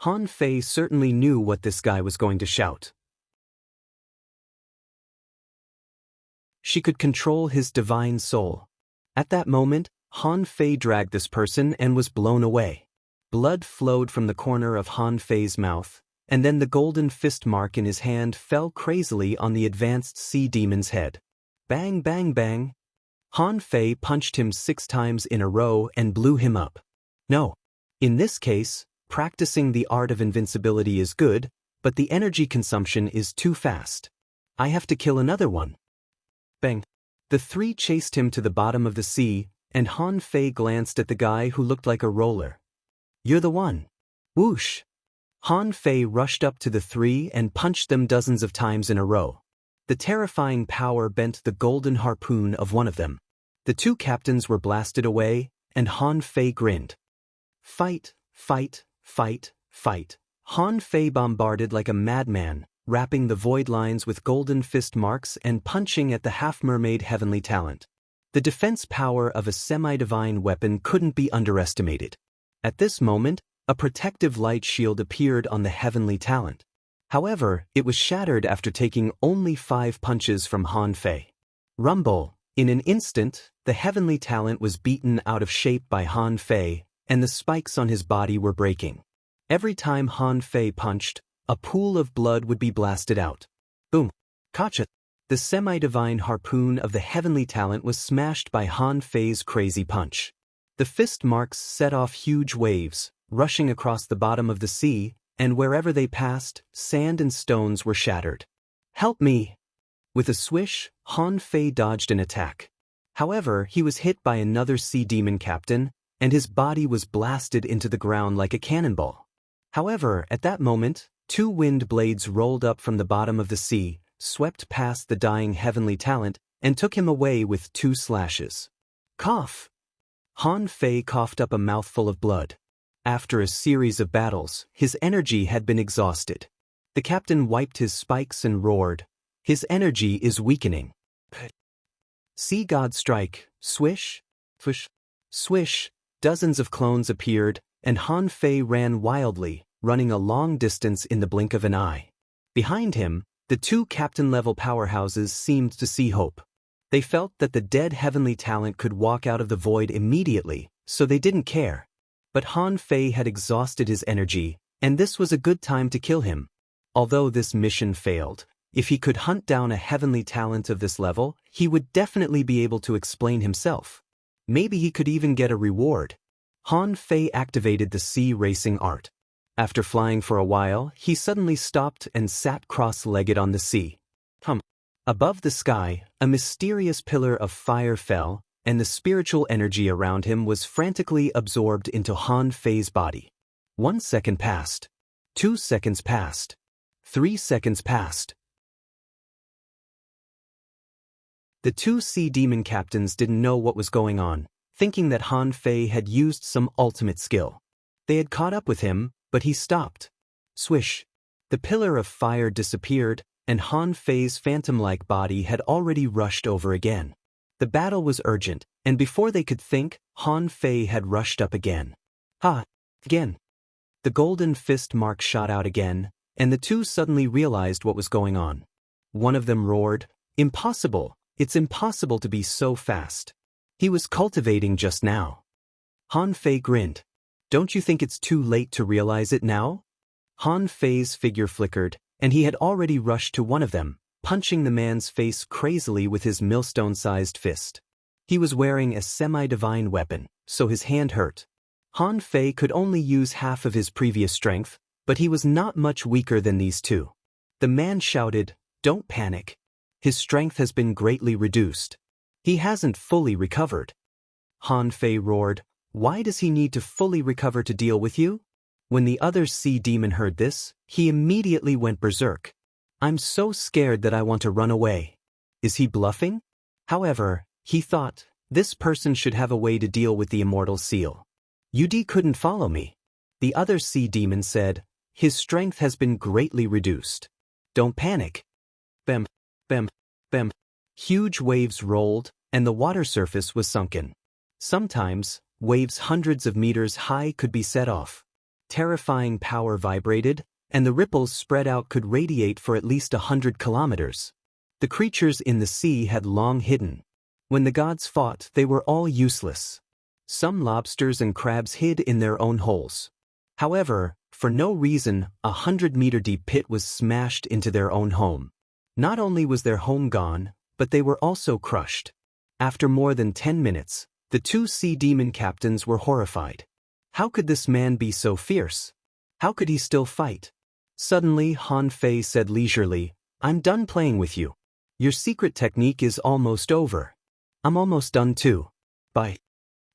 Han Fei certainly knew what this guy was going to shout. She could control his divine soul. At that moment, Han Fei dragged this person and was blown away. Blood flowed from the corner of Han Fei's mouth, and then the golden fist mark in his hand fell crazily on the advanced sea demon's head. Bang, bang, bang. Han Fei punched him 6 times in a row and blew him up. No. In this case, practicing the art of invincibility is good, but the energy consumption is too fast. I have to kill another one. Bang. The 3 chased him to the bottom of the sea, and Han Fei glanced at the guy who looked like a roller. You're the one. Whoosh. Han Fei rushed up to the 3 and punched them dozens of times in a row. The terrifying power bent the golden harpoon of one of them. The 2 captains were blasted away, and Han Fei grinned. Fight, fight, fight, fight. Han Fei bombarded like a madman, wrapping the void lines with golden fist marks and punching at the half-mermaid heavenly talent. The defense power of a semi-divine weapon couldn't be underestimated. At this moment, a protective light shield appeared on the heavenly talent. However, it was shattered after taking only 5 punches from Han Fei. Rumble. In an instant, the heavenly talent was beaten out of shape by Han Fei, and the spikes on his body were breaking. Every time Han Fei punched, a pool of blood would be blasted out. Boom. Gotcha. The semi-divine harpoon of the heavenly talent was smashed by Han Fei's crazy punch. The fist marks set off huge waves, rushing across the bottom of the sea, and wherever they passed, sand and stones were shattered. Help me! With a swish, Han Fei dodged an attack. However, he was hit by another sea demon captain, and his body was blasted into the ground like a cannonball. However, at that moment, 2 wind blades rolled up from the bottom of the sea, swept past the dying heavenly talent, and took him away with 2 slashes. Cough! Han Fei coughed up a mouthful of blood. After a series of battles, his energy had been exhausted. The captain wiped his spikes and roared, "His energy is weakening." Sea God strike, swish, swish, swish. Dozens of clones appeared, and Han Fei ran wildly, running a long distance in the blink of an eye. Behind him, the 2 captain-level powerhouses seemed to see hope. They felt that the dead heavenly talent could walk out of the void immediately, so they didn't care. But Han Fei had exhausted his energy, and this was a good time to kill him. Although this mission failed, if he could hunt down a heavenly talent of this level, he would definitely be able to explain himself. Maybe he could even get a reward. Han Fei activated the sea racing art. After flying for a while, he suddenly stopped and sat cross-legged on the sea. Above the sky, a mysterious pillar of fire fell, and the spiritual energy around him was frantically absorbed into Han Fei's body. 1 second passed. 2 seconds passed. 3 seconds passed. The 2 sea demon captains didn't know what was going on, thinking that Han Fei had used some ultimate skill. They had caught up with him, but he stopped. Swish. The pillar of fire disappeared, and Han Fei's phantom-like body had already rushed over again. The battle was urgent, and before they could think, Han Fei had rushed up again. Again. The golden fist mark shot out again, and the 2 suddenly realized what was going on. One of them roared, "Impossible! It's impossible to be so fast." He was cultivating just now. Han Fei grinned. "Don't you think it's too late to realize it now?" Han Fei's figure flickered, and he had already rushed to one of them, punching the man's face crazily with his millstone-sized fist. He was wearing a semi-divine weapon, so his hand hurt. Han Fei could only use half of his previous strength, but he was not much weaker than these 2. The man shouted, "Don't panic. His strength has been greatly reduced. He hasn't fully recovered." Han Fei roared, "Why does he need to fully recover to deal with you?" When the other sea demon heard this, he immediately went berserk. "I'm so scared that I want to run away." Is he bluffing? However, he thought, this person should have a way to deal with the immortal seal. "Yudi couldn't follow me." The other sea demon said, "His strength has been greatly reduced. Don't panic." Bam, bam, bam. Huge waves rolled, and the water surface was sunken. Sometimes, waves hundreds of meters high could be set off. Terrifying power vibrated, and the ripples spread out could radiate for at least 100 kilometers. The creatures in the sea had long hidden. When the gods fought, they were all useless. Some lobsters and crabs hid in their own holes. However, for no reason, 100-meter-deep pit was smashed into their own home. Not only was their home gone, but they were also crushed. After more than 10 minutes, the two sea demon captains were horrified. How could this man be so fierce? How could he still fight? Suddenly, Han Fei said leisurely, "I'm done playing with you. Your secret technique is almost over. I'm almost done too. Bye."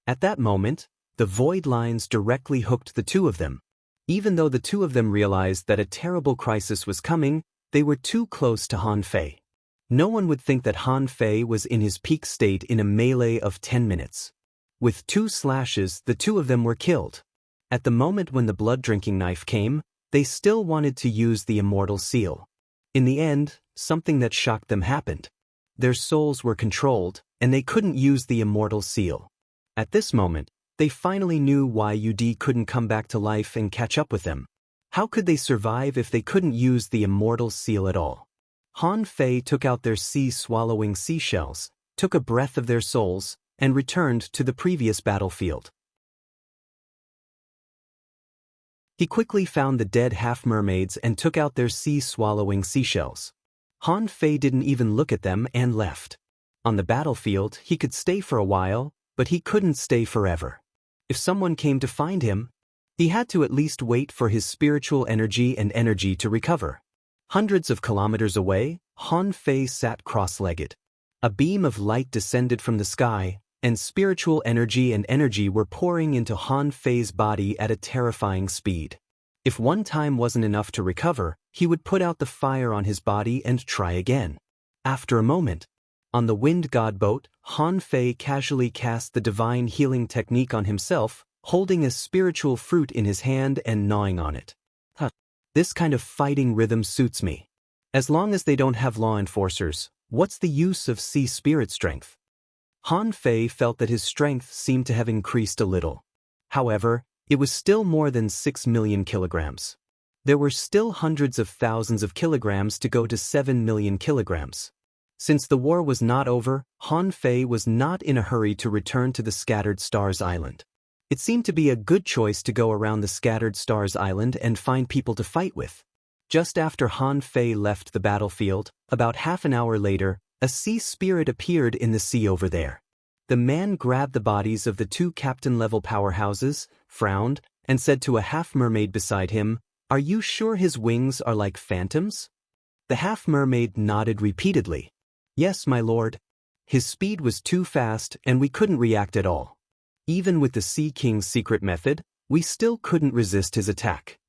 At that moment, the void lines directly hooked the two of them. Even though the two of them realized that a terrible crisis was coming, they were too close to Han Fei. No one would think that Han Fei was in his peak state in a melee of 10 minutes. With 2 slashes, the two of them were killed. At the moment when the blood-drinking knife came, they still wanted to use the immortal seal. In the end, something that shocked them happened. Their souls were controlled, and they couldn't use the immortal seal. At this moment, they finally knew why Yudi couldn't come back to life and catch up with them. How could they survive if they couldn't use the immortal seal at all? Han Fei took out their sea-swallowing seashells, took a breath of their souls, and returned to the previous battlefield. He quickly found the dead half-mermaids and took out their sea-swallowing seashells. Han Fei didn't even look at them and left. On the battlefield, he could stay for a while, but he couldn't stay forever. If someone came to find him, he had to at least wait for his spiritual energy and energy to recover. Hundreds of kilometers away, Han Fei sat cross-legged. A beam of light descended from the sky, and spiritual energy and energy were pouring into Han Fei's body at a terrifying speed. If one time wasn't enough to recover, he would put out the fire on his body and try again. After a moment, on the wind god boat, Han Fei casually cast the divine healing technique on himself, holding a spiritual fruit in his hand and gnawing on it. This kind of fighting rhythm suits me. As long as they don't have law enforcers, what's the use of sea spirit strength? Han Fei felt that his strength seemed to have increased a little. However, it was still more than 6 million kilograms. There were still hundreds of thousands of kilograms to go to 7 million kilograms. Since the war was not over, Han Fei was not in a hurry to return to the Scattered Stars Island. It seemed to be a good choice to go around the Scattered Stars Island and find people to fight with. Just after Han Fei left the battlefield, about half an hour later, a sea spirit appeared in the sea over there. The man grabbed the bodies of the 2 captain-level powerhouses, frowned, and said to a half-mermaid beside him, "Are you sure his wings are like phantoms?" The half-mermaid nodded repeatedly. "Yes, my lord. His speed was too fast and we couldn't react at all. Even with the Sea King's secret method, we still couldn't resist his attack."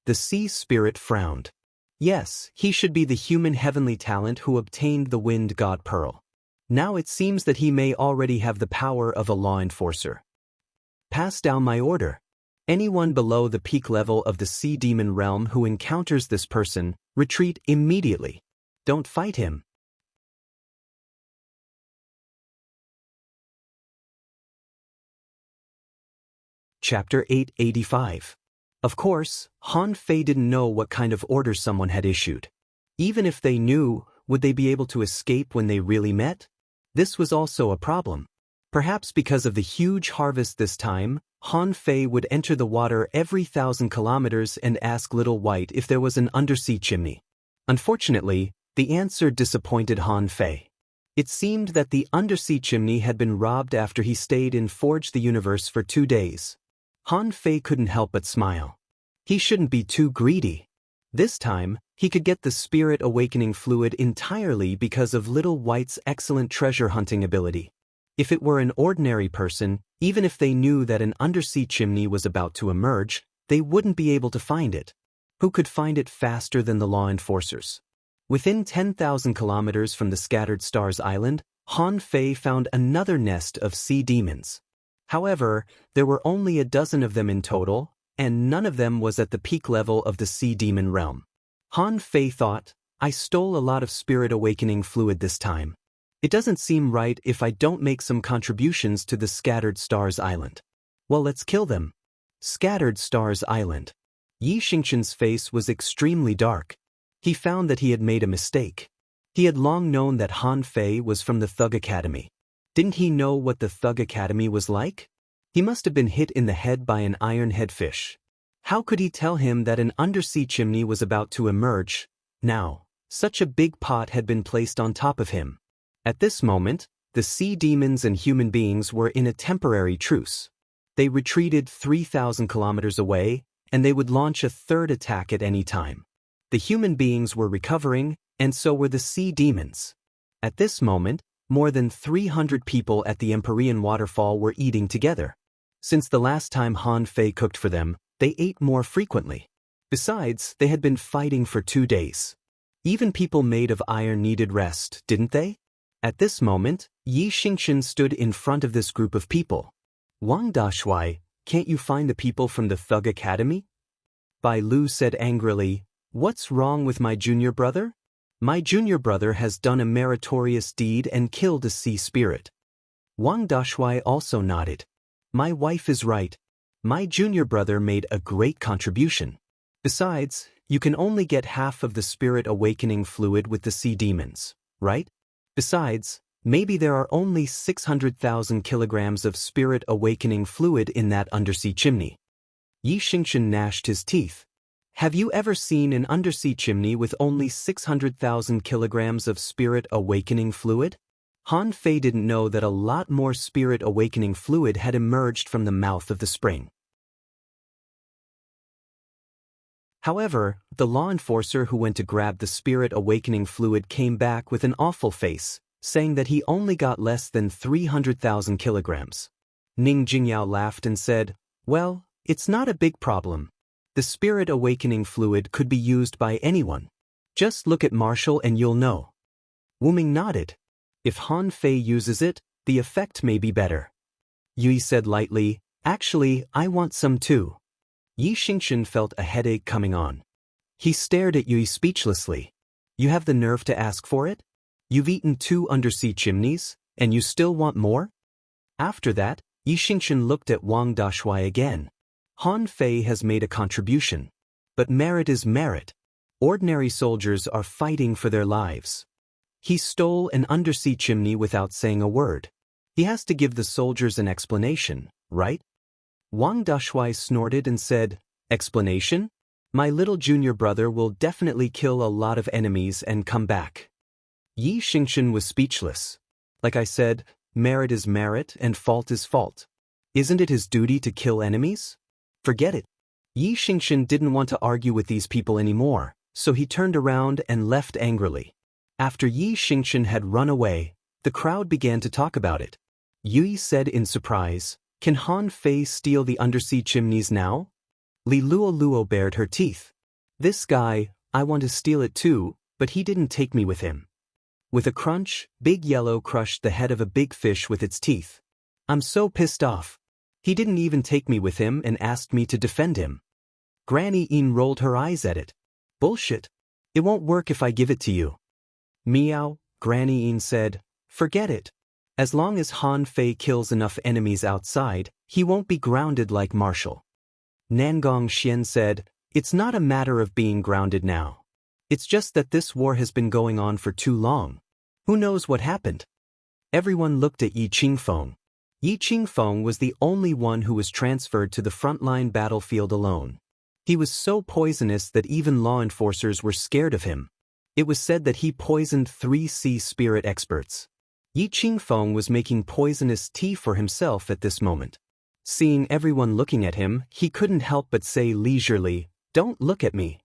The sea spirit frowned. Yes, he should be the human heavenly talent who obtained the wind god pearl. Now it seems that he may already have the power of a law enforcer. Pass down my order. Anyone below the peak level of the sea demon realm who encounters this person, retreat immediately. Don't fight him. Chapter 885. Of course, Han Fei didn't know what kind of order someone had issued. Even if they knew, would they be able to escape when they really met? This was also a problem. Perhaps because of the huge harvest this time, Han Fei would enter the water every 1,000 kilometers and ask Little White if there was an undersea chimney. Unfortunately, the answer disappointed Han Fei. It seemed that the undersea chimney had been robbed after he stayed in Forge the Universe for 2 days. Han Fei couldn't help but smile. He shouldn't be too greedy. This time, he could get the Spirit Awakening fluid entirely because of Little White's excellent treasure hunting ability. If it were an ordinary person, even if they knew that an undersea chimney was about to emerge, they wouldn't be able to find it. Who could find it faster than the law enforcers? Within 10,000 kilometers from the Scattered Stars Island, Han Fei found another nest of sea demons. However, there were only a dozen of them in total, and none of them was at the peak level of the sea demon realm. Han Fei thought, I stole a lot of Spirit Awakening fluid this time. It doesn't seem right if I don't make some contributions to the Scattered Stars Island. Well, let's kill them. Scattered Stars Island. Yi Xingqian's face was extremely dark. He found that he had made a mistake. He had long known that Han Fei was from the Thug Academy. Didn't he know what the Thug Academy was like? He must have been hit in the head by an iron headfish. How could he tell him that an undersea chimney was about to emerge? Now, such a big pot had been placed on top of him. At this moment, the sea demons and human beings were in a temporary truce. They retreated 3,000 kilometers away, and they would launch a third attack at any time. The human beings were recovering, and so were the sea demons. At this moment, more than 300 people at the Empyrean waterfall were eating together. Since the last time Han Fei cooked for them, they ate more frequently. Besides, they had been fighting for 2 days. Even people made of iron needed rest, didn't they? At this moment, Yi Xingqian stood in front of this group of people. Wang Dashui, can't you find the people from the Thug Academy? Bai Lu said angrily, what's wrong with my junior brother? My junior brother has done a meritorious deed and killed a sea spirit. Wang Dashui also nodded. My wife is right. My junior brother made a great contribution. Besides, you can only get half of the spirit awakening fluid with the sea demons, right? Besides, maybe there are only 600,000 kilograms of spirit awakening fluid in that undersea chimney. Yi Xingqian gnashed his teeth. Have you ever seen an undersea chimney with only 600,000 kilograms of spirit awakening fluid? Han Fei didn't know that a lot more spirit awakening fluid had emerged from the mouth of the spring. However, the law enforcer who went to grab the spirit awakening fluid came back with an awful face, saying that he only got less than 300,000 kilograms. Ning Jingyao laughed and said, well, it's not a big problem. The spirit awakening fluid could be used by anyone. Just look at Marshall and you'll know. Wu Ming nodded. If Han Fei uses it, the effect may be better. Yui said lightly, actually, I want some too. Yi Xingqian felt a headache coming on. He stared at Yui speechlessly. You have the nerve to ask for it? You've eaten 2 undersea chimneys, and you still want more? After that, Yi Xingqian looked at Wang Dashui again. Han Fei has made a contribution. But merit is merit. Ordinary soldiers are fighting for their lives. He stole an undersea chimney without saying a word. He has to give the soldiers an explanation, right? Wang Dashui snorted and said, explanation? My little junior brother will definitely kill a lot of enemies and come back. Yi Xingqian was speechless. Like I said, merit is merit and fault is fault. Isn't it his duty to kill enemies? Forget it. Yi Xingqian didn't want to argue with these people anymore, so he turned around and left angrily. After Yi Xingqian had run away, the crowd began to talk about it. Yui said in surprise, can Han Fei steal the undersea chimneys now? Li Luo bared her teeth. This guy, I want to steal it too, but he didn't take me with him. With a crunch, Big Yellow crushed the head of a big fish with its teeth. I'm so pissed off. He didn't even take me with him and asked me to defend him. Granny Yin rolled her eyes at it. Bullshit. It won't work if I give it to you. Meow, Granny Yin said, forget it. As long as Han Fei kills enough enemies outside, he won't be grounded like Marshall. Nangong Xian said, it's not a matter of being grounded now. It's just that this war has been going on for too long. Who knows what happened? Everyone looked at Yi Qingfeng. Yi Qingfeng was the only one who was transferred to the frontline battlefield alone. He was so poisonous that even law enforcers were scared of him. It was said that he poisoned 3 sea spirit experts. Yi Qingfeng was making poisonous tea for himself at this moment. Seeing everyone looking at him, he couldn't help but say leisurely, don't look at me.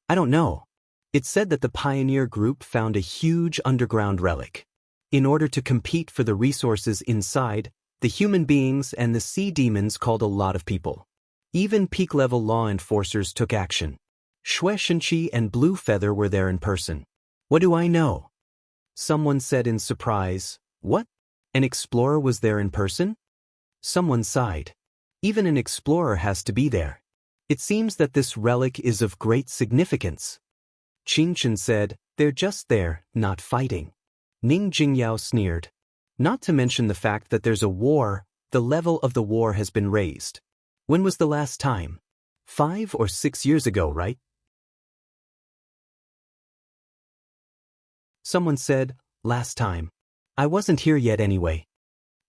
I don't know. It said that the pioneer group found a huge underground relic. In order to compete for the resources inside, the human beings and the sea demons called a lot of people. Even peak-level law enforcers took action. Xue Shenqi and Blue Feather were there in person. What do I know? Someone said in surprise, what? An explorer was there in person? Someone sighed. Even an explorer has to be there. It seems that this relic is of great significance. Qingchen said, they're just there, not fighting. Ning Jingyao sneered. Not to mention the fact that there's a war, The level of the war has been raised. When was the last time? 5 or 6 years ago, right? Someone said, last time. I wasn't here yet anyway.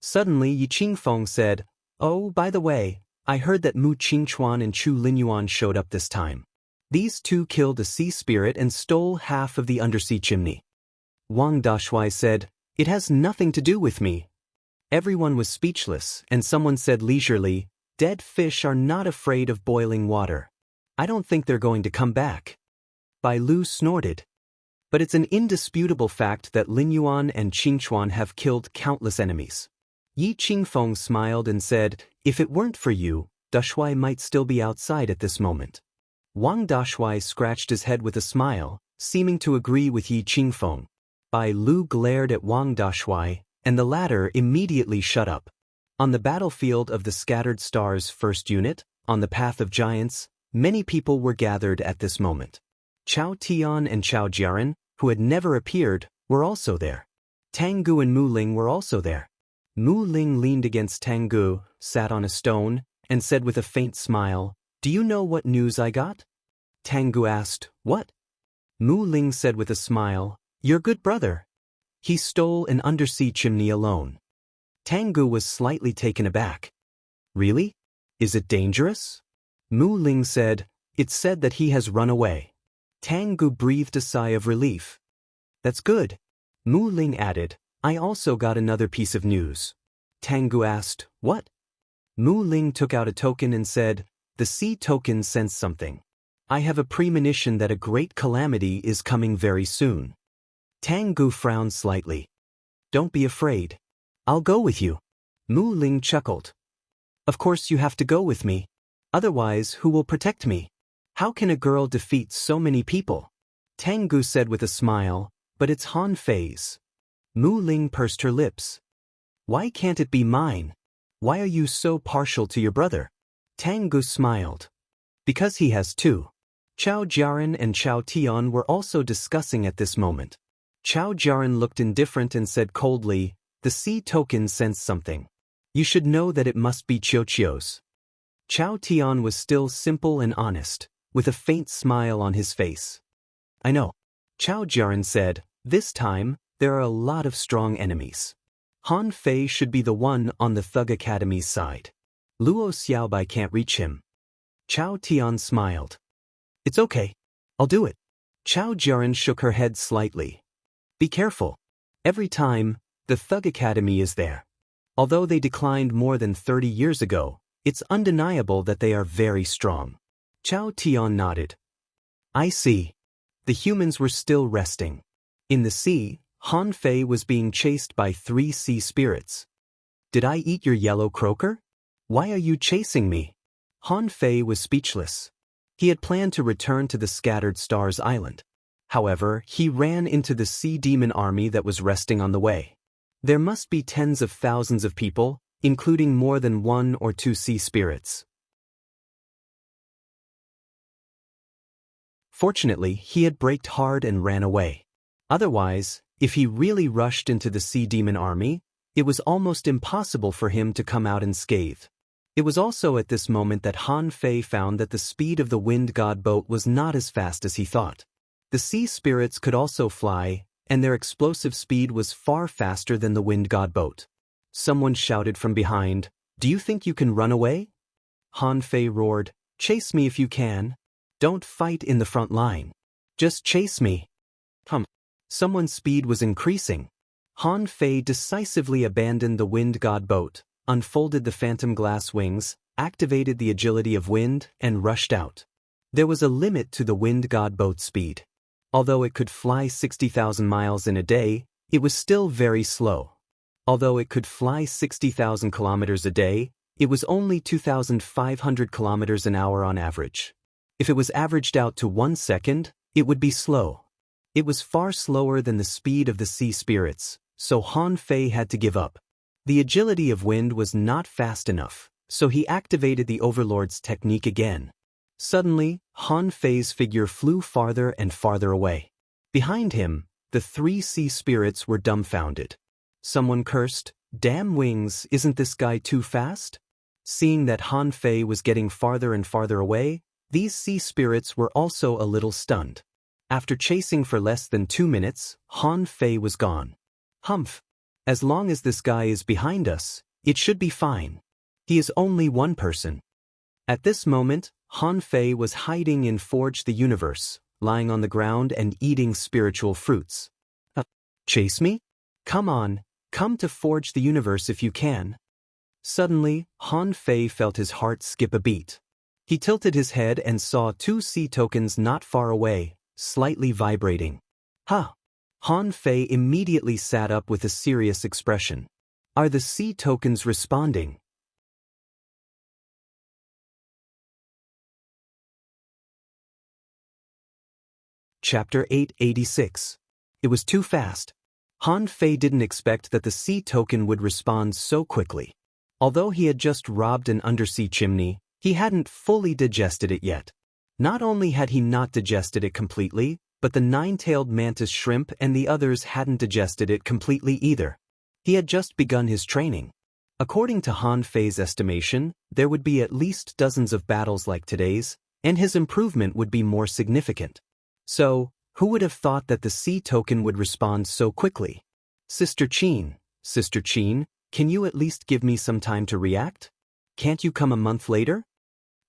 Suddenly Yi Qingfeng said, oh, by the way, I heard that Mu Qingchuan and Chu Linyuan showed up this time. These two killed a sea spirit and stole half of the undersea chimney. Wang Dashuai said, it has nothing to do with me. Everyone was speechless, and someone said leisurely, dead fish are not afraid of boiling water. I don't think they're going to come back. Bai Lu snorted. But it's an indisputable fact that Linyuan and Qingchuan have killed countless enemies. Yi Qingfeng smiled and said, if it weren't for you, Dashuai might still be outside at this moment. Wang Dashuai scratched his head with a smile, seeming to agree with Yi Qingfeng. Bai Lu glared at Wang Dashuai, and the latter immediately shut up. On the battlefield of the Scattered Stars First Unit, on the Path of Giants, many people were gathered at this moment. Chao Tian and Chao Jiaran, who had never appeared, were also there. Tang Gu and Mu Ling were also there. Mu Ling leaned against Tang Gu, sat on a stone, and said with a faint smile, do you know what news I got? Tang Gu asked, what? Mu Ling said with a smile, your good brother. He stole an undersea chimney alone. Tang Gu was slightly taken aback. Really? Is it dangerous? Mu Ling said, it's said that he has run away. Tang Gu breathed a sigh of relief. That's good. Mu Ling added, I also got another piece of news. Tang Gu asked, what? Mu Ling took out a token and said, the sea token sensed something. I have a premonition that a great calamity is coming very soon. Tang Gu frowned slightly. Don't be afraid. I'll go with you. Mu Ling chuckled. Of course you have to go with me. Otherwise, who will protect me? How can a girl defeat so many people? Tang Gu said with a smile, but it's Han Fei's. Mu Ling pursed her lips. Why can't it be mine? Why are you so partial to your brother? Tang Gu smiled. Because he has two. Chao Jiaran and Chao Tian were also discussing at this moment. Chao Jiaran looked indifferent and said coldly, the sea token sensed something. You should know that it must be Qiuqiu's. Chao Tian was still simple and honest, with a faint smile on his face. I know. Chao Jiaran said, this time, there are a lot of strong enemies. Han Fei should be the one on the Thug Academy's side. Luo Xiaobai can't reach him. Chao Tian smiled. It's okay. I'll do it. Chao Jiaran shook her head slightly. Be careful. Every time, the Thug Academy is there. Although they declined more than 30 years ago, it's undeniable that they are very strong. Chao Tian nodded. I see. The humans were still resting. In the sea, Han Fei was being chased by 3 sea spirits. Did I eat your yellow croaker? Why are you chasing me? Han Fei was speechless. He had planned to return to the Scattered Stars Island. However, he ran into the sea demon army that was resting on the way. There must be tens of thousands of people, including more than 1 or 2 sea spirits. Fortunately, he had braked hard and ran away. Otherwise, if he really rushed into the sea demon army, it was almost impossible for him to come out unscathed. It was also at this moment that Han Fei found that the speed of the wind god boat was not as fast as he thought. The sea spirits could also fly, and their explosive speed was far faster than the wind god boat. Someone shouted from behind, do you think you can run away? Han Fei roared, chase me if you can. Don't fight in the front line. Just chase me. Someone's speed was increasing. Han Fei decisively abandoned the wind god boat, unfolded the phantom glass wings, activated the agility of wind, and rushed out. There was a limit to the wind god boat's speed. Although it could fly 60,000 miles in a day, it was still very slow. Although it could fly 60,000 kilometers a day, it was only 2,500 kilometers an hour on average. If it was averaged out to 1 second, it would be slow. It was far slower than the speed of the sea spirits, so Han Fei had to give up. The agility of wind was not fast enough, so he activated the Overlord's technique again. Suddenly, Han Fei's figure flew farther and farther away. Behind him, the 3 sea spirits were dumbfounded. Someone cursed, Damn wings, isn't this guy too fast? Seeing that Han Fei was getting farther and farther away, these sea spirits were also a little stunned. After chasing for less than 2 minutes, Han Fei was gone. Humph. As long as this guy is behind us, it should be fine. He is only one person. At this moment, Han Fei was hiding in Forge the Universe, lying on the ground and eating spiritual fruits. Chase me? Come on, come to Forge the Universe if you can. Suddenly, Han Fei felt his heart skip a beat. He tilted his head and saw 2 sea tokens not far away, slightly vibrating. Huh! Han Fei immediately sat up with a serious expression. Are the sea tokens responding? Chapter 886. It was too fast. Han Fei didn't expect that the sea token would respond so quickly. Although he had just robbed an undersea chimney, he hadn't fully digested it yet. Not only had he not digested it completely, but the 9-tailed mantis shrimp and the others hadn't digested it completely either. He had just begun his training. According to Han Fei's estimation, there would be at least dozens of battles like today's, and his improvement would be more significant. So, who would have thought that the sea token would respond so quickly? Sister Qin, can you at least give me some time to react? Can't you come a month later?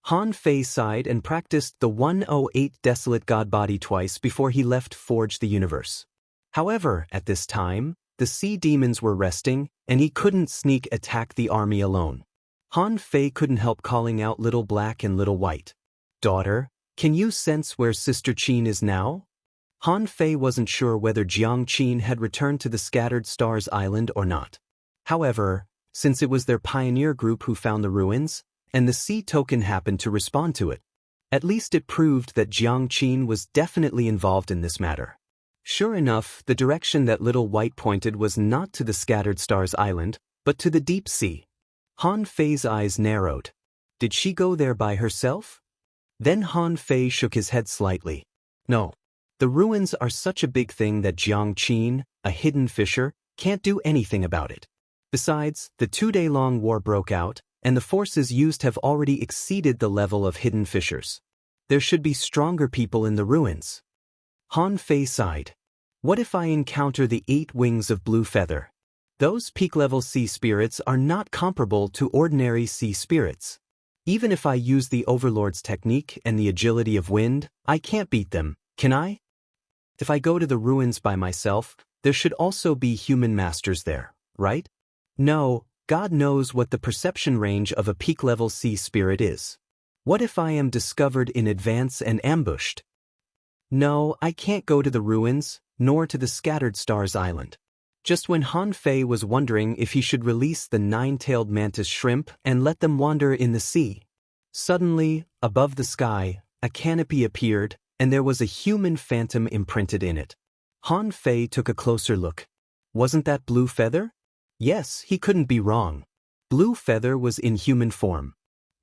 Han Fei sighed and practiced the 108 Desolate God Body twice before he left Forge the Universe. However, at this time, the sea demons were resting, and he couldn't sneak attack the army alone. Han Fei couldn't help calling out Little Black and Little White. Daughter, can you sense where Sister Qin is now? Han Fei wasn't sure whether Jiang Qin had returned to the Scattered Stars Island or not. However, since it was their pioneer group who found the ruins, and the sea token happened to respond to it, at least it proved that Jiang Qin was definitely involved in this matter. Sure enough, the direction that Little White pointed was not to the Scattered Stars Island, but to the deep sea. Han Fei's eyes narrowed. Did she go there by herself? Then Han Fei shook his head slightly. No. The ruins are such a big thing that Jiang Qin, a hidden fisher, can't do anything about it. Besides, the 2-day-long war broke out, and the forces used have already exceeded the level of hidden fishers. There should be stronger people in the ruins. Han Fei sighed. What if I encounter the 8 wings of Blue Feather? Those peak-level sea spirits are not comparable to ordinary sea spirits. Even if I use the Overlord's technique and the agility of wind, I can't beat them, can I? If I go to the ruins by myself, there should also be human masters there, right? No, God knows what the perception range of a peak-level sea spirit is. What if I am discovered in advance and ambushed? No, I can't go to the ruins, nor to the Scattered Stars Island. Just when Han Fei was wondering if he should release the 9-tailed mantis shrimp and let them wander in the sea, suddenly, above the sky, a canopy appeared, and there was a human phantom imprinted in it. Han Fei took a closer look. Wasn't that Blue Feather? Yes, he couldn't be wrong. Blue Feather was in human form.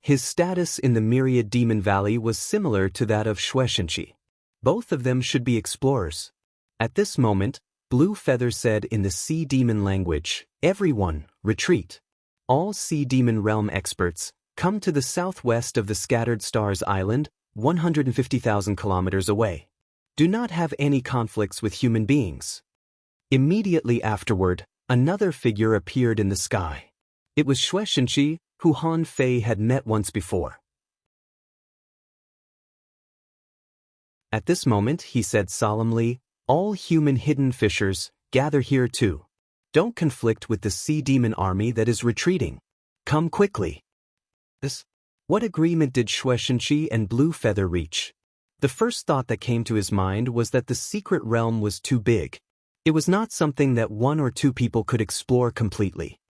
His status in the Myriad Demon Valley was similar to that of Shueishenqi. Both of them should be explorers. At this moment, Blue Feather said in the Sea Demon language, "Everyone, retreat. All Sea Demon Realm experts, come to the southwest of the Scattered Stars Island, 150,000 kilometers away. Do not have any conflicts with human beings." Immediately afterward, another figure appeared in the sky. It was Shueishenqi, who Han Fei had met once before. At this moment, he said solemnly, "All human hidden fishers, gather here too. Don't conflict with the sea demon army that is retreating. Come quickly." What agreement did Shueishenqi and Blue Feather reach? The first thought that came to his mind was that the secret realm was too big. It was not something that 1 or 2 people could explore completely.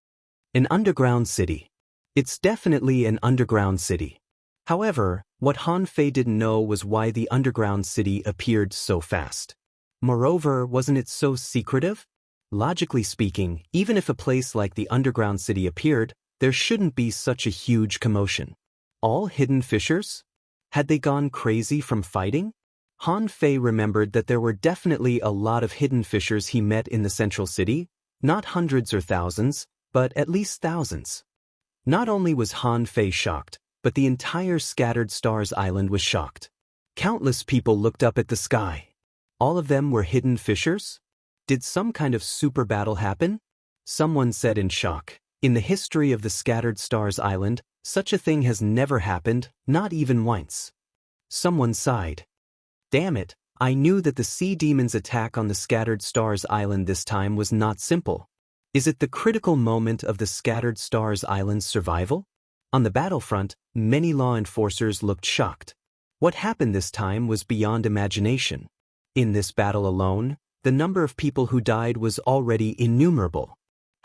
An underground city. It's definitely an underground city. However, what Han Fei didn't know was why the underground city appeared so fast. Moreover, wasn't it so secretive? Logically speaking, even if a place like the underground city appeared, there shouldn't be such a huge commotion. All hidden fishers? Had they gone crazy from fighting? Han Fei remembered that there were definitely a lot of hidden fishers he met in the central city, not hundreds or thousands, but at least thousands. Not only was Han Fei shocked, but the entire Scattered Stars Island was shocked. Countless people looked up at the sky. All of them were hidden fissures? Did some kind of super battle happen? Someone said in shock, "In the history of the Scattered Stars Island, such a thing has never happened, not even once." Someone sighed. "Damn it, I knew that the sea demon's attack on the Scattered Stars Island this time was not simple. Is it the critical moment of the Scattered Stars Island's survival?" On the battlefront, many law enforcers looked shocked. What happened this time was beyond imagination. In this battle alone, the number of people who died was already innumerable.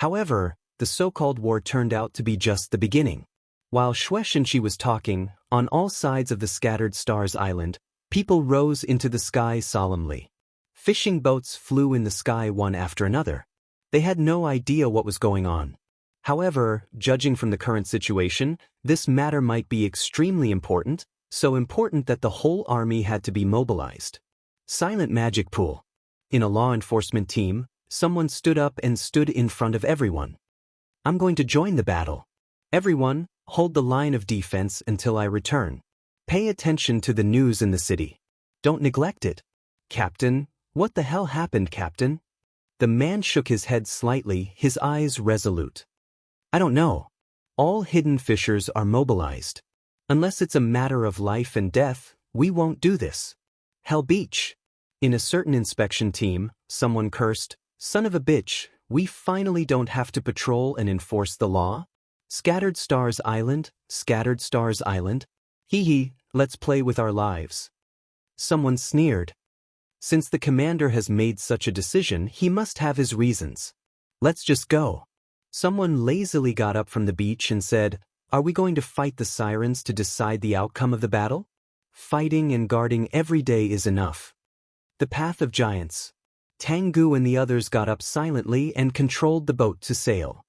However, the so-called war turned out to be just the beginning. While Shueishenqi was talking, on all sides of the Scattered Stars Island, people rose into the sky solemnly. Fishing boats flew in the sky one after another. They had no idea what was going on. However, judging from the current situation, this matter might be extremely important, so important that the whole army had to be mobilized. Silent magic pool. In a law enforcement team, someone stood up and stood in front of everyone. "I'm going to join the battle. Everyone, hold the line of defense until I return. Pay attention to the news in the city. Don't neglect it." "Captain, what the hell happened, Captain?" The man shook his head slightly, his eyes resolute. "I don't know. All hidden fissures are mobilized. Unless it's a matter of life and death, we won't do this." Hell Beach. In a certain inspection team, someone cursed, "Son of a bitch, we finally don't have to patrol and enforce the law? Scattered Stars Island, Scattered Stars Island. Hee hee, let's play with our lives." Someone sneered. "Since the commander has made such a decision, he must have his reasons. Let's just go." Someone lazily got up from the beach and said, "Are we going to fight the sirens to decide the outcome of the battle? Fighting and guarding every day is enough." The Path of Giants. Tengu and the others got up silently and controlled the boat to sail.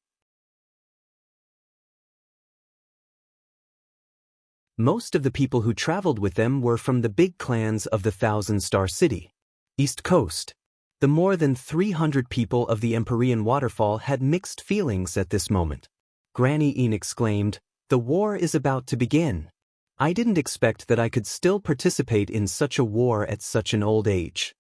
Most of the people who traveled with them were from the big clans of the Thousand Star City. East Coast. The more than 300 people of the Empyrean Waterfall had mixed feelings at this moment. Granny Een exclaimed, "The war is about to begin. I didn't expect that I could still participate in such a war at such an old age."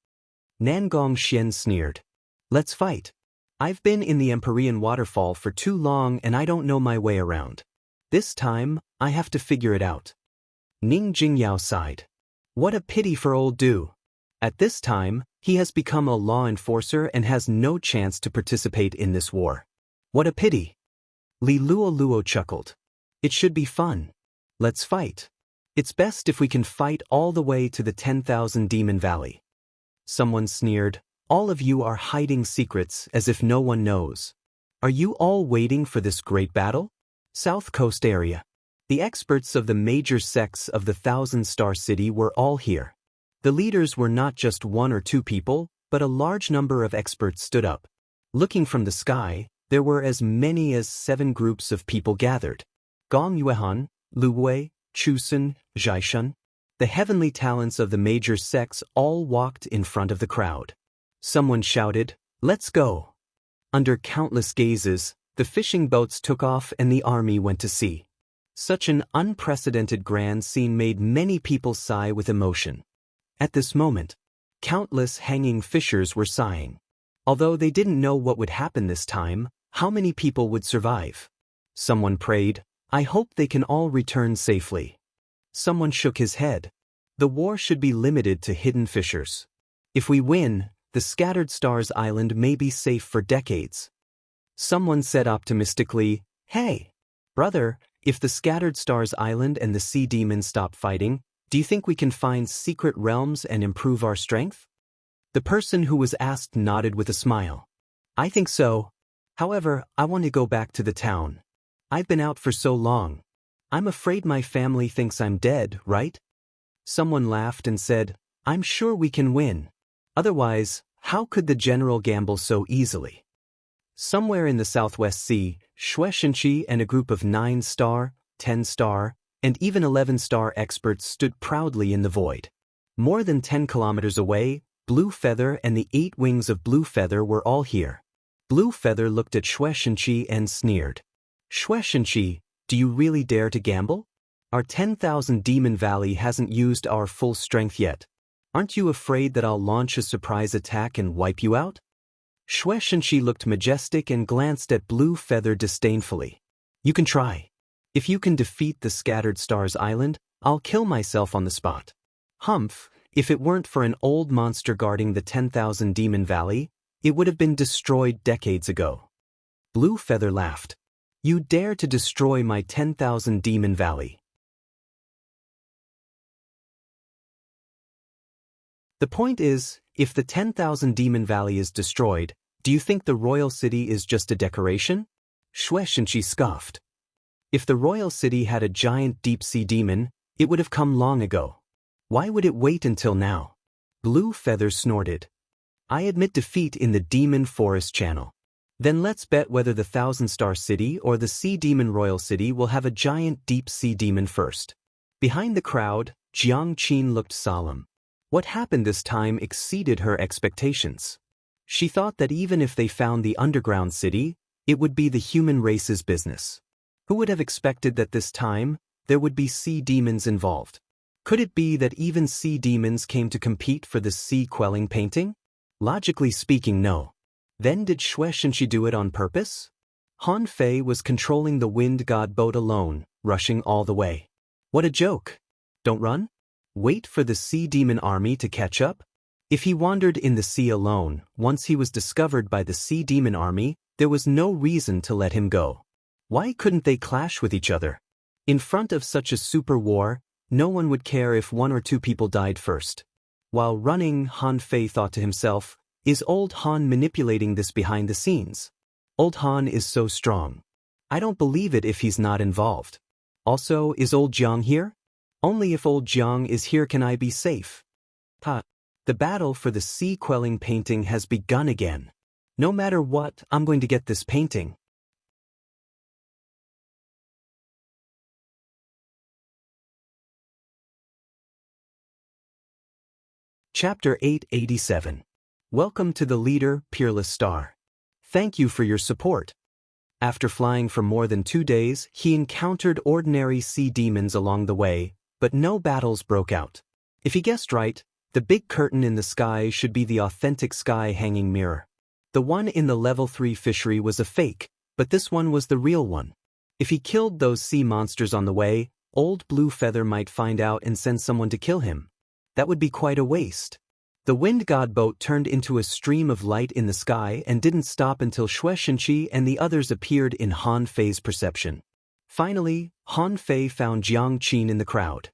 Nangong Xian sneered, "Let's fight. I've been in the Empyrean Waterfall for too long and I don't know my way around. This time, I have to figure it out." Ning Jingyao sighed. "What a pity for old Du. At this time, he has become a law enforcer and has no chance to participate in this war. What a pity." Li Luo chuckled. "It should be fun. Let's fight. It's best if we can fight all the way to the 10,000 Demon Valley." Someone sneered, "All of you are hiding secrets as if no one knows. Are you all waiting for this great battle?" South Coast area. The experts of the major sects of the Thousand Star City were all here. The leaders were not just one or two people, but a large number of experts stood up. Looking from the sky, there were as many as 7 groups of people gathered. Gong Yuehan, Lu Wei, Chusun, Zhaishun. The heavenly talents of the major sects all walked in front of the crowd. Someone shouted, "Let's go." Under countless gazes, the fishing boats took off and the army went to sea. Such an unprecedented grand scene made many people sigh with emotion. At this moment, countless hanging fishers were sighing. Although they didn't know what would happen this time, how many people would survive? Someone prayed, "I hope they can all return safely." Someone shook his head. The war should be limited to hidden fishers. If we win, the Scattered Stars Island may be safe for decades. Someone said optimistically, "Hey, brother, if the Scattered Stars Island and the Sea Demons stop fighting, do you think we can find secret realms and improve our strength?" The person who was asked nodded with a smile. "I think so. However, I want to go back to the town. I've been out for so long. I'm afraid my family thinks I'm dead, right?" Someone laughed and said, "I'm sure we can win. Otherwise, how could the general gamble so easily?" Somewhere in the Southwest Sea, Shueishenqi and a group of 9-star, 10-star, and even 11-star experts stood proudly in the void. More than 10 kilometers away, Blue Feather and the 8 wings of Blue Feather were all here. Blue Feather looked at Shueishenqi and sneered. Shueishenqi, do you really dare to gamble? Our 10,000 Demon Valley hasn't used our full strength yet. Aren't you afraid that I'll launch a surprise attack and wipe you out? Shueishenqi looked majestic and glanced at Blue Feather disdainfully. You can try. If you can defeat the Scattered Stars Island, I'll kill myself on the spot. Humph, if it weren't for an old monster guarding the 10,000 Demon Valley, it would have been destroyed decades ago. Blue Feather laughed. You dare to destroy my 10,000 Demon Valley. The point is, if the 10,000 Demon Valley is destroyed, do you think the royal city is just a decoration? Shueishenqi scoffed. If the royal city had a giant deep-sea demon, it would have come long ago. Why would it wait until now? Blue Feather snorted. I admit defeat in the Demon Forest Channel. Then let's bet whether the Thousand-Star City or the Sea Demon Royal City will have a giant deep-sea demon first. Behind the crowd, Jiang Qin looked solemn. What happened this time exceeded her expectations. She thought that even if they found the underground city, it would be the human race's business. Who would have expected that this time, there would be sea demons involved? Could it be that even sea demons came to compete for the sea-quelling painting? Logically speaking, no. Then did Shueishenqi do it on purpose? Han Fei was controlling the wind god boat alone, rushing all the way. What a joke! Don't run? Wait for the sea demon army to catch up? If he wandered in the sea alone, once he was discovered by the sea demon army, there was no reason to let him go. Why couldn't they clash with each other? In front of such a super war, no one would care if 1 or 2 people died first. While running, Han Fei thought to himself, is old Han manipulating this behind the scenes? Old Han is so strong. I don't believe it if he's not involved. Also, is old Jiang here? Only if old Jiang is here can I be safe. The battle for the sea-quelling painting has begun again. No matter what, I'm going to get this painting. Chapter 887. Welcome to the leader, Peerless Star. Thank you for your support. After flying for more than 2 days, he encountered ordinary sea demons along the way, but no battles broke out. If he guessed right, the big curtain in the sky should be the authentic sky hanging mirror. The one in the level 3 fishery was a fake, but this one was the real one. If he killed those sea monsters on the way, old Blue Feather might find out and send someone to kill him. That would be quite a waste. The wind god boat turned into a stream of light in the sky and didn't stop until Shueishenqi and the others appeared in Han Fei's perception. Finally, Han Fei found Jiang Qin in the crowd.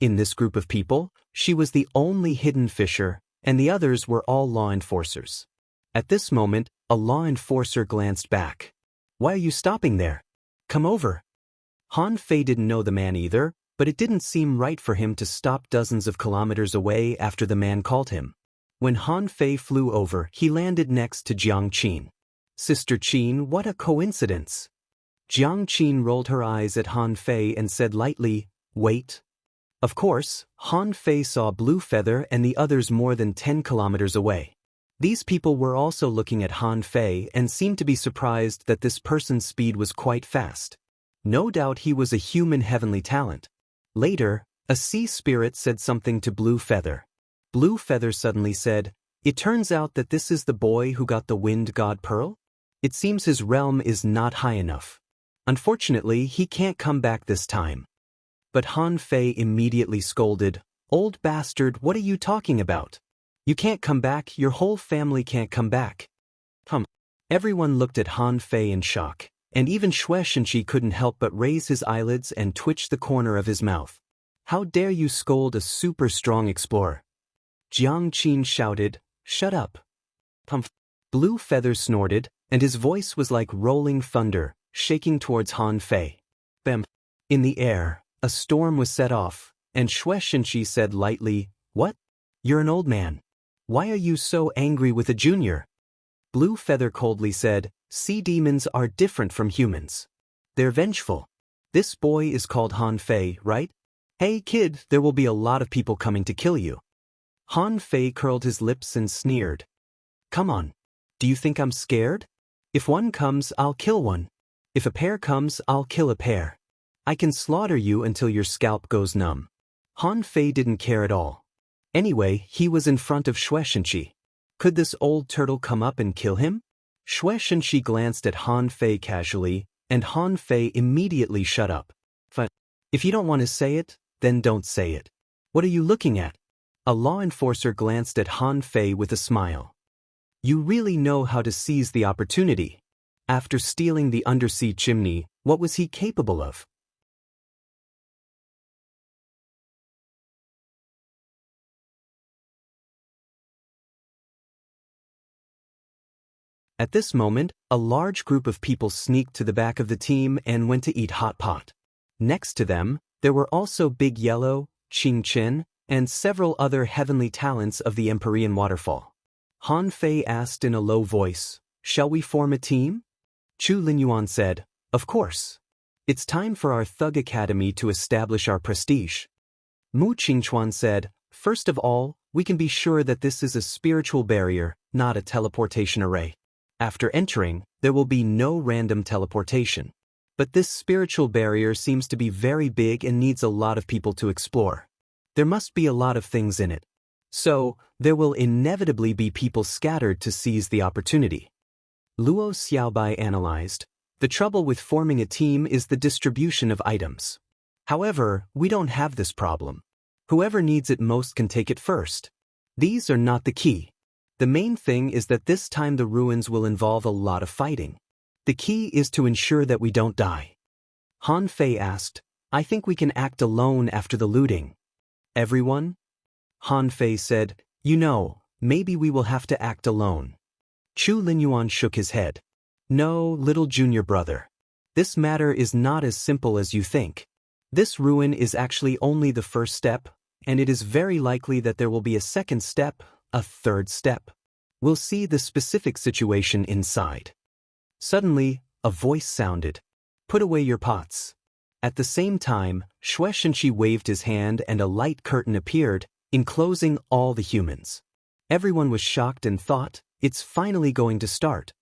In this group of people, she was the only hidden fisher, and the others were all law enforcers. At this moment, a law enforcer glanced back. Why are you stopping there? Come over. Han Fei didn't know the man either, but it didn't seem right for him to stop dozens of kilometers away after the man called him. When Han Fei flew over, he landed next to Jiang Qin. Sister Qin, what a coincidence. Jiang Qin rolled her eyes at Han Fei and said lightly, wait. Of course, Han Fei saw Blue Feather and the others more than 10 kilometers away. These people were also looking at Han Fei and seemed to be surprised that this person's speed was quite fast. No doubt he was a human heavenly talent. Later, a sea spirit said something to Blue Feather. Blue Feather suddenly said, it turns out that this is the boy who got the wind god pearl? It seems his realm is not high enough. Unfortunately, he can't come back this time. But Han Fei immediately scolded, old bastard, what are you talking about? You can't come back, your whole family can't come back. Everyone looked at Han Fei in shock, and even Shueishenqi couldn't help but raise his eyelids and twitch the corner of his mouth. How dare you scold a super strong explorer? Jiang Qin shouted, shut up. Blue Feather snorted, and his voice was like rolling thunder, shaking towards Han Fei. Bam! In the air, a storm was set off, and Shueishenqi said lightly, what? You're an old man. Why are you so angry with a junior? Blue Feather coldly said, sea demons are different from humans. They're vengeful. This boy is called Han Fei, right? Hey kid, there will be a lot of people coming to kill you. Han Fei curled his lips and sneered. Come on. Do you think I'm scared? If one comes, I'll kill one. If a pair comes, I'll kill a pair. I can slaughter you until your scalp goes numb. Han Fei didn't care at all. Anyway, he was in front of Xue Shenqi. Could this old turtle come up and kill him? Xue Shenqi glanced at Han Fei casually, and Han Fei immediately shut up. If you don't want to say it, then don't say it. What are you looking at? A law enforcer glanced at Han Fei with a smile. You really know how to seize the opportunity. After stealing the undersea chimney, what was he capable of? At this moment, a large group of people sneaked to the back of the team and went to eat hot pot. Next to them, there were also Big Yellow, Qing Chen, and several other heavenly talents of the Empyrean waterfall. Han Fei asked in a low voice, "Shall we form a team?" Chu Linyuan said, "Of course. It's time for our Thug Academy to establish our prestige." Mu Qingchuan said, "First of all, we can be sure that this is a spiritual barrier, not a teleportation array. After entering, there will be no random teleportation. But this spiritual barrier seems to be very big and needs a lot of people to explore. There must be a lot of things in it. So, there will inevitably be people scattered to seize the opportunity." Luo Xiaobai analyzed, "The trouble with forming a team is the distribution of items. However, we don't have this problem. Whoever needs it most can take it first. These are not the key. The main thing is that this time the ruins will involve a lot of fighting. The key is to ensure that we don't die." Han Fei asked, "I think we can act alone after the looting." "Everyone?" Han Fei said, "You know, maybe we will have to act alone." Chu Linyuan shook his head. "No, little junior brother. This matter is not as simple as you think. This ruin is actually only the first step, and it is very likely that there will be a second step, a third step. We'll see the specific situation inside." Suddenly, a voice sounded, "Put away your pots." At the same time, Xue Shenqi waved his hand and a light curtain appeared, enclosing all the humans. Everyone was shocked and thought, it's finally going to start.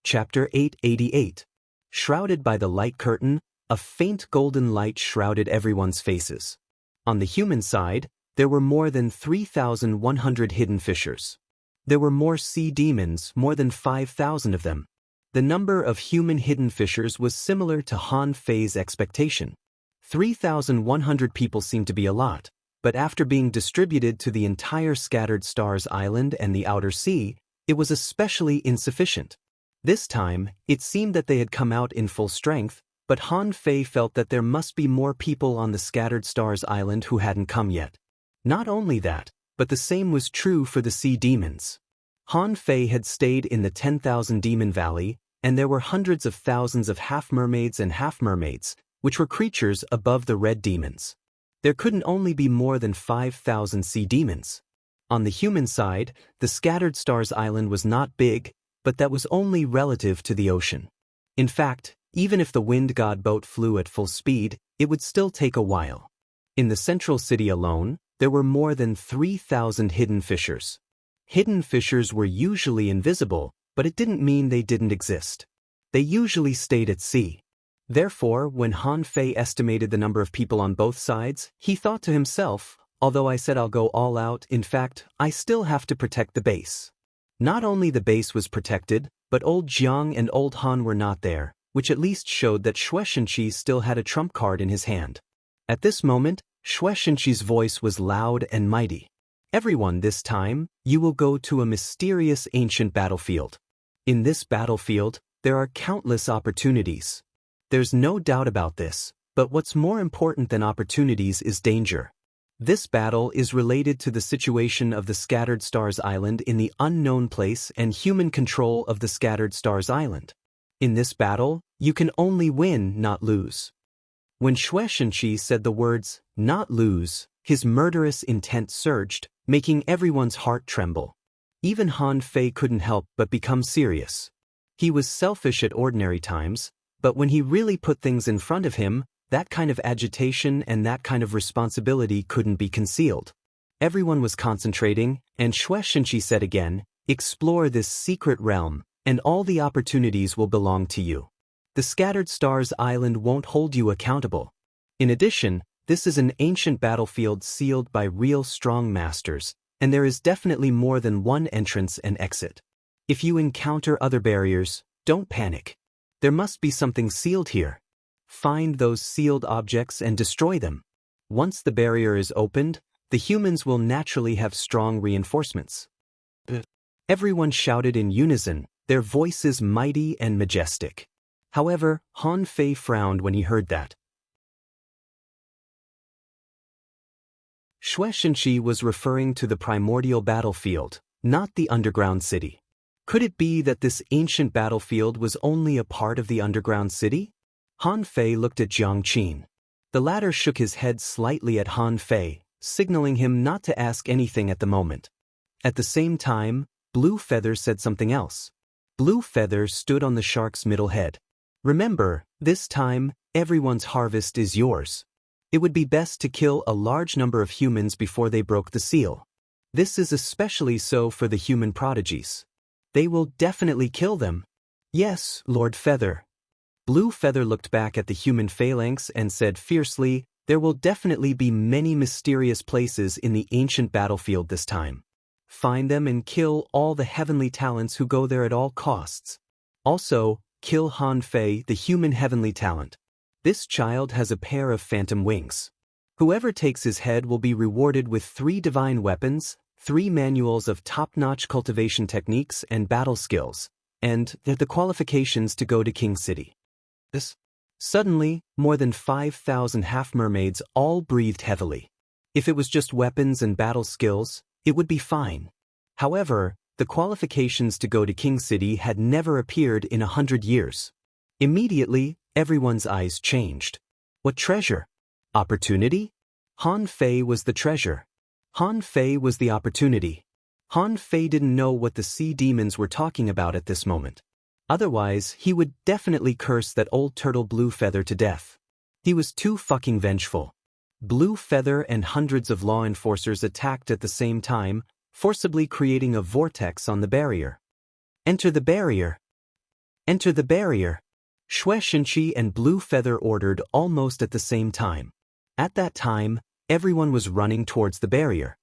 Chapter 888. Shrouded by the light curtain, a faint golden light shrouded everyone's faces. On the human side, there were more than 3,100 hidden fissures. There were more sea demons, more than 5,000 of them. The number of human hidden fissures was similar to Han Fei's expectation. 3,100 people seemed to be a lot, but after being distributed to the entire Scattered Stars Island and the Outer Sea, it was especially insufficient. This time, it seemed that they had come out in full strength, but Han Fei felt that there must be more people on the Scattered Stars Island who hadn't come yet. Not only that, but the same was true for the sea demons. Han Fei had stayed in the 10,000 Demon Valley, and there were hundreds of thousands of half-mermaids and half-mermaids, which were creatures above the red demons. There couldn't only be more than 5,000 sea demons. On the human side, the Scattered Stars Island was not big, but that was only relative to the ocean. In fact, even if the wind god boat flew at full speed, it would still take a while. In the central city alone, there were more than 3,000 hidden fissures. Hidden fissures were usually invisible, but it didn't mean they didn't exist. They usually stayed at sea. Therefore, when Han Fei estimated the number of people on both sides, he thought to himself, although I said I'll go all out, in fact, I still have to protect the base. Not only the base was protected, but old Jiang and old Han were not there, which at least showed that Xue Shenqi still had a trump card in his hand. At this moment, Xue Shenqi's voice was loud and mighty. "Everyone, this time, you will go to a mysterious ancient battlefield. In this battlefield, there are countless opportunities. There's no doubt about this, but what's more important than opportunities is danger. This battle is related to the situation of the Scattered Stars Island in the unknown place and human control of the Scattered Stars Island. In this battle, you can only win, not lose." When Xue Shenqi said the words, "not lose," his murderous intent surged, making everyone's heart tremble. Even Han Fei couldn't help but become serious. He was selfish at ordinary times, but when he really put things in front of him, That kind of agitation and that kind of responsibility couldn't be concealed. Everyone was concentrating, and Shueishenqi said again, "Explore this secret realm, and all the opportunities will belong to you. The Scattered Stars Island won't hold you accountable. In addition, this is an ancient battlefield sealed by real strong masters, and there is definitely more than one entrance and exit. If you encounter other barriers, don't panic. There must be something sealed here. Find those sealed objects and destroy them. Once the barrier is opened, the humans will naturally have strong reinforcements." Everyone shouted in unison, their voices mighty and majestic. However, Han Fei frowned when he heard that. Shueishenqi was referring to the primordial battlefield, not the underground city. Could it be that this ancient battlefield was only a part of the underground city? Han Fei looked at Jiang Qin. The latter shook his head slightly at Han Fei, signaling him not to ask anything at the moment. At the same time, Blue Feather said something else. Blue Feather stood on the shark's middle head. "Remember, this time, everyone's harvest is yours. It would be best to kill a large number of humans before they broke the seal. This is especially so for the human prodigies. They will definitely kill them." "Yes, Lord Feather." Blue Feather looked back at the human phalanx and said fiercely, "There will definitely be many mysterious places in the ancient battlefield this time. Find them and kill all the heavenly talents who go there at all costs. Also, kill Han Fei, the human heavenly talent. This child has a pair of phantom wings. Whoever takes his head will be rewarded with 3 divine weapons, 3 manuals of top-notch cultivation techniques and battle skills, and the qualifications to go to King City." Suddenly, more than 5,000 half-mermaids all breathed heavily. If it was just weapons and battle skills, it would be fine. However, the qualifications to go to King City had never appeared in 100 years. Immediately, everyone's eyes changed. What treasure? Opportunity? Han Fei was the treasure. Han Fei was the opportunity. Han Fei didn't know what the sea demons were talking about at this moment. Otherwise, he would definitely curse that old turtle Blue Feather to death. He was too fucking vengeful. Blue Feather and hundreds of law enforcers attacked at the same time, forcibly creating a vortex on the barrier. "Enter the barrier! Enter the barrier!" Shueishenqi and Blue Feather ordered almost at the same time. At that time, everyone was running towards the barrier.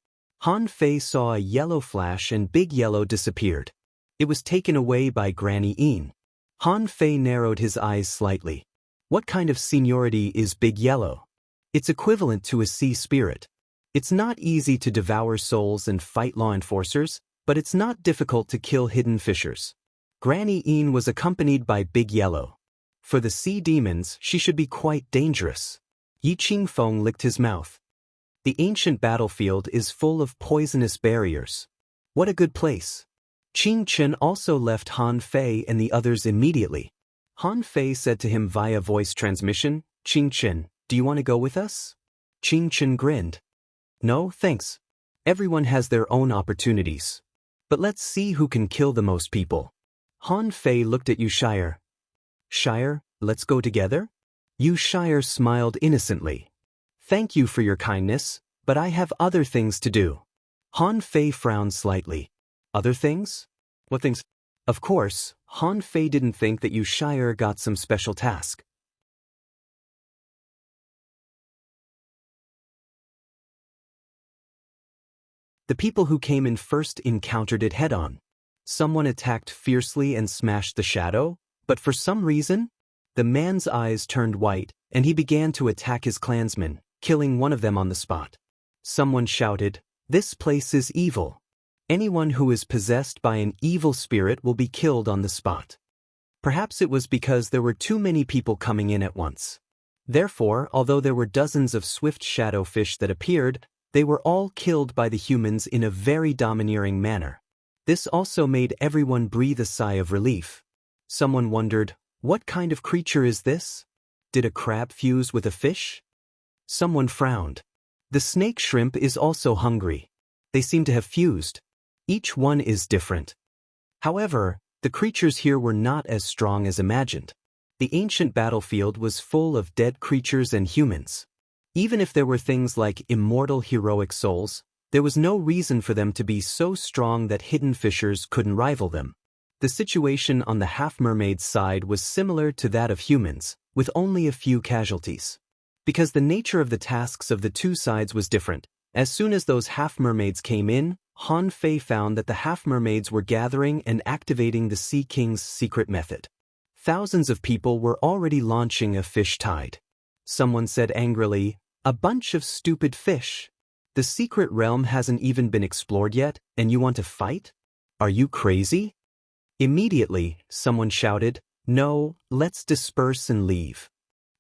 Han Fei saw a yellow flash and Big Yellow disappeared. It was taken away by Granny Een. Han Fei narrowed his eyes slightly. What kind of seniority is Big Yellow? It's equivalent to a sea spirit. It's not easy to devour souls and fight law enforcers, but it's not difficult to kill hidden fishers. Granny Een was accompanied by Big Yellow. For the sea demons, she should be quite dangerous. Yi Qingfeng licked his mouth. The ancient battlefield is full of poisonous barriers. What a good place. Qing Chen also left Han Fei and the others immediately. Han Fei said to him via voice transmission, "Qing Chen, do you want to go with us?" Qing Chen grinned. "No, thanks. Everyone has their own opportunities. But let's see who can kill the most people." Han Fei looked at Yu Shire. "Shire, let's go together?" Yu Shire smiled innocently. "Thank you for your kindness, but I have other things to do." Han Fei frowned slightly. "Other things? What things?" Of course, Han Fei didn't think that Yu Shire got some special task. The people who came in first encountered it head-on. Someone attacked fiercely and smashed the shadow, but for some reason, the man's eyes turned white, and he began to attack his clansmen, killing one of them on the spot. Someone shouted, "This place is evil. Anyone who is possessed by an evil spirit will be killed on the spot." Perhaps it was because there were too many people coming in at once. Therefore, although there were dozens of swift shadow fish that appeared, they were all killed by the humans in a very domineering manner. This also made everyone breathe a sigh of relief. Someone wondered, what kind of creature is this? Did a crab fuse with a fish? Someone frowned. The snake shrimp is also hungry. They seem to have fused. Each one is different. However, the creatures here were not as strong as imagined. The ancient battlefield was full of dead creatures and humans. Even if there were things like immortal heroic souls, there was no reason for them to be so strong that hidden fishers couldn't rival them. The situation on the half-mermaid's side was similar to that of humans, with only a few casualties. Because the nature of the tasks of the two sides was different, as soon as those half-mermaids came in, Han Fei found that the half-mermaids were gathering and activating the Sea King's secret method. Thousands of people were already launching a fish tide. Someone said angrily, "A bunch of stupid fish. The secret realm hasn't even been explored yet, and you want to fight? Are you crazy?" Immediately, someone shouted, "No, let's disperse and leave."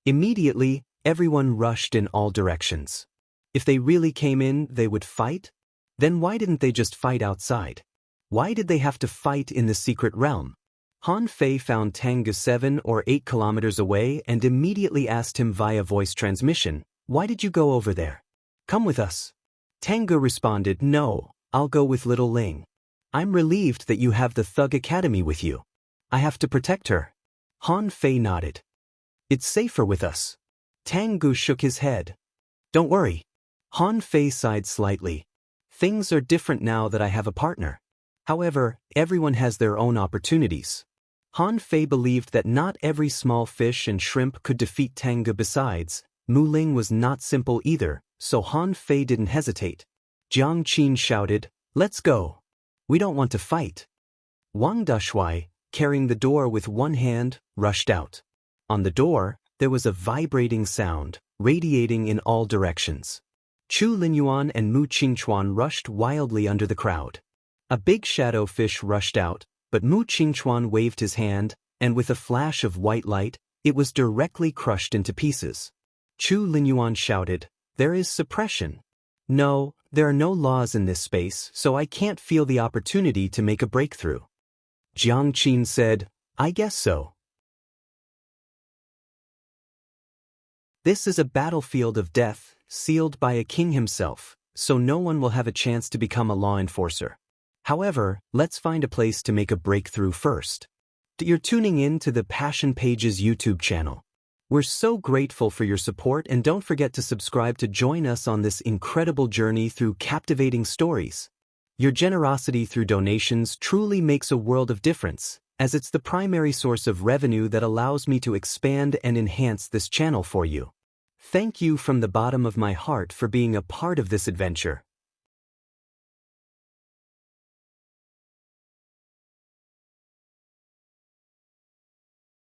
Immediately, everyone rushed in all directions. If they really came in, they would fight? Then why didn't they just fight outside? Why did they have to fight in the secret realm? Han Fei found Tengu 7 or 8 kilometers away and immediately asked him via voice transmission, "Why did you go over there? Come with us." Tengu responded, "No, I'll go with little Ling. I'm relieved that you have the Thug Academy with you. I have to protect her." Han Fei nodded. "It's safer with us." Tengu shook his head. "Don't worry." Han Fei sighed slightly. "Things are different now that I have a partner. However, everyone has their own opportunities." Han Fei believed that not every small fish and shrimp could defeat Tengu. Besides, Mu Ling was not simple either, so Han Fei didn't hesitate. Jiang Qin shouted, "Let's go. We don't want to fight." Wang Dashui, carrying the door with one hand, rushed out. On the door, there was a vibrating sound, radiating in all directions. Chu Linyuan and Mu Qingchuan rushed wildly under the crowd. A big shadow fish rushed out, but Mu Qingchuan waved his hand, and with a flash of white light, it was directly crushed into pieces. Chu Linyuan shouted, "There is suppression. No, there are no laws in this space, so I can't feel the opportunity to make a breakthrough." Jiang Qin said, "I guess so." This is a battlefield of death, sealed by a king himself, so no one will have a chance to become a law enforcer. However, let's find a place to make a breakthrough first. You're tuning in to the Passion Pages YouTube channel. We're so grateful for your support, and don't forget to subscribe to join us on this incredible journey through captivating stories. Your generosity through donations truly makes a world of difference, as it's the primary source of revenue that allows me to expand and enhance this channel for you. Thank you from the bottom of my heart for being a part of this adventure.